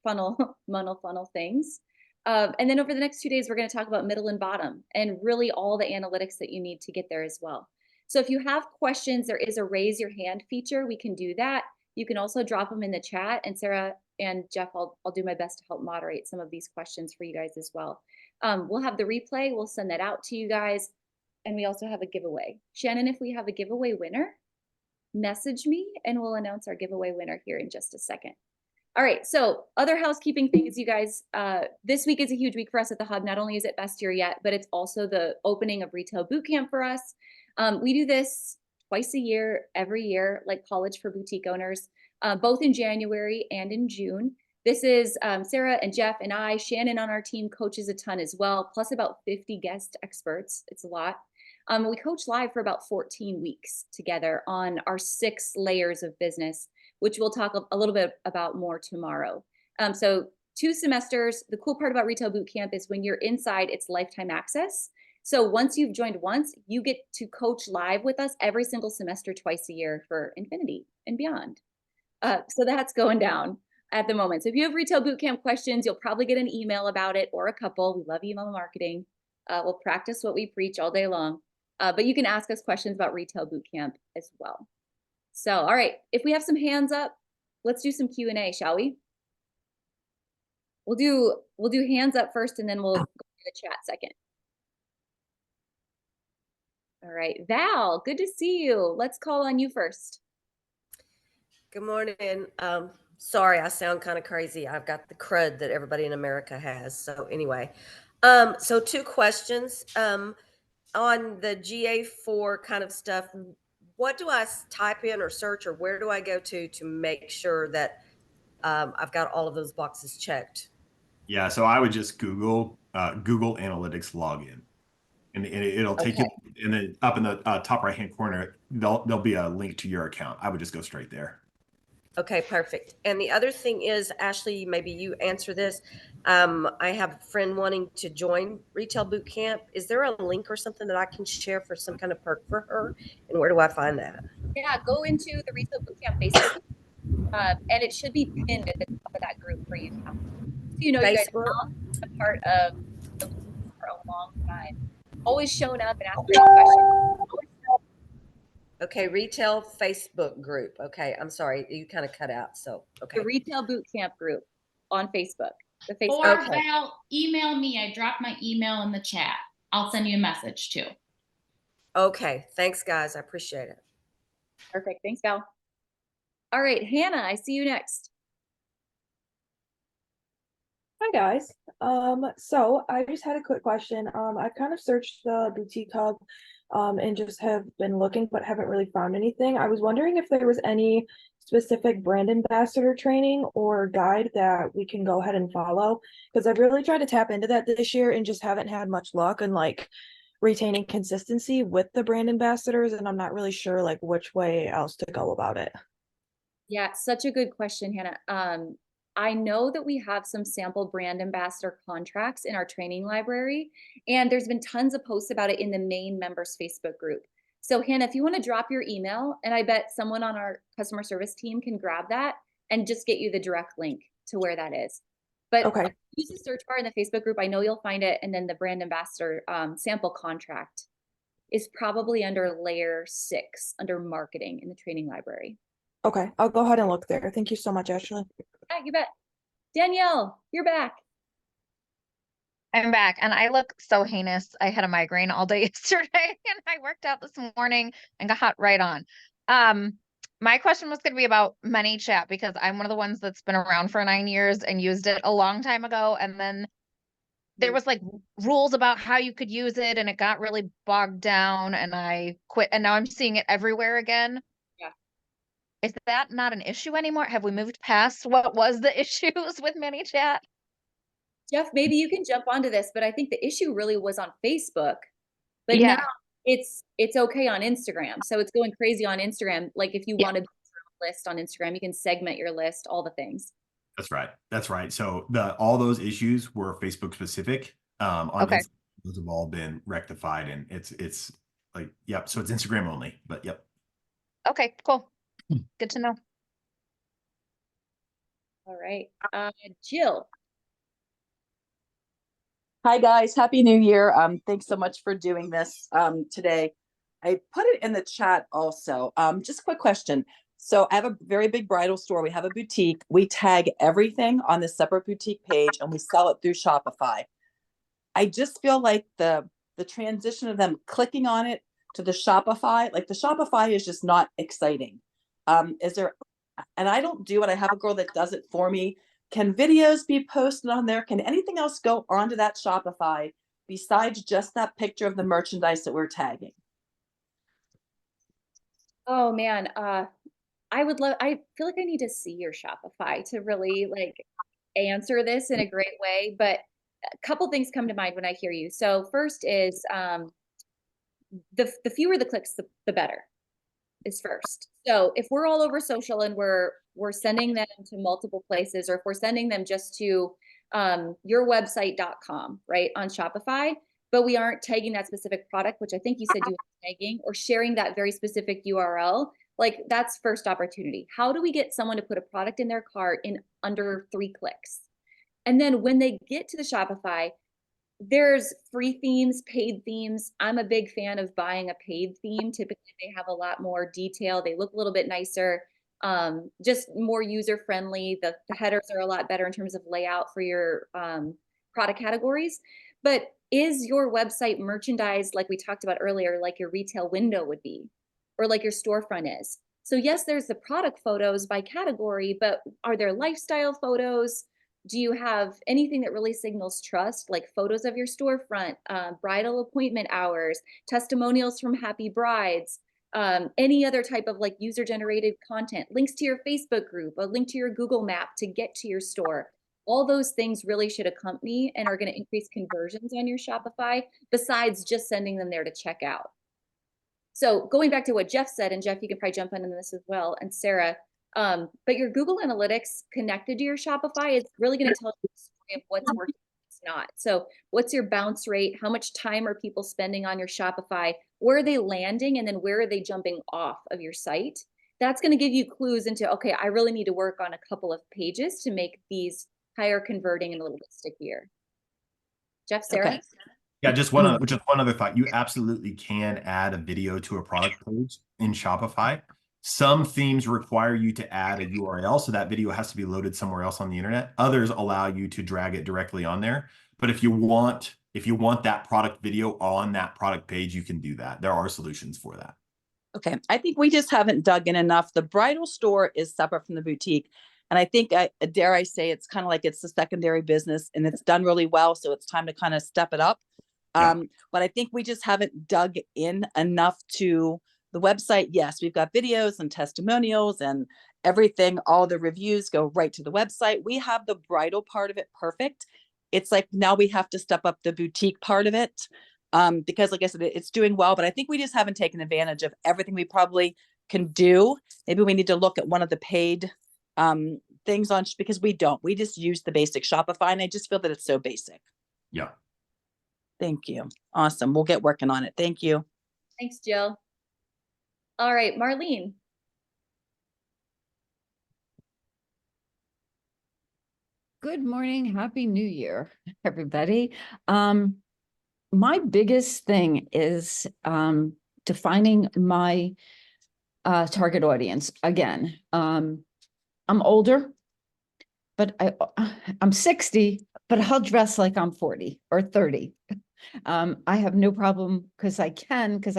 funnel things. And then over the next 2 days, we're going to talk about middle and bottom, and really all the analytics that you need to get there as well. So if you have questions, there is a raise your hand feature. We can do that. You can also drop them in the chat, and Sarah and Jeff, I'll do my best to help moderate some of these questions for you guys as well. We'll have the replay. We'll send that out to you guys. And we also have a giveaway. Shannon, if we have a giveaway winner, message me and we'll announce our giveaway winner here in just a second. All right, so other housekeeping things, you guys. This week is a huge week for us at the Hub. Not only is it Best Year Yet, but it's also the opening of Retail Bootcamp for us. We do this twice a year, every year, like college for boutique owners, both in January and in June. This is Sarah and Jeff and I. Shannon on our team coaches a ton as well, plus about 50 guest experts. It's a lot. We coach live for about 14 weeks together on our 6 layers of business, which we'll talk a little bit about more tomorrow. So 2 semesters. The cool part about Retail Bootcamp is when you're inside, it's lifetime access. So once you've joined once, you get to coach live with us every single semester, twice a year for infinity and beyond. So that's going down at the moment. So if you have Retail Bootcamp questions, you'll probably get an email about it, or a couple. We love email marketing. We'll practice what we preach all day long. But you can ask us questions about Retail Bootcamp as well. So, all right, if we have some hands up, let's do some Q&A, shall we? We'll do hands up first, and then we'll go to the chat second. All right, Val, good to see you. Let's call on you first. Good morning. Sorry, I sound kind of crazy. I've got the crud that everybody in America has. So anyway, so 2 questions. On the GA4 kind of stuff, what do I type in or search, or where do I go to make sure that I've got all of those boxes checked? Yeah, so I would just Google Analytics login, and it'll take you And then up in the top right-hand corner, there'll be a link to your account. I would just go straight there. Okay, perfect. And the other thing is, Ashley, maybe you answer this. I have a friend wanting to join Retail Boot Camp. Is there a link or something that I can share for some kind of perk for her? And where do I find that? Yeah, go into the Retail Bootcamp Facebook, and it should be pinned at the top of that group for you now. So you know, you guys Facebook? have been a part of the for a long time. Always showing up and asking questions. Okay, Retail Facebook group. Okay, I'm sorry, you kind of cut out. So, okay. The Retail Bootcamp group on Facebook. The Facebook. Or Okay. Val, email me. I dropped my email in the chat. I'll send you a message too. Okay, thanks, guys. I appreciate it. Perfect. Thanks, Val. All right, Hannah, I see you next. Hi guys. So I just had a quick question. I've kind of searched the boutique hub, and just have been looking, but haven't really found anything. I was wondering if there was any specific brand ambassador training or guide that we can go ahead and follow, because I've really tried to tap into that this year and just haven't had much luck in like retaining consistency with the brand ambassadors, and I'm not really sure like which way else to go about it. Yeah, such a good question, Hannah. I know that we have some sample brand ambassador contracts in our training library, and there's been tons of posts about it in the main members Facebook group. So Hannah, if you want to drop your email, and I bet someone on our customer service team can grab that and just get you the direct link to where that is. But Okay. use the search bar in the Facebook group. I know you'll find it. And then the brand ambassador sample contract is probably under layer 6 under marketing in the training library. Okay, I'll go ahead and look there. Thank you so much, Ashley. Yeah, you bet. Danielle, you're back. I'm back and I look so heinous. I had a migraine all day yesterday and I worked out this morning and got right on. My question was going to be about ManyChat because I'm one of the ones that's been around for 9 years and used it a long time ago. And then there was like rules about how you could use it and it got really bogged down and I quit and now I'm seeing it everywhere again. Yeah. Is that not an issue anymore? Have we moved past what was the issues with ManyChat? Jeff, maybe you can jump onto this, but I think the issue really was on Facebook. But Yeah. now it's okay on Instagram. So it's going crazy on Instagram. Like if you Yeah. want to build your own list on Instagram, you can segment your list, all the things. That's right. That's right. So all those issues were Facebook specific. On Okay. Instagram, those have all been rectified, and it's like, yep. So it's Instagram only, but yep. Okay, cool. Good to know. All right. Jill. Hi guys, Happy New Year. Thanks so much for doing this today. I put it in the chat also. Just a quick question. So I have a very big bridal store. We have a boutique. We tag everything on this separate boutique page and we sell it through Shopify. I just feel like the transition of them clicking on it to the Shopify, like the Shopify is just not exciting. Is there, and I don't do it. I have a girl that does it for me. Can videos be posted on there? Can anything else go onto that Shopify besides just that picture of the merchandise that we're tagging? Oh man, I feel like I need to see your Shopify to really like answer this in a great way. But a couple things come to mind when I hear you. So first is the fewer the clicks, the better is first. So if we're all over social and we're sending them to multiple places, or if we're sending them just to yourwebsite.com, right, on Shopify, but we aren't tagging that specific product, which I think you said you were tagging, or sharing that very specific URL, like that's first opportunity. How do we get someone to put a product in their cart in under 3 clicks? And then when they get to the Shopify, there's free themes, paid themes. I'm a big fan of buying a paid theme. Typically, they have a lot more detail. They look a little bit nicer, just more user friendly. The headers are a lot better in terms of layout for your product categories. But is your website merchandised like we talked about earlier, like your retail window would be, or like your storefront is? So yes, there's the product photos by category, but are there lifestyle photos? Do you have anything that really signals trust, like photos of your storefront, bridal appointment hours, testimonials from happy brides, any other type of like user-generated content, links to your Facebook group, a link to your Google map to get to your store? All those things really should accompany and are going to increase conversions on your Shopify, besides just sending them there to check out. So going back to what Jeff said, and Jeff, you can probably jump in on this as well, and Sarah, but your Google Analytics connected to your Shopify is really going to tell you the story of what's working, what's not. So what's your bounce rate? How much time are people spending on your Shopify? Where are they landing? And then where are they jumping off of your site? That's going to give you clues into, okay, I really need to work on a couple of pages to make these higher converting and a little bit stickier. Jeff, Sarah? Okay. Yeah, just one other thought. You absolutely can add a video to a product page in Shopify. Some themes require you to add a URL, so that video has to be loaded somewhere else on the internet. Others allow you to drag it directly on there. But if you want that product video on that product page, you can do that. There are solutions for that. Okay, I think we just haven't dug in enough. The bridal store is separate from the boutique. And I think, dare I say, it's kind of like it's the secondary business and it's done really well. So it's time to kind of step it up. Yeah. But I think we just haven't dug in enough to the website. Yes, we've got videos and testimonials and everything. All the reviews go right to the website. We have the bridal part of it perfect. It's like now we have to step up the boutique part of it. Because like I said, it's doing well, but I think we just haven't taken advantage of everything we probably can do. Maybe we need to look at one of the paid things on, because we just use the basic Shopify, and I just feel that it's so basic. Yeah. Thank you. Awesome. We'll get working on it. Thank you. Thanks, Jill. All right, Marlene. Good morning. Happy New Year, everybody. My biggest thing is defining my target audience. Again, I'm older, but I'm 60, but I'll dress like I'm 40 or 30. I have no problem because I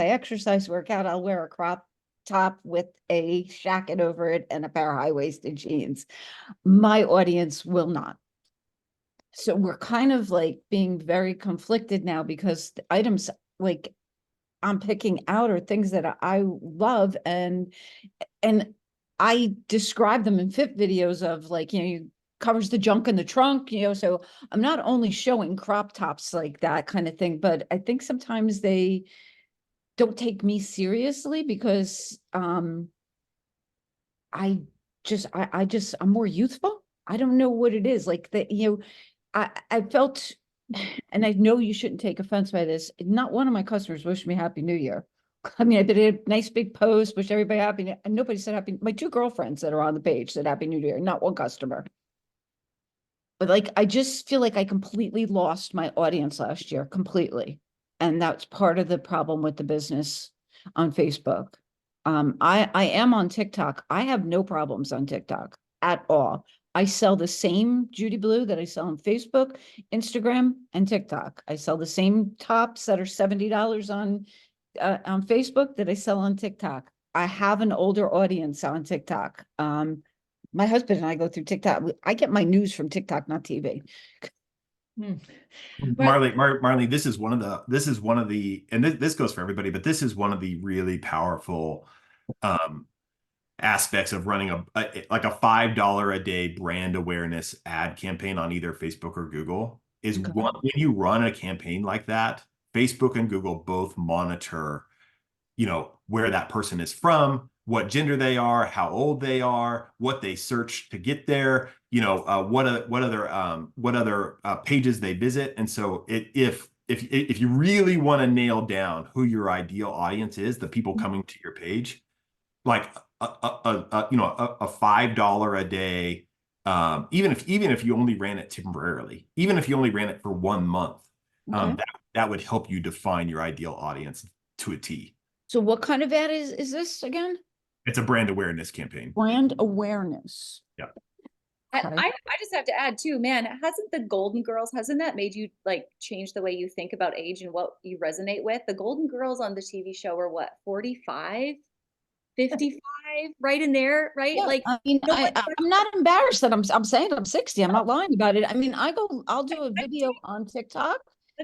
exercise, work out. I'll wear a crop top with a jacket over it and a pair of high-waisted jeans. My audience will not. So we're kind of like being very conflicted now because the items like I'm picking out are things that I love, and I describe them in fit videos of like, you covers the junk in the trunk, so I'm not only showing crop tops like that kind of thing, but I think sometimes they don't take me seriously because I'm more youthful. I don't know what it is like that, I felt, and I know you shouldn't take offense by this, not one of my customers wished me Happy New Year. I mean, I did a nice big post, wish everybody happy, and nobody said happy. My two girlfriends that are on the page said Happy New Year, not one customer. But like, I just feel like I completely lost my audience last year, completely. And that's part of the problem with the business on Facebook. I am on TikTok. I have no problems on TikTok at all. I sell the same Judy Blue that I sell on Facebook, Instagram, and TikTok. I sell the same tops that are $70 on Facebook that I sell on TikTok. I have an older audience on TikTok. My husband and I go through TikTok. I get my news from TikTok, not TV. Marlene, this is one of the, and this goes for everybody, but this is one of the really powerful aspects of running like a $5 a day brand awareness ad campaign on either Facebook or Google is when you run a campaign like that, Facebook and Google both monitor, where that person is from, what gender they are, how old they are, what they search to get there, what other pages they visit. And so if you really want to nail down who your ideal audience is, the people coming to your page, like a $5 a day, even if you only ran it temporarily, even if you only ran it for 1 month, that would help you define your ideal audience to a T. So what kind of ad is this again? It's a brand awareness campaign. Brand awareness. Yeah. I just have to add too, man, hasn't the Golden Girls, hasn't that made you like change the way you think about age and what you resonate with? The Golden Girls on the TV show were what, 45, 55, right in there, right? Yeah, like, I mean, I'm not embarrassed that I'm saying I'm 60. I'm not lying about it. I mean, I'll do a video on TikTok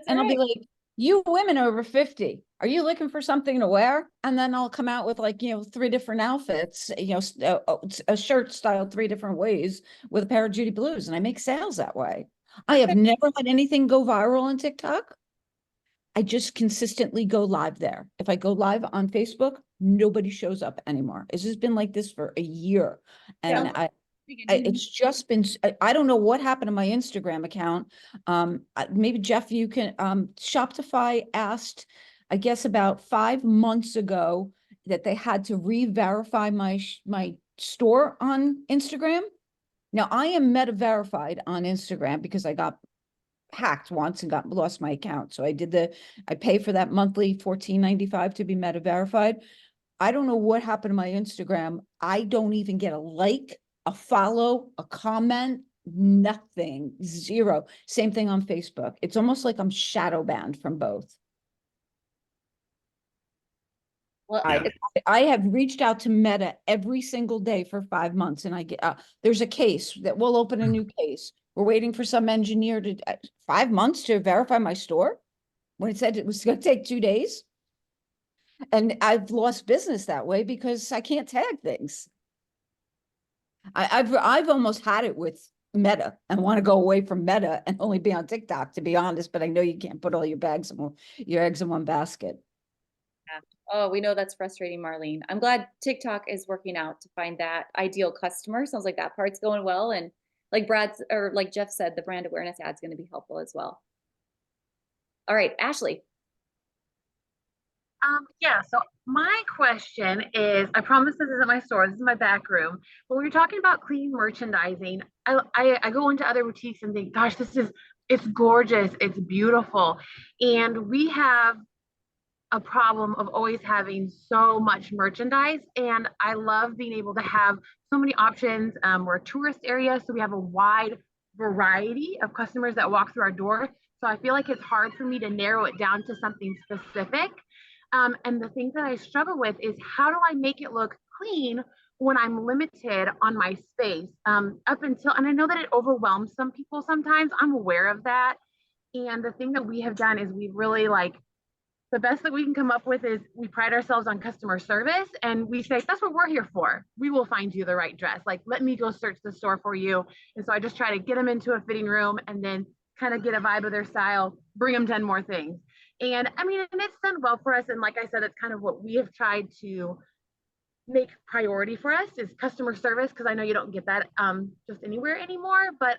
and I'll be like, you women over 50, are you looking for something to wear? And then I'll come out with like, 3 different outfits, a shirt styled 3 different ways with a pair of Judy Blues, and I make sales that way. I have never had anything go viral on TikTok. I just consistently go live there. If I go live on Facebook, nobody shows up anymore. It's just been like this for a year. And it's just been, I don't know what happened to my Instagram account. Maybe Jeff, you can, Shopify asked, I guess about 5 months ago, that they had to re-verify my store on Instagram. Now I am meta verified on Instagram because I got hacked once and lost my account. So I pay for that monthly $14.95 to be meta verified. I don't know what happened to my Instagram. I don't even get a like, a follow, a comment, nothing, zero. Same thing on Facebook. It's almost like I'm shadow banned from both. Well, I have reached out to Meta every single day for 5 months, and I get there's a case that we'll open a new case. We're waiting for some engineer to 5 months to verify my store when it said it was going to take 2 days. And I've lost business that way because I can't tag things. I've almost had it with Meta and want to go away from Meta and only be on TikTok, to be honest. But I know you can't put all your eggs in one basket. Oh, we know that's frustrating, Marlene. I'm glad TikTok is working out to find that ideal customer. Sounds like that part's going well. And like like Jeff said, the brand awareness ad is going to be helpful as well. All right, Ashley. Yeah, so my question is, I promise this isn't my store, this is my back room. But when you're talking about clean merchandising, I go into other boutiques and think, gosh, it's gorgeous, it's beautiful. And we have a problem of always having so much merchandise. And I love being able to have so many options. We're a tourist area, so we have a wide variety of customers that walk through our door. So I feel like it's hard for me to narrow it down to something specific. And the thing that I struggle with is, how do I make it look clean when I'm limited on my space? And I know that it overwhelms some people sometimes. I'm aware of that. And the thing that we have done is we've really the best that we can come up with is we pride ourselves on customer service, and we say, that's what we're here for. We will find you the right dress. Let me go search the store for you. And so I just try to get them into a fitting room and then kind of get a vibe of their style, bring them 10 more things. And I mean, and it's done well for us. And like I said, it's kind of what we have tried to make priority for us is customer service, because I know you don't get that just anywhere anymore. But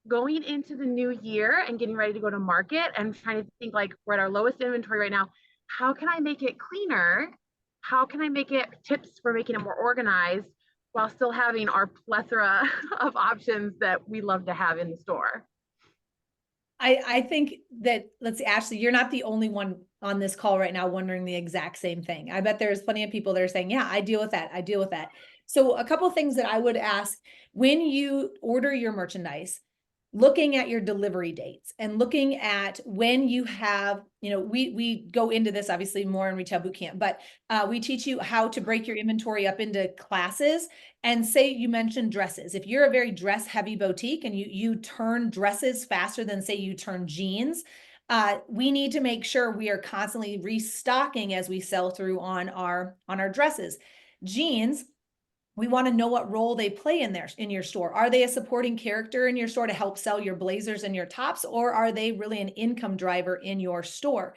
going into the new year and getting ready to go to market and trying to think, we're at our lowest inventory right now. How can I make it cleaner? How can I make it tips for making it more organized while still having our plethora of options that we love to have in the store? I think that, let's see, Ashley, you're not the only one on this call right now wondering the exact same thing. I bet there's plenty of people that are saying, yeah, I deal with that. I deal with that. So a couple of things that I would ask when you order your merchandise, looking at your delivery dates and looking at when you have, we go into this obviously more in Retail Bootcamp, but we teach you how to break your inventory up into classes. And say you mentioned dresses. If you're a very dress heavy boutique and you turn dresses faster than say you turn jeans, we need to make sure we are constantly restocking as we sell through on our dresses. Jeans, we want to know what role they play in your store. Are they a supporting character in your store to help sell your blazers and your tops, or are they really an income driver in your store?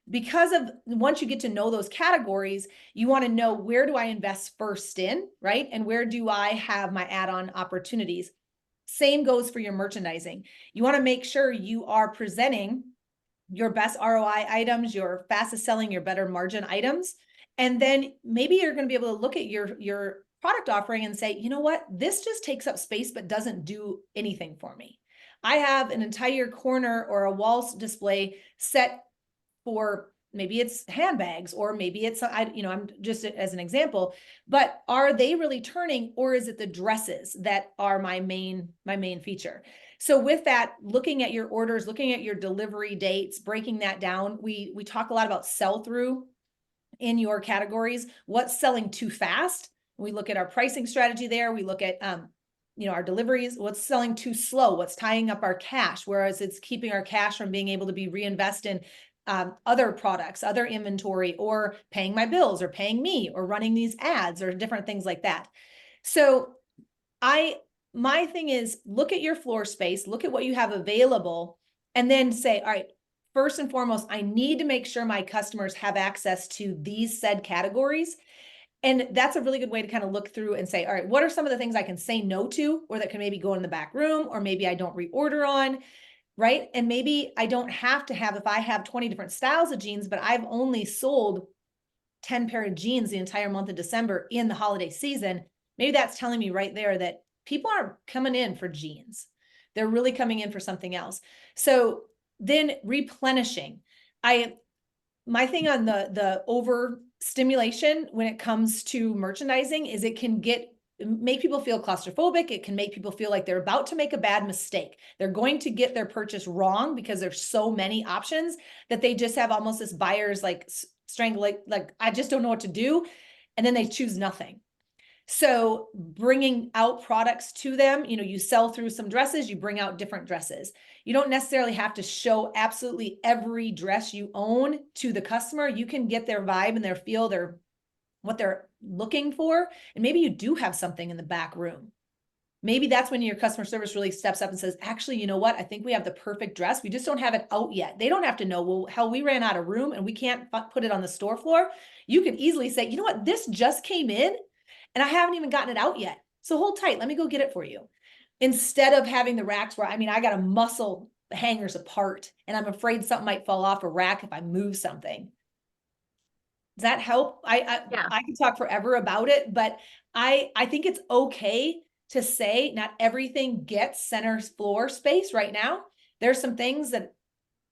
Because of once you get to know those categories, you want to know, where do I invest first in, right? And where do I have my add-on opportunities? Same goes for your merchandising. You want to make sure you are presenting your best ROI items, your fastest selling, your better margin items. And then maybe you're going to be able to look at your product offering and say, you know what, this just takes up space, but doesn't do anything for me. I have an entire corner or a wall display set for, maybe it's handbags, or maybe it's, I'm just as an example, but are they really turning, or is it the dresses that are my main feature? So with that, looking at your orders, looking at your delivery dates, breaking that down, we talk a lot about sell-through in your categories. What's selling too fast? We look at our pricing strategy there. We look at, our deliveries, what's selling too slow, what's tying up our cash, whereas it's keeping our cash from being able to be reinvested in other products, other inventory, or paying my bills, or paying me, or running these ads, or different things like that. So my thing is, look at your floor space, look at what you have available, and then say, all right, first and foremost, I need to make sure my customers have access to these said categories. And that's a really good way to kind of look through and say, all right, what are some of the things I can say no to, or that can maybe go in the back room, or maybe I don't reorder on, right? And maybe I don't have to have, if I have 20 different styles of jeans, but I've only sold 10 pair of jeans the entire month of December in the holiday season, maybe that's telling me right there that people aren't coming in for jeans. They're really coming in for something else. So then replenishing. My thing on the overstimulation when it comes to merchandising is it can make people feel claustrophobic. It can make people feel like they're about to make a bad mistake. They're going to get their purchase wrong because there's so many options that they just have almost this buyer's like strangle, like I just don't know what to do. And then they choose nothing. So bringing out products to them, you sell through some dresses, you bring out different dresses. You don't necessarily have to show absolutely every dress you own to the customer. You can get their vibe and their feel, what they're looking for. And maybe you do have something in the back room. Maybe that's when your customer service really steps up and says, actually, you know what? I think we have the perfect dress. We just don't have it out yet. They don't have to know, well, hell, we ran out of room and we can't put it on the store floor. You can easily say, you know what? This just came in and I haven't even gotten it out yet. So hold tight. Let me go get it for you. Instead of having the racks where, I got to muscle the hangers apart and I'm afraid something might fall off a rack if I move something. Does that help? Yeah. I can talk forever about it, but I think it's okay to say not everything gets center floor space right now. There's some things that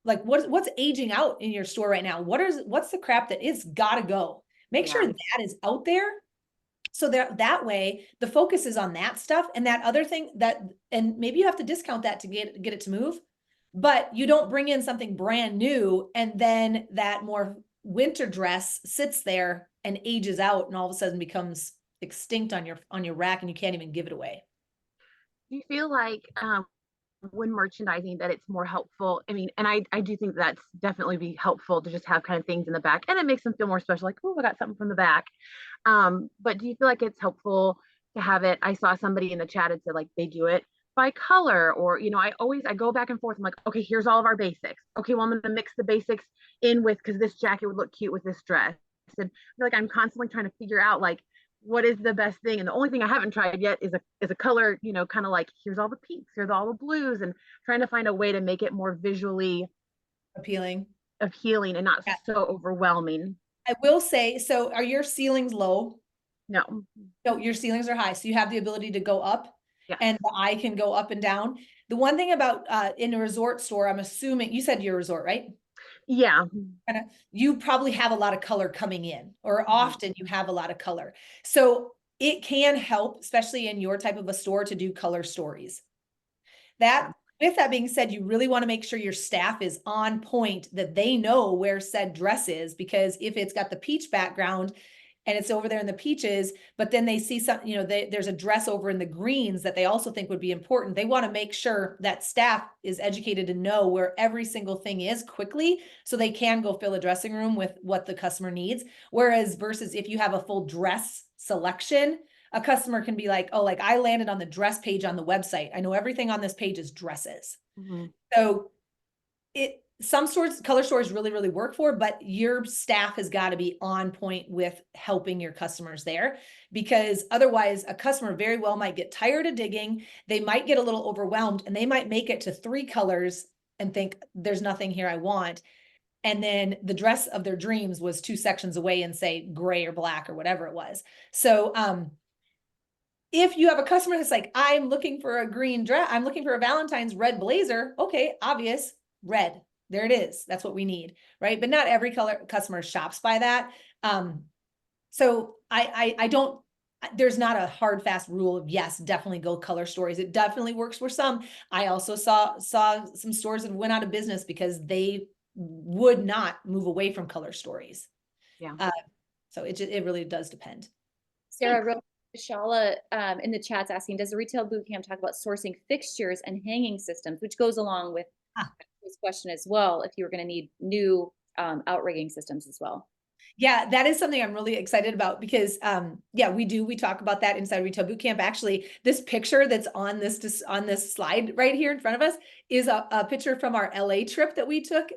like what's aging out in your store right now? What's the crap that is gotta go? Make sure that is out there. So that way the focus is on that stuff, and that other thing and maybe you have to discount that to get it to move, but you don't bring in something brand new and then that more winter dress sits there and ages out and all of a sudden becomes extinct on your rack and you can't even give it away. Do you feel like when merchandising that it's more helpful? I mean, and I do think that's definitely be helpful to just have kind of things in the back, and it makes them feel more special, like, oh, I got something from the back. But do you feel like it's helpful to have it? I saw somebody in the chat had said like they do it by color, or I go back and forth. I'm like, okay, here's all of our basics. Okay, well, I'm gonna mix the basics in with, because this jacket would look cute with this dress. And I feel like I'm constantly trying to figure out like what is the best thing. And the only thing I haven't tried yet is a color, kind of like, here's all the pinks, here's all the blues, and trying to find a way to make it more visually appealing and not so overwhelming. I will say, so are your ceilings low? No, your ceilings are high. So you have the ability to go up. yes. And the eye can go up and down. The one thing about in a resort store, I'm assuming you said you're a resort, right? Yeah. You probably have a lot of color coming in, or often you have a lot of color. So it can help, especially in your type of a store, to do color stories. With that being said, you really want to make sure your staff is on point, that they know where said dress is, because if it's got the peach background and it's over there in the peaches, but then they see something, there's a dress over in the greens that they also think would be important. They want to make sure that staff is educated to know where every single thing is quickly, so they can go fill a dressing room with what the customer needs. Whereas versus if you have a full dress selection, a customer can be like, oh, like I landed on the dress page on the website. I know everything on this page is dresses. So some stores, color stores really, really work for, but your staff has got to be on point with helping your customers there, because otherwise a customer very well might get tired of digging. They might get a little overwhelmed and they might make it to 3 colors and think there's nothing here I want. And then the dress of their dreams was 2 sections away and say gray or black or whatever it was. So, if you have a customer that's like, I'm looking for a green dress, I'm looking for a Valentine's red blazer. Okay, obvious, red. There it is. That's what we need, right? But not every customer shops by that. So I don't, there's not a hard, fast rule of yes, definitely go color stories. It definitely works for some. I also saw some stores that went out of business because they would not move away from color stories. Yeah. So it really does depend. Sarah, Shala in the chat's asking, does the retail bootcamp talk about sourcing fixtures and hanging systems, which goes along with this question as well, if you were going to need new outrigging systems as well? Yeah, that is something I'm really excited about because yeah, we talk about that inside Retail Bootcamp. Actually, this picture that's on this slide right here in front of us is a picture from our LA trip that we took.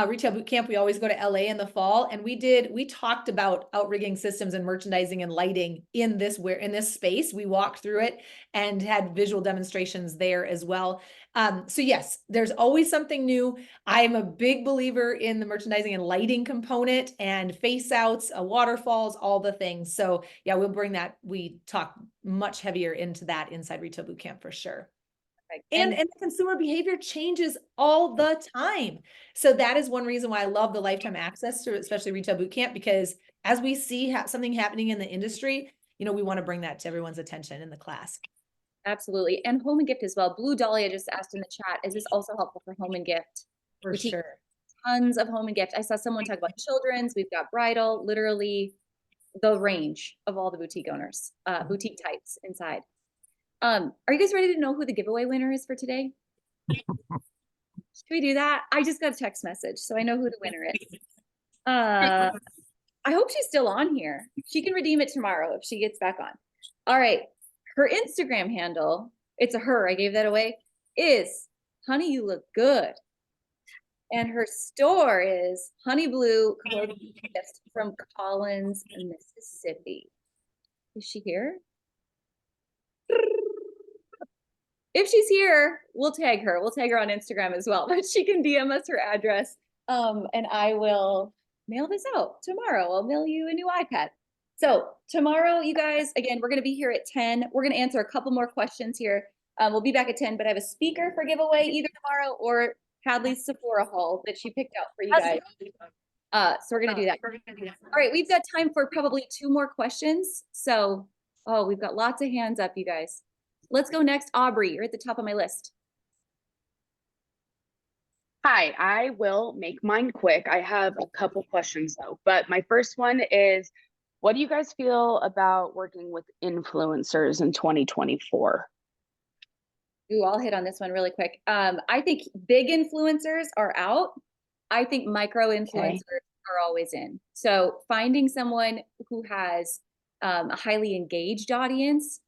Retail Bootcamp, we always go to LA in the fall, and we talked about outrigging systems and merchandising and lighting in this space. We walked through it and had visual demonstrations there as well. So yes, there's always something new. I'm a big believer in the merchandising and lighting component and face outs, waterfalls, all the things. So yeah, we'll bring that. We talk much heavier into that inside Retail Bootcamp for sure. And the consumer behavior changes all the time. So that is one reason why I love the lifetime access to especially Retail Bootcamp, because as we see something happening in the industry, you know, we want to bring that to everyone's attention in the class. Absolutely. And home and gift as well. Blue Dahlia just asked in the chat, is this also helpful for home and gift? For sure. Tons of home and gift. I saw someone talk about children's. We've got bridal, literally the range of all the boutique owners, boutique types inside. Are you guys ready to know who the giveaway winner is for today? Should we do that? I just got a text message, so I know who the winner is. I hope she's still on here. She can redeem it tomorrow if she gets back on. All right. Her Instagram handle, it's a her, I gave that away, is Honey, You Look Good. And her store is Honey Blue Clothing Gifts from Collins, Mississippi. Is she here? If she's here, we'll tag her. We'll tag her on Instagram as well, but she can DM us her address. And I will mail this out tomorrow. I'll mail you a new iPad. So tomorrow, you guys, again, we're going to be here at 10. We're going to answer a couple more questions here. We'll be back at 10, but I have a speaker for giveaway either tomorrow or Hadley's Sephora haul that she picked out for you guys. So we're going to do that. All right, we've got time for probably 2 more questions. So, oh, we've got lots of hands up, you guys. Let's go next. Aubrey, you're at the top of my list. Hi, I will make mine quick. I have a couple questions though, but my first one is, what do you guys feel about working with influencers in 2024? Ooh, I'll hit on this one really quick. I think big influencers are out. I think micro influencers are always in. So finding someone who has a highly engaged audience,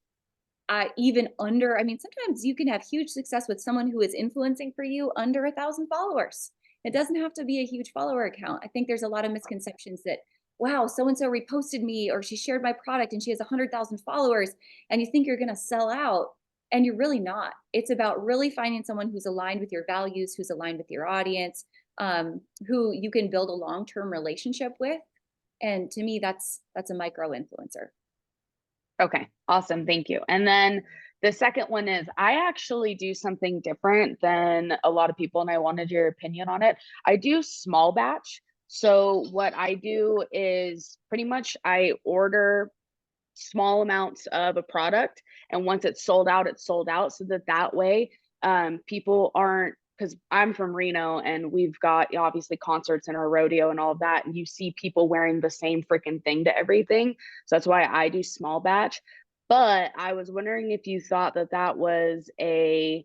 even under, I mean, sometimes you can have huge success with someone who is influencing for you under 1,000 followers. It doesn't have to be a huge follower account. I think there's a lot of misconceptions that, wow, so-and-so reposted me, or she shared my product and she has 100,000 followers, and you think you're going to sell out, and you're really not. It's about really finding someone who's aligned with your values, who's aligned with your audience, who you can build a long-term relationship with. And to me, that's a micro influencer. Okay, awesome. Thank you. And then the second one is, I actually do something different than a lot of people, and I wanted your opinion on it. I do small batch. So what I do is pretty much I order small amounts of a product, and once it's sold out, it's sold out, so that way people aren't, because I'm from Reno and we've got obviously concerts and our rodeo and all of that, and you see people wearing the same freaking thing to everything. So that's why I do small batch. But I was wondering if you thought that that was a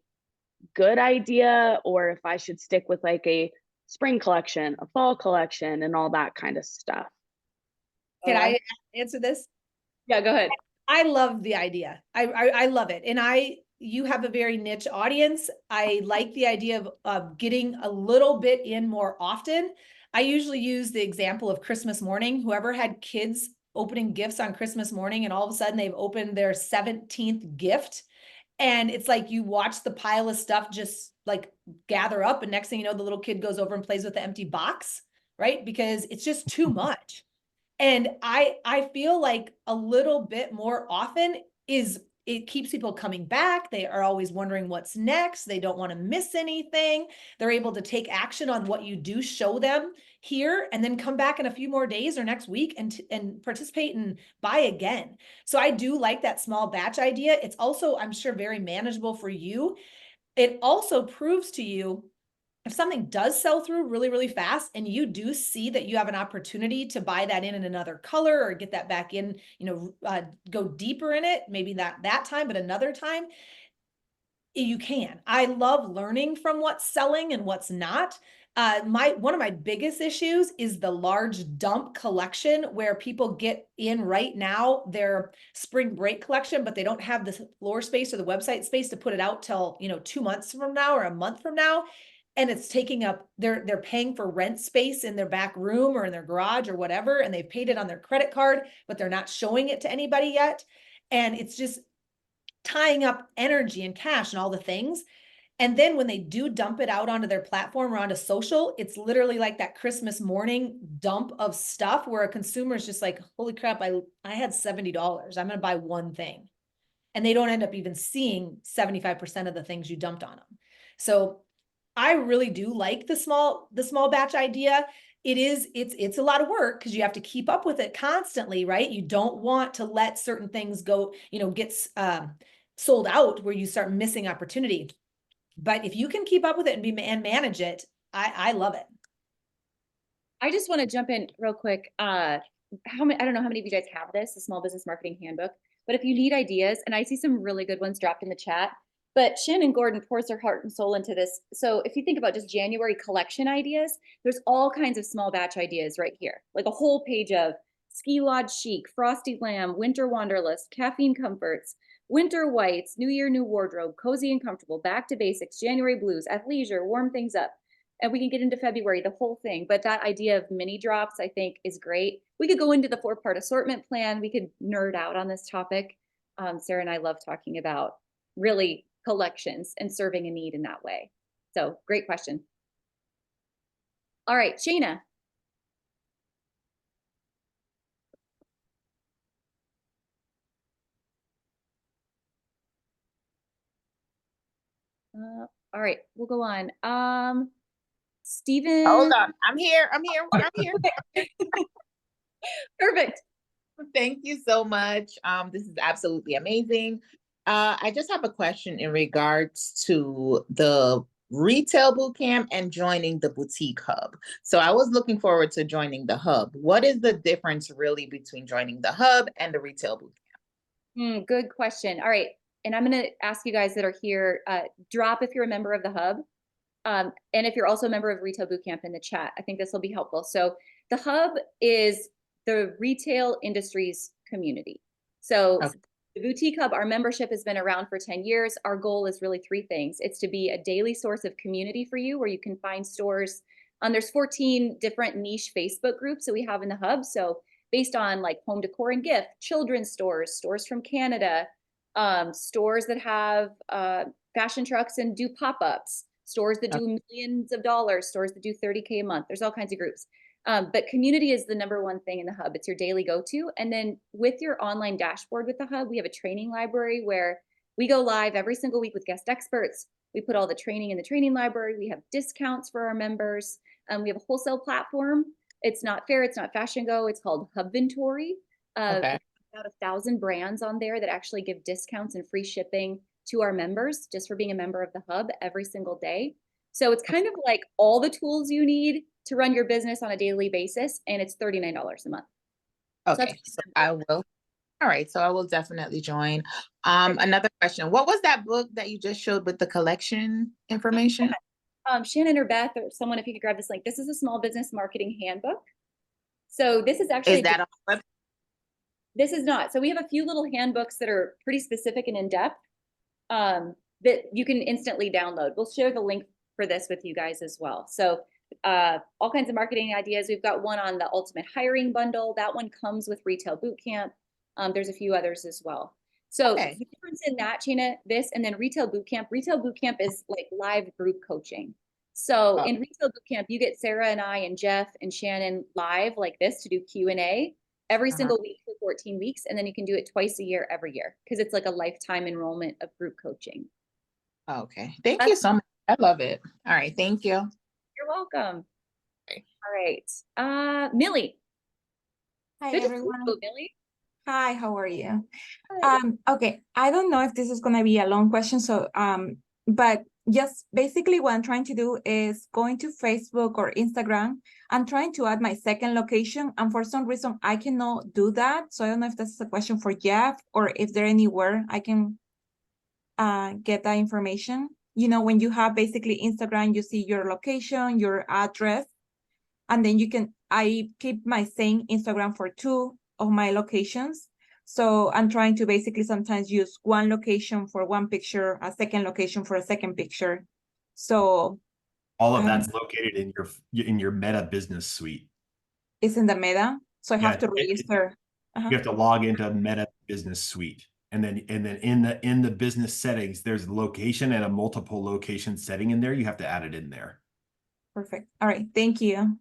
good idea, or if I should stick with like a spring collection, a fall collection, and all that kind of stuff. Can I answer this? Yeah, go ahead. I love the idea. I love it. And you have a very niche audience. I like the idea of getting a little bit in more often. I usually use the example of Christmas morning. Whoever had kids opening gifts on Christmas morning, and all of a sudden they've opened their 17th gift. And it's like you watch the pile of stuff just like gather up. And next thing you know, the little kid goes over and plays with the empty box, right? Because it's just too much. And I feel like a little bit more often it keeps people coming back. They are always wondering what's next. They don't want to miss anything. They're able to take action on what you do show them here, and then come back in a few more days or next week and participate and buy again. So I do like that small batch idea. It's also, I'm sure, very manageable for you. It also proves to you, if something does sell through really, really fast, and you do see that you have an opportunity to buy that in another color or get that back in, go deeper in it, maybe not that time, but another time, you can. I love learning from what's selling and what's not. One of my biggest issues is the large dump collection where people get in right now their spring break collection, but they don't have the floor space or the website space to put it out till, 2 months from now or a month from now. And it's taking up, they're paying for rent space in their back room or in their garage or whatever, and they've paid it on their credit card, but they're not showing it to anybody yet. And it's just tying up energy and cash and all the things. And then when they do dump it out onto their platform or onto social, it's literally like that Christmas morning dump of stuff where a consumer is just like, holy crap, I had $70. I'm going to buy one thing. And they don't end up even seeing 75% of the things you dumped on them. So I really do like the small batch idea. It's a lot of work because you have to keep up with it constantly, right? You don't want to let certain things go, get sold out where you start missing opportunity. But if you can keep up with it and manage it, I love it. I just want to jump in real quick. I don't know how many of you guys have this, the Small Business Marketing Handbook, but if you need ideas, and I see some really good ones dropped in the chat, but Shannon Gordon pours her heart and soul into this. So if you think about just January collection ideas, there's all kinds of small batch ideas right here, like a whole page of Ski Lodge Chic, Frosty Lamb, Winter Wanderlust, Caffeine Comforts, Winter Whites, New Year, New Wardrobe, Cozy and Comfortable, Back to Basics, January Blues, Athleisure, Warm Things Up. And we can get into February, the whole thing. But that idea of mini drops, I think, is great. We could go into the 4-part assortment plan. We could nerd out on this topic. Sarah and I love talking about really collections and serving a need in that way. So great question. All right, Shayna. All right, we'll go on. Stephen. Hold on. I'm here. Perfect. Thank you so much. This is absolutely amazing. I just have a question in regards to the retail bootcamp and joining the boutique hub. So I was looking forward to joining the hub. What is the difference really between joining the hub and the retail bootcamp? Good question. All right. And I'm going to ask you guys that are here, drop if you're a member of the hub. And if you're also a member of Retail Bootcamp in the chat, I think this will be helpful. So the hub is the retail industry's community. So okay. The Boutique Hub, our membership has been around for 10 years. Our goal is really 3 things. It's to be a daily source of community for you where you can find stores. There's 14 different niche Facebook groups that we have in the hub. So based on like home decor and gift, children's stores, stores from Canada, stores that have fashion trucks and do pop-ups, stores that do millions of dollars, stores that do 30K a month. There's all kinds of groups. But community is the #1 thing in the hub. It's your daily go-to. And then with your online dashboard with the hub, we have a training library where we go live every single week with guest experts. We put all the training in the training library. We have discounts for our members. We have a wholesale platform. It's not fair. It's not Fashion Go. It's called Hubventory. About 1,000 brands on there that actually give discounts and free shipping to our members just for being a member of the hub every single day. So it's kind of like all the tools you need to run your business on a daily basis, and it's $39 a month. Okay, so I will. All right, so I will definitely join. Another question: what was that book that you just showed with the collection information? Shannon or Beth or someone, if you could grab this link. This is a Small Business Marketing Handbook. So this is actually. Is that on the website? This is not. So we have a few little handbooks that are pretty specific and in depth that you can instantly download. We'll share the link for this with you guys as well. So all kinds of marketing ideas. We've got one on the Ultimate Hiring Bundle. That one comes with Retail Bootcamp. There's a few others as well. So the difference in that, Gina, this and then Retail Bootcamp. Retail Bootcamp is like live group coaching. So in Retail Bootcamp, you get Sarah and I and Jeff and Shannon live like this to do Q&A every single week for 14 weeks. And then you can do it twice a year, every year, because it's like a lifetime enrollment of group coaching. Okay. Thank you so much. I love it. All right. Thank you. You're welcome. Okay. All right. Millie. Hi, Good everyone. to see you, Millie. Hi, how are you? Hi. Okay, I don't know if this is gonna be a long question, so but just basically what I'm trying to do is going to Facebook or Instagram. I'm trying to add my second location, and for some reason I cannot do that. So I don't know if this is a question for Jeff or if there anywhere I can get that information when you have basically Instagram, you see your location, your address, and then I keep my same Instagram for 2 of my locations. So I'm trying to basically sometimes use one location for one picture, a second location for a second picture. So all of that's located in your Meta business suite. it's in the Meta. So I have Yeah, to register. You have to log into Meta business suite. And then in the business settings, there's location and a multiple location setting in there. You have to add it in there. Perfect. All right. Thank you.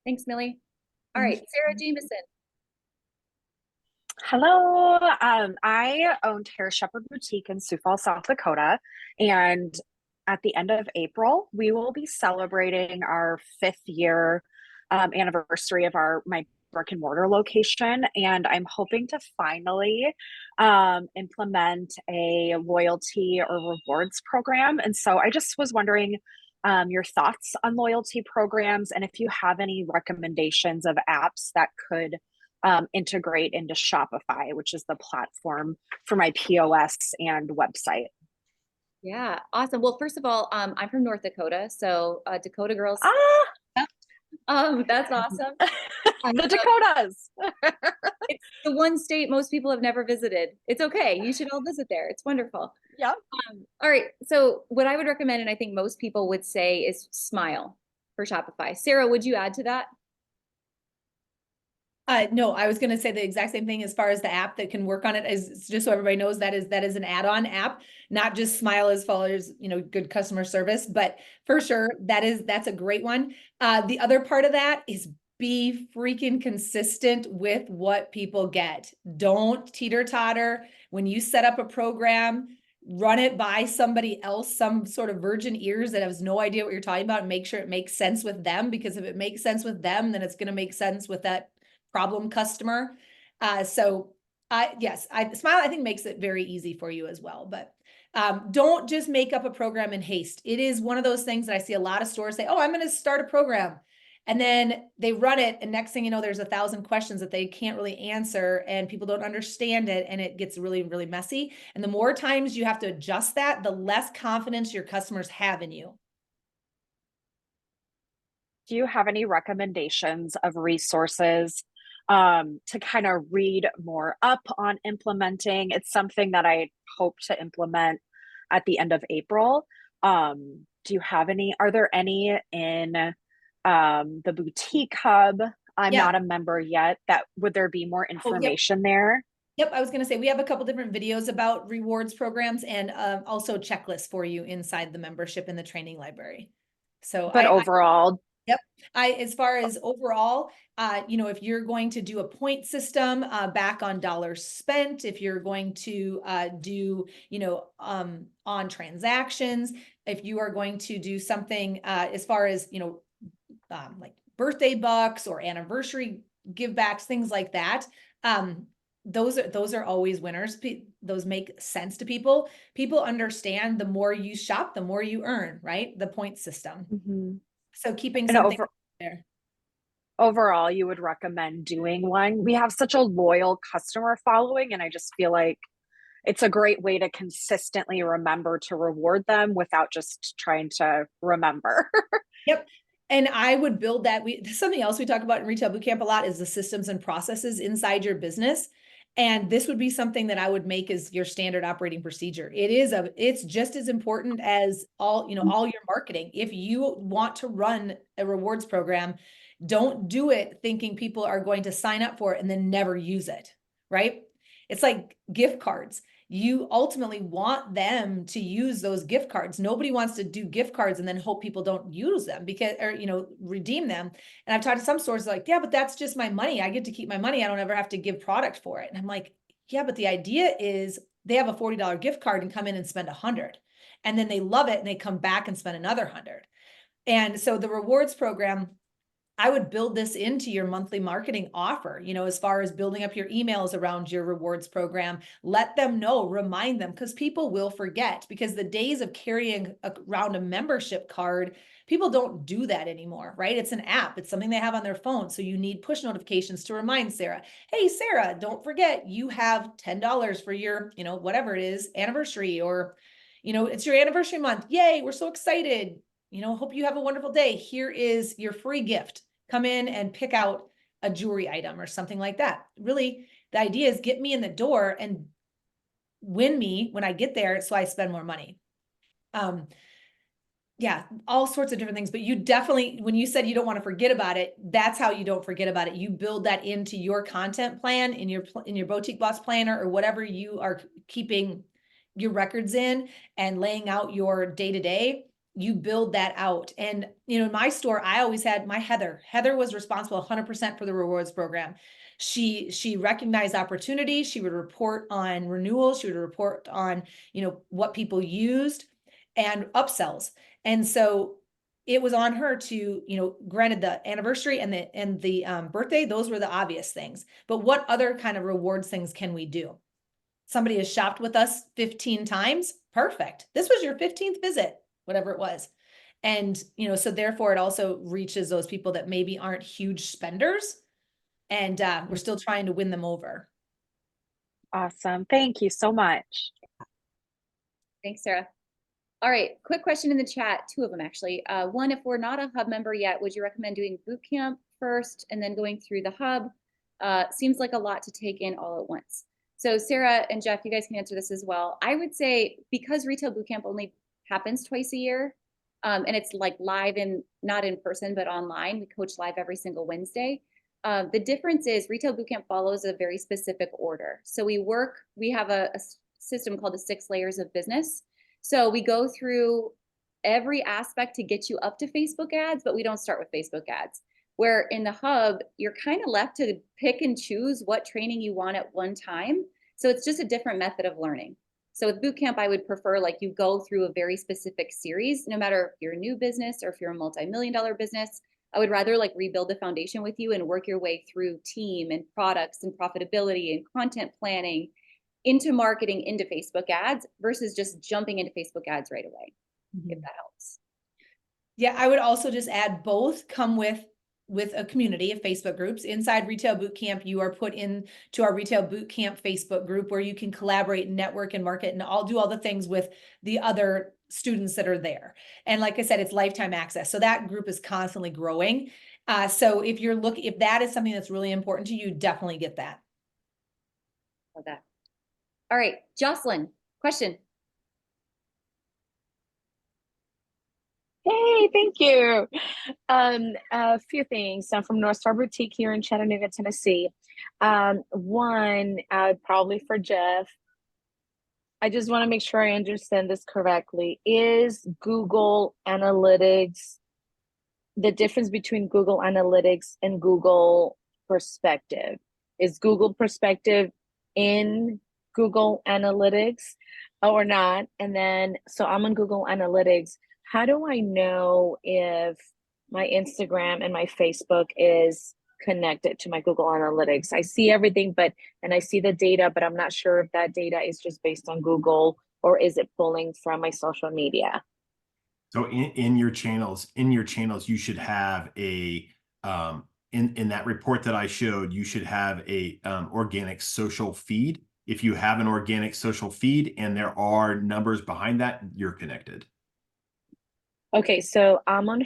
Thanks, Millie. All right, Sarah Jameson. Hello. I owned Hair Shepherd Boutique in Sioux Falls, South Dakota. And at the end of April, we will be celebrating our 5th year anniversary of my brick and mortar location. And I'm hoping to finally implement a loyalty or rewards program. And so I just was wondering your thoughts on loyalty programs, and if you have any recommendations of apps that could integrate into Shopify, which is the platform for my POS and website. Yeah, awesome. Well, first of all, I'm from North Dakota, so Dakota girls. That's awesome. The Dakotas. It's the one state most people have never visited. It's okay. You should all visit there. It's wonderful. Yeah. All right. So what I would recommend, and I think most people would say, is Smile for Shopify. Sarah, would you add to that? No, I was going to say the exact same thing as far as the app that can work on it, is just so everybody knows that is an add-on app, not just Smile as far as, good customer service, but for sure that's a great one. The other part of that is be freaking consistent with what people get. Don't teeter-totter. When you set up a program, run it by somebody else, some sort of virgin ears that has no idea what you're talking about, and make sure it makes sense with them, because if it makes sense with them, then it's going to make sense with that problem customer. Smile, I think, makes it very easy for you as well. But don't just make up a program in haste. It is one of those things that I see a lot of stores say, oh, I'm going to start a program. And then they run it, and next thing you know, there's 1,000 questions that they can't really answer, and people don't understand it, and it gets really, really messy. And the more times you have to adjust that, the less confidence your customers have in you. Do you have any recommendations of resources to kind of read more up on implementing? It's something that I hope to implement at the end of April. Do you have any? Are there any in the Boutique Hub? I'm not a member yet. Would there be more information there? Yep, I was going to say we have a couple different videos about rewards programs, and also checklists for you inside the membership in the training library. So, but overall. Yep. As far as overall, if you're going to do a point system, back on dollars spent, if you're going to do, on transactions, if you are going to do something as far as, like birthday bucks or anniversary give backs, things like that. Those are always winners. Those make sense to people. People understand the more you shop, the more you earn, right? The point system. Mm-hmm. So keeping something there. Overall, you would recommend doing one. We have such a loyal customer following, and I just feel like it's a great way to consistently remember to reward them without just trying to remember. Yep. And I would build that. Something else we talk about in Retail Bootcamp a lot is the systems and processes inside your business. And this would be something that I would make as your standard operating procedure. It's just as important as all your marketing. If you want to run a rewards program, don't do it thinking people are going to sign up for it and then never use it, right? It's like gift cards. You ultimately want them to use those gift cards. Nobody wants to do gift cards and then hope people don't use them redeem them. And I've talked to some stores like, yeah, but that's just my money. I get to keep my money. I don't ever have to give product for it. And I'm like, yeah, but the idea is they have a $40 gift card and come in and spend $100. And then they love it and they come back and spend another $100. And so the rewards program, I would build this into your monthly marketing offer, as far as building up your emails around your rewards program. Let them know, remind them, because people will forget, because the days of carrying around a membership card, people don't do that anymore, right? It's an app. It's something they have on their phone. So you need push notifications to remind Sarah, hey, Sarah, don't forget you have $10 for your, whatever it is, anniversary, or You know, it's your anniversary month. Yay, we're so excited. You know, hope you have a wonderful day. Here is your free gift. Come in and pick out a jewelry item or something like that. Really, the idea is get me in the door and win me when I get there so I spend more money. Yeah, all sorts of different things, but you definitely, when you said you don't want to forget about it, that's how you don't forget about it. You build that into your content plan in your Boutique Boss planner or whatever you are keeping your records in and laying out your day-to-day. You build that out. And, you know, in my store, I always had my Heather was responsible 100% for the rewards program. She recognized opportunity. She would report on renewals. She would report on, you know, what people used and upsells. And so it was on her to, you know, granted the anniversary and the birthday, those were the obvious things. But what other kind of rewards things can we do? Somebody has shopped with us 15 times. Perfect. This was your 15th visit, whatever it was. And, you know, so therefore it also reaches those people that maybe aren't huge spenders. And we're still trying to win them over. Awesome. Thank you so much. Thanks, Sarah. All right, quick question in the chat, two of them actually. One, if we're not a hub member yet, would you recommend doing boot camp first and then going through the hub? Seems like a lot to take in all at once. So Sarah and Jeff, you guys can answer this as well. I would say because retail boot camp only happens twice a year, and it's like live and not in person, but online. We coach live every single Wednesday. The difference is retail boot camp follows a very specific order. So we have a system called the 6 layers of business. So we go through every aspect to get you up to Facebook ads, but we don't start with Facebook ads. Where in the hub, you're kind of left to pick and choose what training you want at one time. So it's just a different method of learning. So with bootcamp, I would prefer like you go through a very specific series, no matter if you're a new business or if you're a multi-million-dollar business. I would rather like rebuild the foundation with you and work your way through team and products and profitability and content planning into marketing, into Facebook ads versus just jumping into Facebook ads right away, if that helps. Yeah, I would also just add both come with a community of Facebook groups. Inside Retail Bootcamp, you are put into our Retail Bootcamp Facebook group where you can collaborate, network, and market, and do all the things with the other students that are there. And like I said, it's lifetime access. So that group is constantly growing. So if that is something that's really important to you, definitely get that. Love that. All right, Jocelyn, question. Hey, thank you. A few things. I'm from North Star Boutique here in Chattanooga, Tennessee. One, probably for Jeff. I just want to make sure I understand this correctly. Is Google Analytics, the difference between Google Analytics and Google Perspective? Is Google Perspective in Google Analytics or not? And then, so I'm on Google Analytics. How do I know if my Instagram and my Facebook is connected to my Google Analytics? I see everything, and I see the data, but I'm not sure if that data is just based on Google or is it pulling from my social media? So in your channels, you should have a, in that report that I showed, you should have a organic social feed. If you have an organic social feed and there are numbers behind that, you're connected. Okay, so I'm on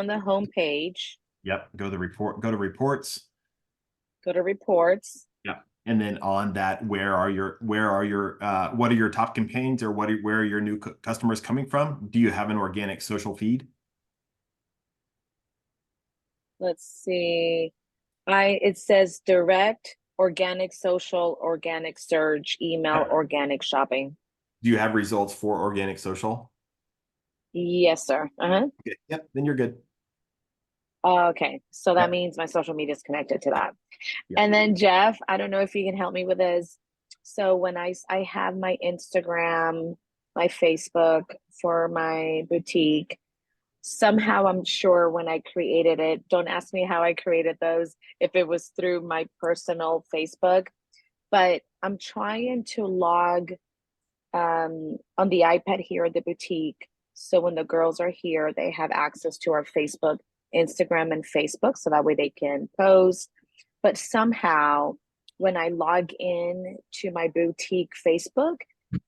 the home page. Yep. Go to reports. Go to reports. Yep. And then on that, what are your top campaigns or where are your new customers coming from? Do you have an organic social feed? Let's see. It says direct, organic social, organic search, email, organic shopping. Do you have results for organic social? Yes, sir. Okay. Yep. Then you're good. Okay. So that means my social media is connected to that. Yep. And then Jeff, I don't know if you can help me with this. So when I have my Instagram, my Facebook for my boutique, somehow I'm sure when I created it, don't ask me how I created those, if it was through my personal Facebook, but I'm trying to log on the iPad here at the boutique. So when the girls are here, they have access to our Facebook, Instagram, and Facebook, so that way they can post. But somehow when I log in to my boutique Facebook,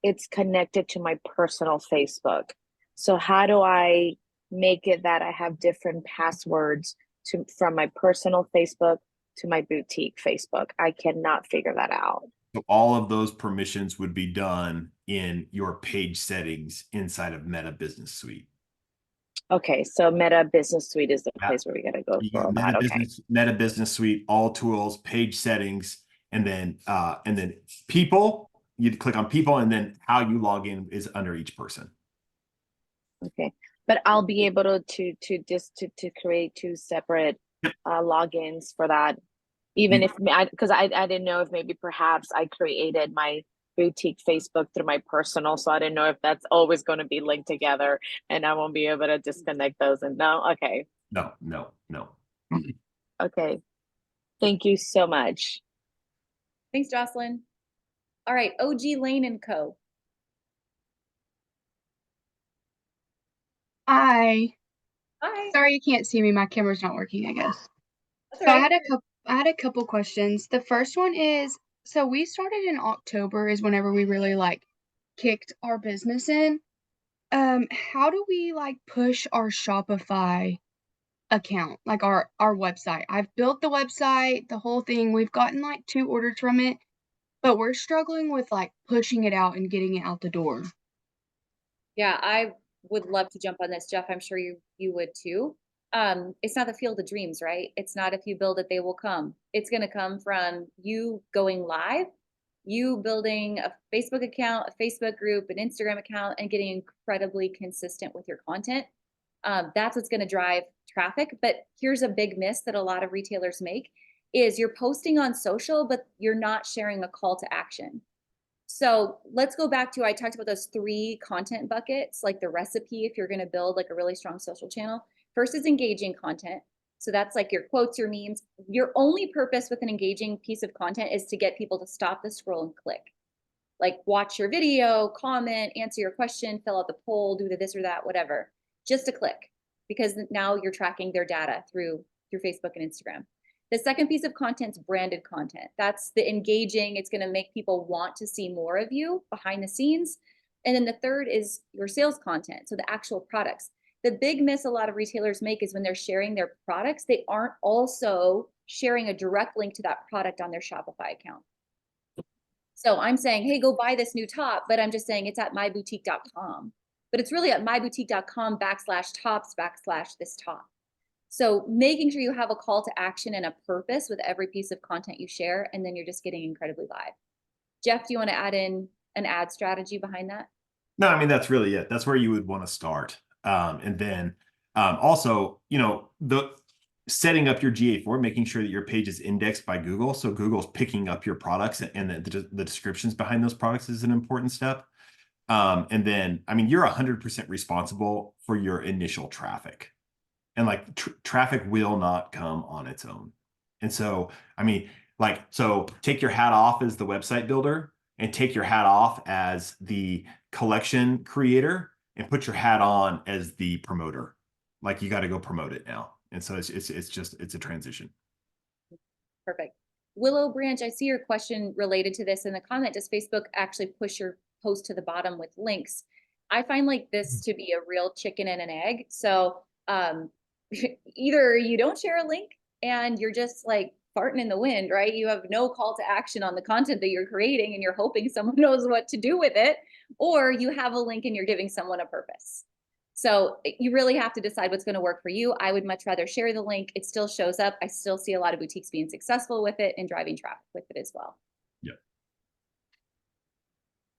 it's connected to my personal Facebook. So how do I make it that I have different passwords from my personal Facebook to my boutique Facebook? I cannot figure that out. So all of those permissions would be done in your page settings inside of Meta Business Suite. Okay, so Meta Business Suite is the Yeah. place where we got to go for all Meta that. Okay. Meta Business Suite, all tools, page settings, and then people. You'd click on people, and then how you log in is under each person. Okay, but I'll be able to create two separate logins for that, even if because I didn't know if maybe perhaps I created my boutique Facebook through my personal, so I didn't know if that's always going to be linked together and I won't be able to disconnect those. And no, okay. No. Okay, thank you so much. Thanks, Jocelyn. All right, OG Lane and Co. Hi. Hi. Sorry you can't see me. My camera's not working, I guess. That's So all right. I had a couple questions. The first one is, so we started in October is whenever we really like kicked our business in. How do we like push our Shopify account, like our website? I've built the website, the whole thing. We've gotten like 2 orders from it, but we're struggling with like pushing it out and getting it out the door. Yeah, I would love to jump on this, Jeff. I'm sure you would too. It's not the field of dreams, right? It's not if you build it, they will come. It's going to come from you going live, you building a Facebook account, a Facebook group, an Instagram account, and getting incredibly consistent with your content. That's what's going to drive traffic. But here's a big miss that a lot of retailers make is you're posting on social, but you're not sharing a call to action. So let's go back to, I talked about those 3 content buckets, like the recipe, if you're going to build like a really strong social channel. First is engaging content. So that's like your quotes, your memes. Your only purpose with an engaging piece of content is to get people to stop the scroll and click. Like watch your video, comment, answer your question, fill out the poll, do the this or that, whatever. Just a click, because now you're tracking their data through Facebook and Instagram. The second piece of content is branded content. That's the engaging. It's going to make people want to see more of you behind the scenes. And then the third is your sales content. So the actual products. The big miss a lot of retailers make is when they're sharing their products, they aren't also sharing a direct link to that product on their Shopify account. So I'm saying, hey, go buy this new top, but I'm just saying it's at myboutique.com. But it's really at myboutique.com/tops/this top. So making sure you have a call to action and a purpose with every piece of content you share, and then you're just getting incredibly live. Jeff, do you want to add in an ad strategy behind that? No, I mean, that's really it. That's where you would want to start. And then also, the setting up your GA4, making sure that your page is indexed by Google. So Google's picking up your products, and the descriptions behind those products is an important step. And then, I mean, you're 100% responsible for your initial traffic. And like traffic will not come on its own. And so, I mean, so take your hat off as the website builder and take your hat off as the collection creator and put your hat on as the promoter. Like you got to go promote it now. And so it's a transition. Perfect. Willow Branch, I see your question related to this in the comment. Does Facebook actually push your post to the bottom with links? I find like this to be a real chicken and an egg. So either you don't share a link and you're just like farting in the wind, right? You have no call to action on the content that you're creating and you're hoping someone knows what to do with it, or you have a link and you're giving someone a purpose. So you really have to decide what's going to work for you. I would much rather share the link. It still shows up. I still see a lot of boutiques being successful with it and driving traffic with it as well. Yeah.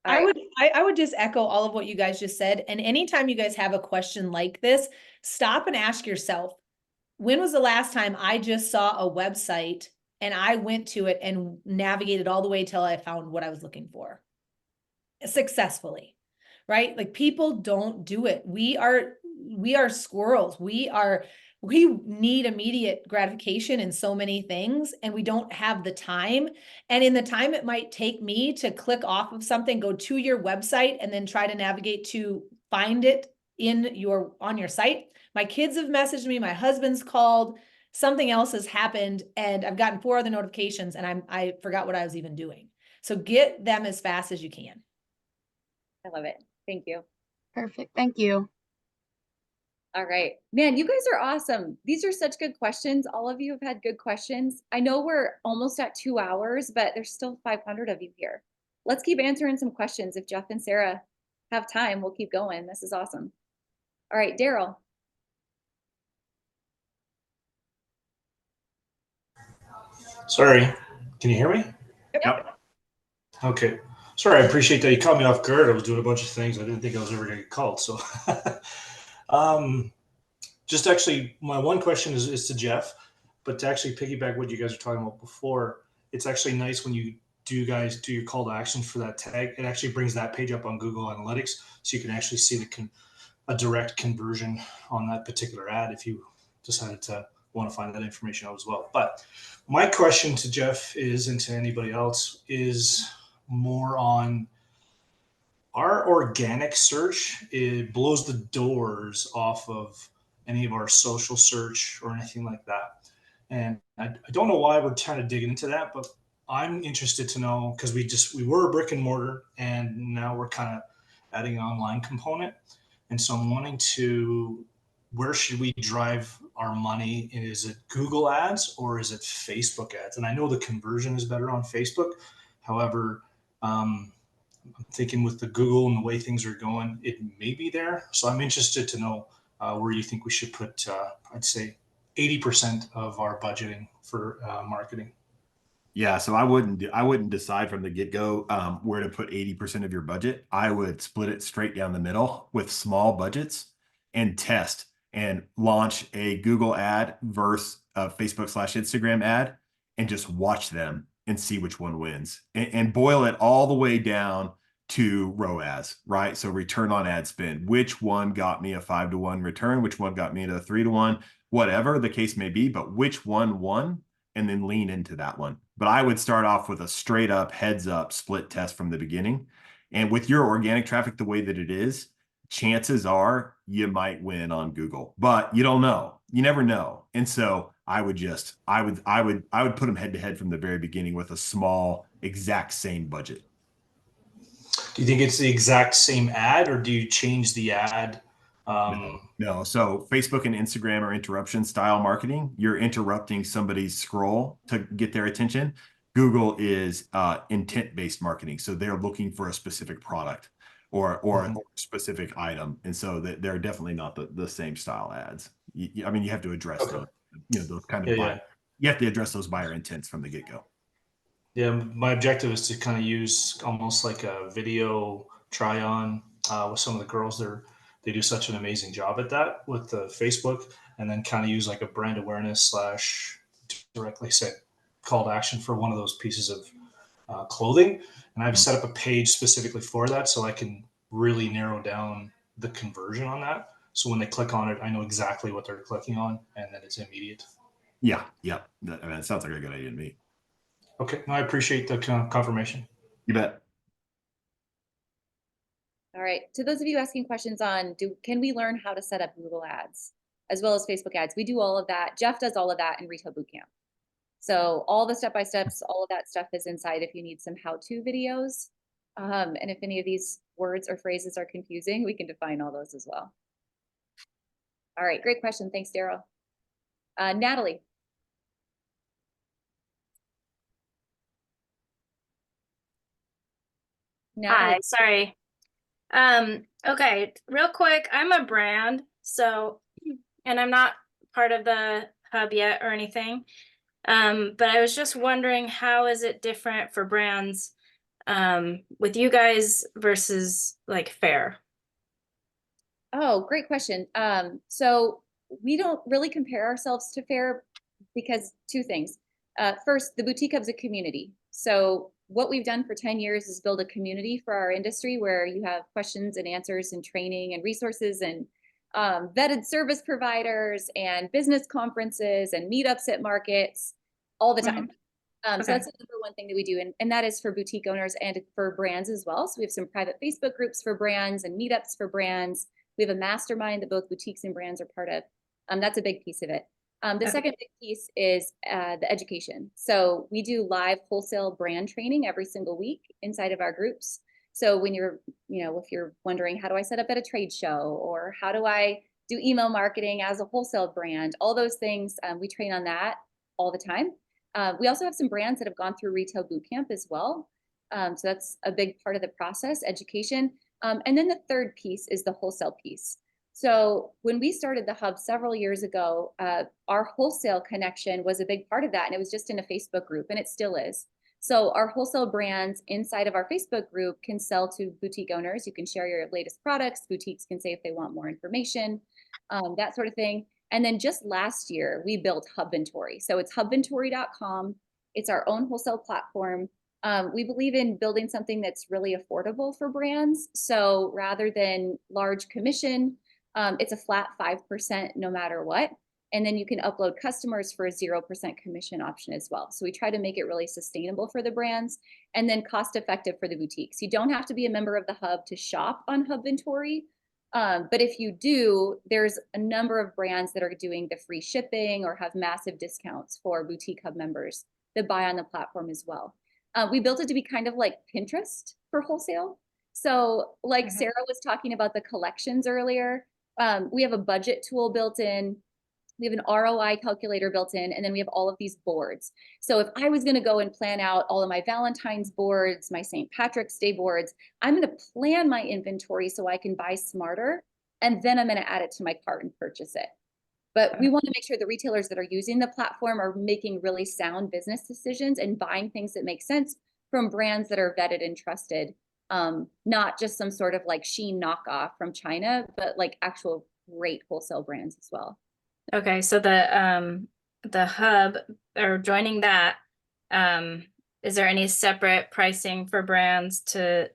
I would just echo all of what you guys just said. And anytime you guys have a question like this, stop and ask yourself, when was the last time I just saw a website and I went to it and navigated all the way till I found what I was looking for successfully, right? Like people don't do it. We are squirrels. We need immediate gratification in so many things, and we don't have the time. And in the time it might take me to click off of something, go to your website, and then try to navigate to find it on your site. My kids have messaged me, my husband's called, something else has happened, and I've gotten 4 other notifications and I forgot what I was even doing. So get them as fast as you can. I love it. Thank you. Perfect. Thank you. All right. Man, you guys are awesome. These are such good questions. All of you have had good questions. I know we're almost at 2 hours, but there's still 500 of you here. Let's keep answering some questions. If Jeff and Sarah have time, we'll keep going. This is awesome. All right, Daryl. Sorry, can you hear me? Yep. Okay. Sorry, I appreciate that you caught me off guard. I was doing a bunch of things. I didn't think I was ever going to get called. So, just actually, my one question is to Jeff, but to actually piggyback what you guys were talking about before, it's actually nice when you guys do your call to action for that tag. It actually brings that page up on Google Analytics, so you can actually see a direct conversion on that particular ad if you decided to want to find that information out as well. But my question to Jeff is, and to anybody else, is more on our organic search. It blows the doors off of any of our social search or anything like that. And I don't know why we're trying to dig into that, but I'm interested to know, because we were a brick and mortar and now we're kind of adding an online component. And so I'm wanting to, where should we drive our money? Is it Google ads or is it Facebook ads? And I know the conversion is better on Facebook. However, I'm thinking with the Google and the way things are going, it may be there. So I'm interested to know where you think we should put, I'd say 80% of our budgeting for marketing. Yeah, so I wouldn't decide from the get-go where to put 80% of your budget. I would split it straight down the middle with small budgets and test and launch a Google ad versus a Facebook/Instagram ad and just watch them and see which one wins and boil it all the way down to ROAS, right? So return on ad spend. Which one got me a 5-to-1 return? Which one got me to a 3-to-1? Whatever the case may be, but which one won? And then lean into that one. But I would start off with a straight up heads up split test from the beginning. And with your organic traffic the way that it is, chances are you might win on Google, but you don't know. You never know. And so I would put them head to head from the very beginning with a small exact same budget. Do you think it's the exact same ad, or do you change the ad? No. So Facebook and Instagram are interruption style marketing. You're interrupting somebody's scroll to get their attention. Google is intent-based marketing. So they're looking for a specific product or a specific item. And so they're definitely not the same style ads. I mean, you have to address those kind of you have to address those buyer intents from the get-go. Yeah, my objective is to kind of use almost like a video try on with some of the girls. They do such an amazing job at that with the Facebook, and then kind of use like a brand awareness / directly set call to action for one of those pieces of clothing. And I've set up a page specifically for that, so I can really narrow down the conversion on that. So when they click on it, I know exactly what they're clicking on, and then it's immediate. Yeah. It sounds like a good idea to me. Okay, no, I appreciate the confirmation. You bet. All right. To those of you asking questions on can we learn how to set up Google ads as well as Facebook ads? We do all of that. Jeff does all of that in Retail Bootcamp. So all the step-by-steps, all of that stuff is inside if you need some how-to videos. And if any of these words or phrases are confusing, we can define all those as well. All right, great question. Thanks, Daryl. Natalie. Hi, sorry. Okay, real quick, I'm a brand, so, and I'm not part of the hub yet or anything. But I was just wondering, how is it different for brands with you guys versus like Fair? Oh, great question. So we don't really compare ourselves to Fair because two things. First, the Boutique Hub's a community. So what we've done for 10 years is build a community for our industry where you have questions and answers and training and resources and vetted service providers and business conferences and meetups at markets all the time. So that's the number one thing that we do. And that is for boutique owners and for brands as well. So we have some private Facebook groups for brands and meetups for brands. We have a mastermind that both boutiques and brands are part of. That's a big piece of it. The second big piece is the education. So we do live wholesale brand training every single week inside of our groups. So when you're, if you're wondering, how do I set up at a trade show, or how do I do email marketing as a wholesale brand, all those things, we train on that all the time. We also have some brands that have gone through retail boot camp as well. So that's a big part of the process, education. And then the third piece is the wholesale piece. So when we started the hub several years ago, our wholesale connection was a big part of that. And it was just in a Facebook group, and it still is. So our wholesale brands inside of our Facebook group can sell to boutique owners. You can share your latest products. Boutiques can say if they want more information, that sort of thing. And then just last year, we built Hubventory. So it's hubventory.com. It's our own wholesale platform. We believe in building something that's really affordable for brands. So rather than large commission, it's a flat 5% no matter what. And then you can upload customers for a 0% commission option as well. So we try to make it really sustainable for the brands and then cost effective for the boutiques. You don't have to be a member of the hub to shop on Hubventory. But if you do, there's a number of brands that are doing the free shipping or have massive discounts for boutique hub members that buy on the platform as well. We built it to be kind of like Pinterest for wholesale. So like Sarah was talking about the collections earlier, we have a budget tool built in. We have an ROI calculator built in, and then we have all of these boards. So if I was going to go and plan out all of my Valentine's boards, my St. Patrick's Day boards, I'm going to plan my inventory so I can buy smarter, and then I'm going to add it to my cart and purchase it. But we want to make sure the retailers that are using the platform are making really sound business decisions and buying things that make sense from brands that are vetted and trusted, not just some sort of like Shein knockoff from China, but like actual great wholesale brands as well. Okay, so the hub, or joining that, is there any separate pricing for brands that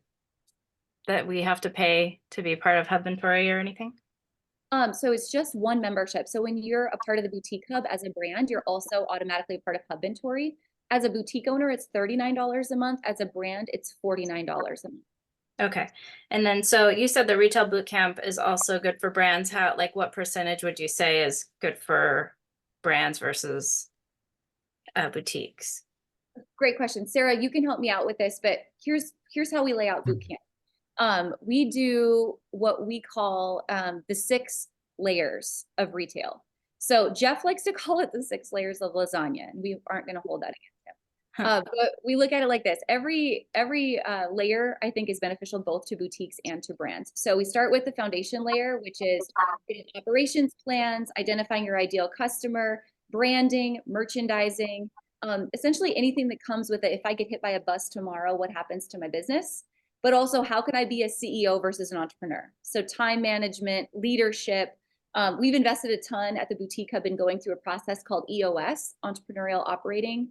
we have to pay to be part of Hubventory or anything? So it's just one membership. So when you're a part of the boutique hub as a brand, you're also automatically a part of Hubventory. As a boutique owner, it's $39 a month. As a brand, it's $49 a month. Okay. And then, so you said the retail boot camp is also good for brands. What percentage would you say is good for brands versus boutiques? Great question. Sarah, you can help me out with this, but here's how we lay out boot camp. We do what we call the 6 layers of retail. So Jeff likes to call it the 6 layers of lasagna, and we aren't going to hold that against him. But we look at it like this. Every layer, I think, is beneficial both to boutiques and to brands. So we start with the foundation layer, which is operations plans, identifying your ideal customer, branding, merchandising, essentially anything that comes with it. If I get hit by a bus tomorrow, what happens to my business? But also, how can I be a CEO versus an entrepreneur? So time management, leadership. We've invested a ton at the boutique hub in going through a process called EOS, Entrepreneurial Operating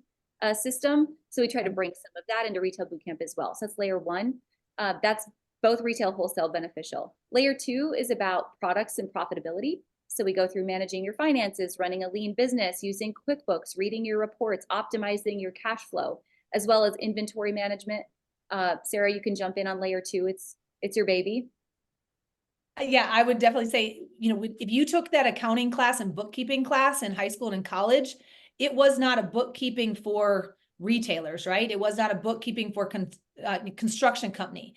System. So we try to bring some of that into retail bootcamp as well. So that's layer 1. That's both retail, wholesale beneficial. Layer 2 is about products and profitability. So we go through managing your finances, running a lean business, using QuickBooks, reading your reports, optimizing your cash flow, as well as inventory management. Sarah, you can jump in on layer 2. It's your baby. Yeah, I would definitely say, if you took that accounting class and bookkeeping class in high school and in college, it was not a bookkeeping for retailers, right? It was not a bookkeeping for construction company.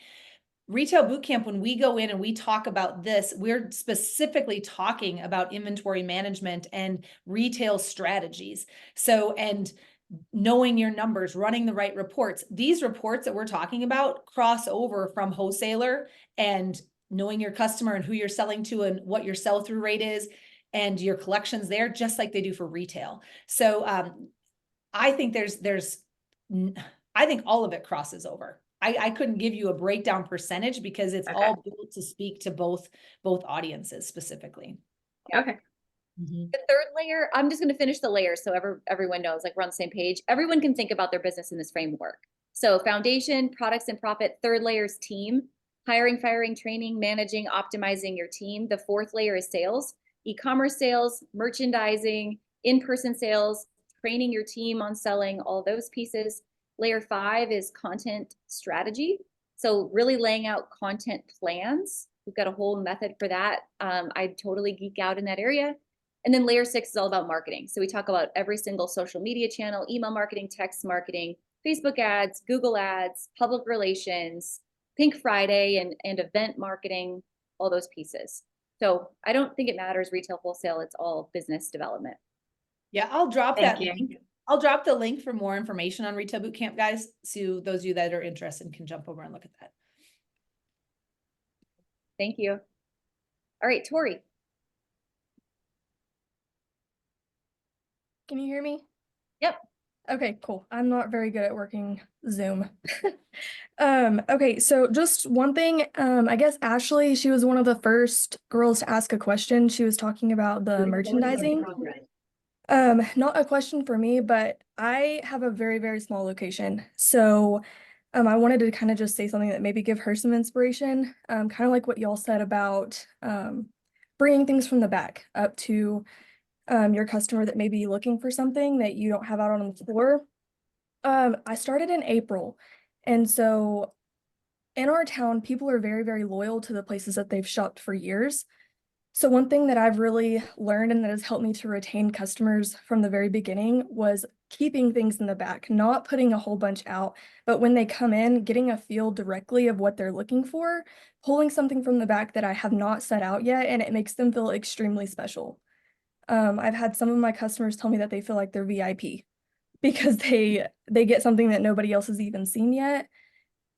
Retail bootcamp, when we go in and we talk about this, we're specifically talking about inventory management and retail strategies. So, and knowing your numbers, running the right reports. These reports that we're talking about cross over from wholesaler and knowing your customer and who you're selling to and what your sell-through rate is and your collections there, just like they do for retail. So I think I think all of it crosses over. I couldn't give you a breakdown percentage because it's all built to speak to both audiences specifically. Okay. The third layer, I'm just going to finish the layers so everyone knows, like, we're on the same page. Everyone can think about their business in this framework. So foundation, products and profit. Third layer is team, hiring, firing, training, managing, optimizing your team. The fourth layer is sales, e-commerce sales, merchandising, in-person sales, training your team on selling, all those pieces. Layer 5 is content strategy. So really laying out content plans. We've got a whole method for that. I totally geek out in that area. And then layer 6 is all about marketing. So we talk about every single social media channel, email marketing, text marketing, Facebook ads, Google ads, public relations, Pink Friday and event marketing, all those pieces. So I don't think it matters retail, wholesale, it's all business development. Yeah, I'll drop Thank that you. link. I'll drop the link for more information on Retail Bootcamp, guys. So those of you that are interested can jump over and look at that. Thank you. All right, Tori. Can you hear me? Yep. Okay, cool. I'm not very good at working Zoom. Okay, so just one thing, I guess Ashley, she was one of the first girls to ask a question. She was talking about the merchandising. Not a question for me, but I have a very, very small location. So I wanted to kind of just say something that maybe give her some inspiration, kind of like what y'all said about bringing things from the back up to your customer that may be looking for something that you don't have out on the floor. I started in April, and so in our town, people are very, very loyal to the places that they've shopped for years. So one thing that I've really learned and that has helped me to retain customers from the very beginning was keeping things in the back, not putting a whole bunch out, but when they come in, getting a feel directly of what they're looking for, pulling something from the back that I have not set out yet, and it makes them feel extremely special. I've had some of my customers tell me that they feel like they're VIP because they get something that nobody else has even seen yet.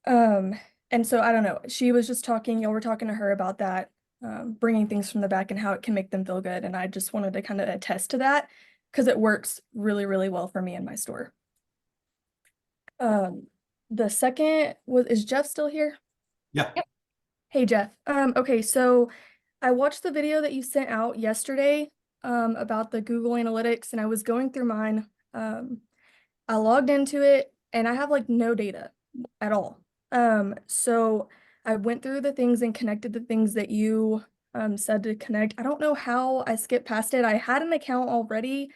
And so I don't know, she was just talking, y'all were talking to her about that, bringing things from the back and how it can make them feel good. And I just wanted to kind of attest to that because it works really, really well for me in my store. The second is Jeff still here? Yeah. Yep. Hey, Jeff. Okay, so I watched the video that you sent out yesterday about the Google Analytics, and I was going through mine. I logged into it and I have like no data at all. So I went through the things and connected the things that you said to connect. I don't know how I skipped past it. I had an account already.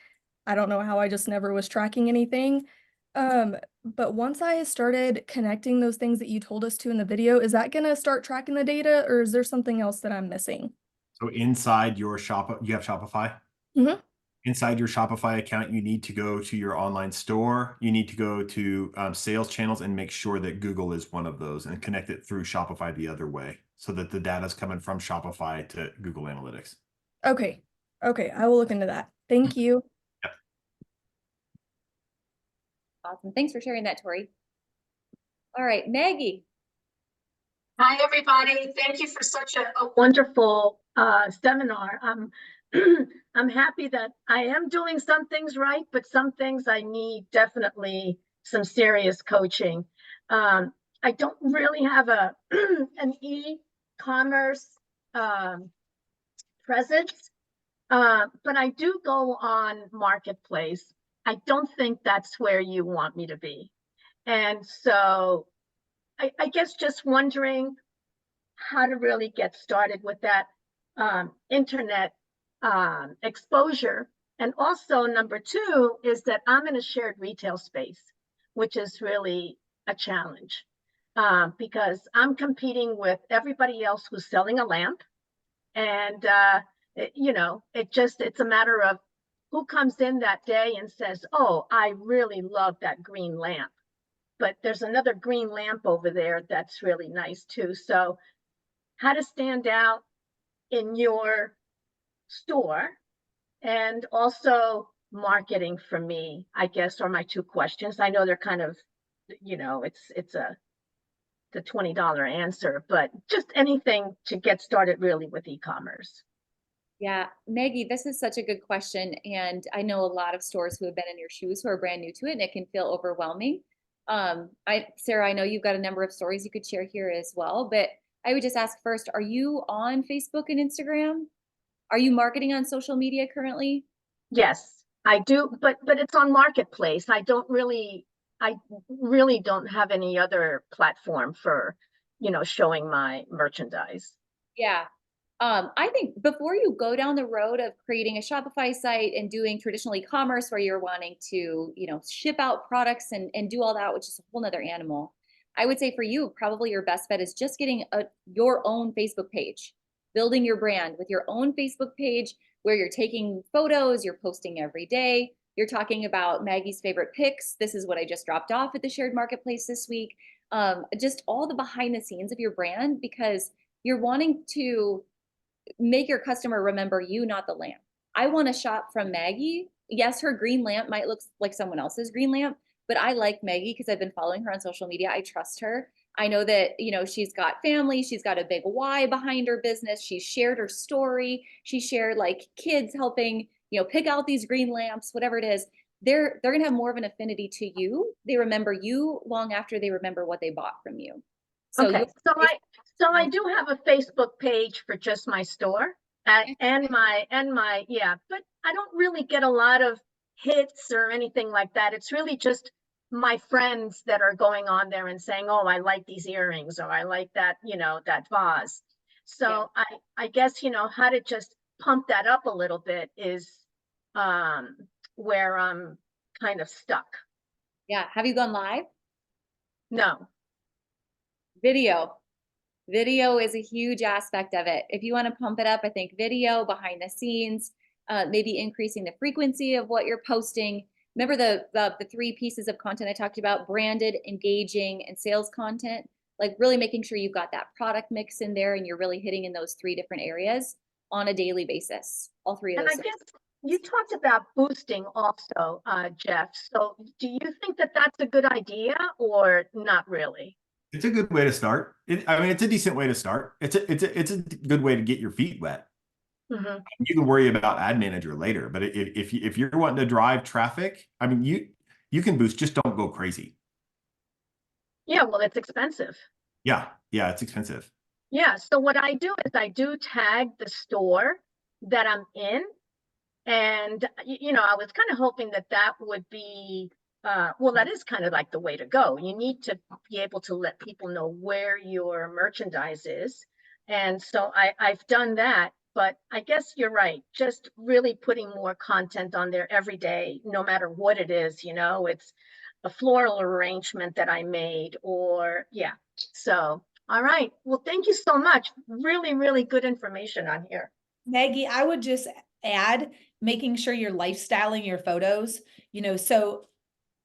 I don't know how I just never was tracking anything. But once I started connecting those things that you told us to in the video, is that gonna start tracking the data, or is there something else that I'm missing? So inside your shop, you have Shopify? Mm-hmm. Inside your Shopify account, you need to go to your online store. You need to go to sales channels and make sure that Google is one of those and connect it through Shopify the other way so that the data is coming from Shopify to Google Analytics. Okay. Okay, I will look into that. Thank you. Awesome. Thanks for sharing that, Tori. All right, Maggie. Hi, everybody. Thank you for such a wonderful seminar. I'm happy that I am doing some things right, but some things I need definitely some serious coaching. I don't really have an e-commerce presence, but I do go on Marketplace. I don't think that's where you want me to be. And so I guess just wondering how to really get started with that internet exposure. And also number two is that I'm in a shared retail space, which is really a challenge because I'm competing with everybody else who's selling a lamp. And, it's a matter of who comes in that day and says, oh, I really love that green lamp. But there's another green lamp over there that's really nice too. So how to stand out in your store, and also marketing for me, I guess, are my two questions. I know they're kind of, it's the $20 answer, but just anything to get started really with e-commerce. Yeah, Maggie, this is such a good question. And I know a lot of stores who have been in your shoes who are brand new to it, and it can feel overwhelming. Sarah, I know you've got a number of stories you could share here as well, but I would just ask first, are you on Facebook and Instagram? Are you marketing on social media currently? Yes, I do, but it's on Marketplace. I really don't have any other platform for, showing my merchandise. Yeah. I think before you go down the road of creating a Shopify site and doing traditional e-commerce where you're wanting to, ship out products and do all that, which is a whole nother animal, I would say for you, probably your best bet is just getting your own Facebook page, building your brand with your own Facebook page where you're taking photos, you're posting every day, you're talking about Maggie's favorite picks. This is what I just dropped off at the shared marketplace this week. just all the behind the scenes of your brand, because you're wanting to make your customer remember you, not the lamp. I want to shop from Maggie. Yes, her green lamp might look like someone else's green lamp, but I like Maggie because I've been following her on social media. I trust her. I know that, you know, she's got family, she's got a big why behind her business. She's shared her story. She shared like kids helping, you know, pick out these green lamps, whatever it is. They're going to have more of an affinity to you. They remember you long after they remember what they bought from you. So Okay, so I do have a Facebook page for just my store and my yeah, but I don't really get a lot of hits or anything like that. It's really just my friends that are going on there and saying, oh, I like these earrings, or I like that, you know, that vase. So I guess, you know, how to just pump that up a little bit is where I'm kind of stuck. Yeah. Have you gone live? No. Video. Video is a huge aspect of it. If you want to pump it up, I think video, behind the scenes, maybe increasing the frequency of what you're posting. Remember the three pieces of content I talked about: branded, engaging, and sales content. Like really making sure you've got that product mix in there and you're really hitting in those three different areas on a daily basis. All three of those. And I guess you talked about boosting also, Jeff. So do you think that that's a good idea or not really? It's a good way to start. I mean, it's a decent way to start. It's a good way to get your feet wet. Mm-hmm. You can worry about ad manager later, but if you're wanting to drive traffic, I mean, you can boost. Just don't go crazy. Yeah, well, it's expensive. Yeah, it's expensive. Yeah, so what I do is I do tag the store that I'm in, and you know, I was kind of hoping that that would be well, that is kind of like the way to go. You need to be able to let people know where your merchandise is. And so I've done that, but I guess you're right. Just really putting more content on there every day, no matter what it is, you know, it's a floral arrangement that I made, or yeah. So, all right. Well, thank you so much. Really, really good information on here. Maggie, I would just add making sure you're lifestyling your photos, you know, so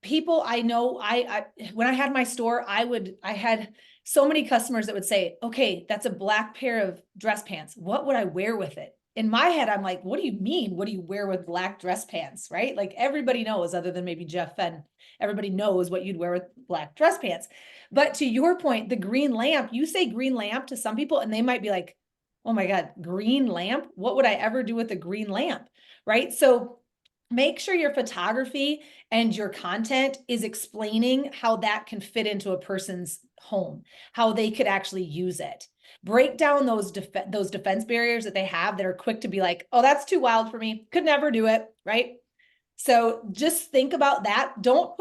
people I know, I when I had my store, I had so many customers that would say, okay, that's a black pair of dress pants. What would I wear with it? In my head, I'm like, what do you mean? What do you wear with black dress pants? Right? Like everybody knows, other than maybe Jeff Fenn, everybody knows what you'd wear with black dress pants. But to your point, the green lamp, you say green lamp to some people and they might be like, oh my God, green lamp? What would I ever do with a green lamp? Right? So make sure your photography and your content is explaining how that can fit into a person's home, how they could actually use it. Break down those defense barriers that they have that are quick to be like, oh, that's too wild for me. Could never do it, right? So just think about that. Don't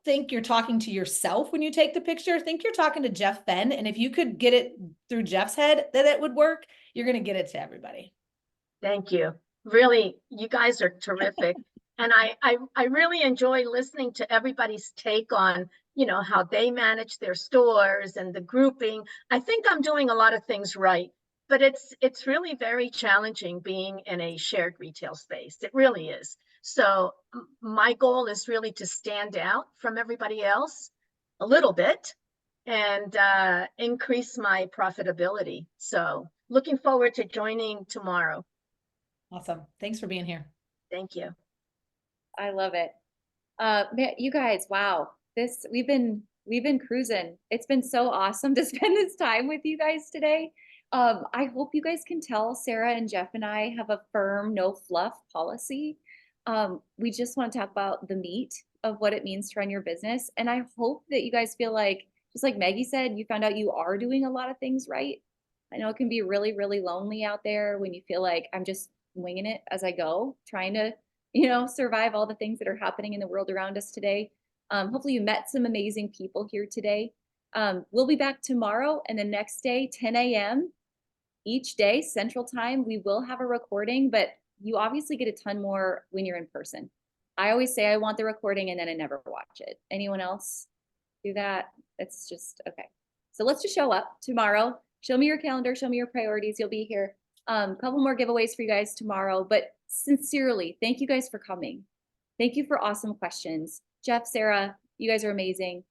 think you're talking to yourself when you take the picture. Think you're talking to Jeff Fenn. And if you could get it through Jeff's head that it would work, you're going to get it to everybody. Thank you. Really, you guys are terrific. And I really enjoy listening to everybody's take on, you know, how they manage their stores and the grouping. I think I'm doing a lot of things right, but it's really very challenging being in a shared retail space. It really is. So my goal is really to stand out from everybody else a little bit and increase my profitability. So looking forward to joining tomorrow. Awesome. Thanks for being here. Thank you. I love it. Man, you guys, wow. We've been cruising. It's been so awesome to spend this time with you guys today. I hope you guys can tell Sarah and Jeff and I have a firm, no fluff policy. We just want to talk about the meat of what it means to run your business. And I hope that you guys feel like, just like Maggie said, you found out you are doing a lot of things right. I know it can be really, really lonely out there when you feel like I'm just winging it as I go, trying to, you know, survive all the things that are happening in the world around us today. Hopefully you met some amazing people here today. We'll be back tomorrow and the next day, 10 a.m. each day, Central Time. We will have a recording, but you obviously get a ton more when you're in person. I always say I want the recording and then I never watch it. Anyone else do that? It's just, okay. So let's just show up tomorrow. Show me your calendar, show me your priorities. You'll be here. A couple more giveaways for you guys tomorrow, but sincerely, thank you guys for coming. Thank you for awesome questions. Jeff, Sarah, you guys are amazing.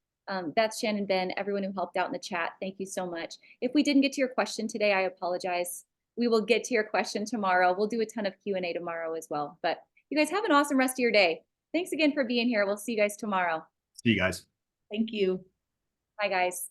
Beth, Shannon, Ben, everyone who helped out in the chat, thank you so much. If we didn't get to your question today, I apologize. We will get to your question tomorrow. We'll do a ton of Q&A tomorrow as well. But you guys have an awesome rest of your day. Thanks again for being here. We'll see you guys tomorrow. See you guys. Thank you. Bye, guys.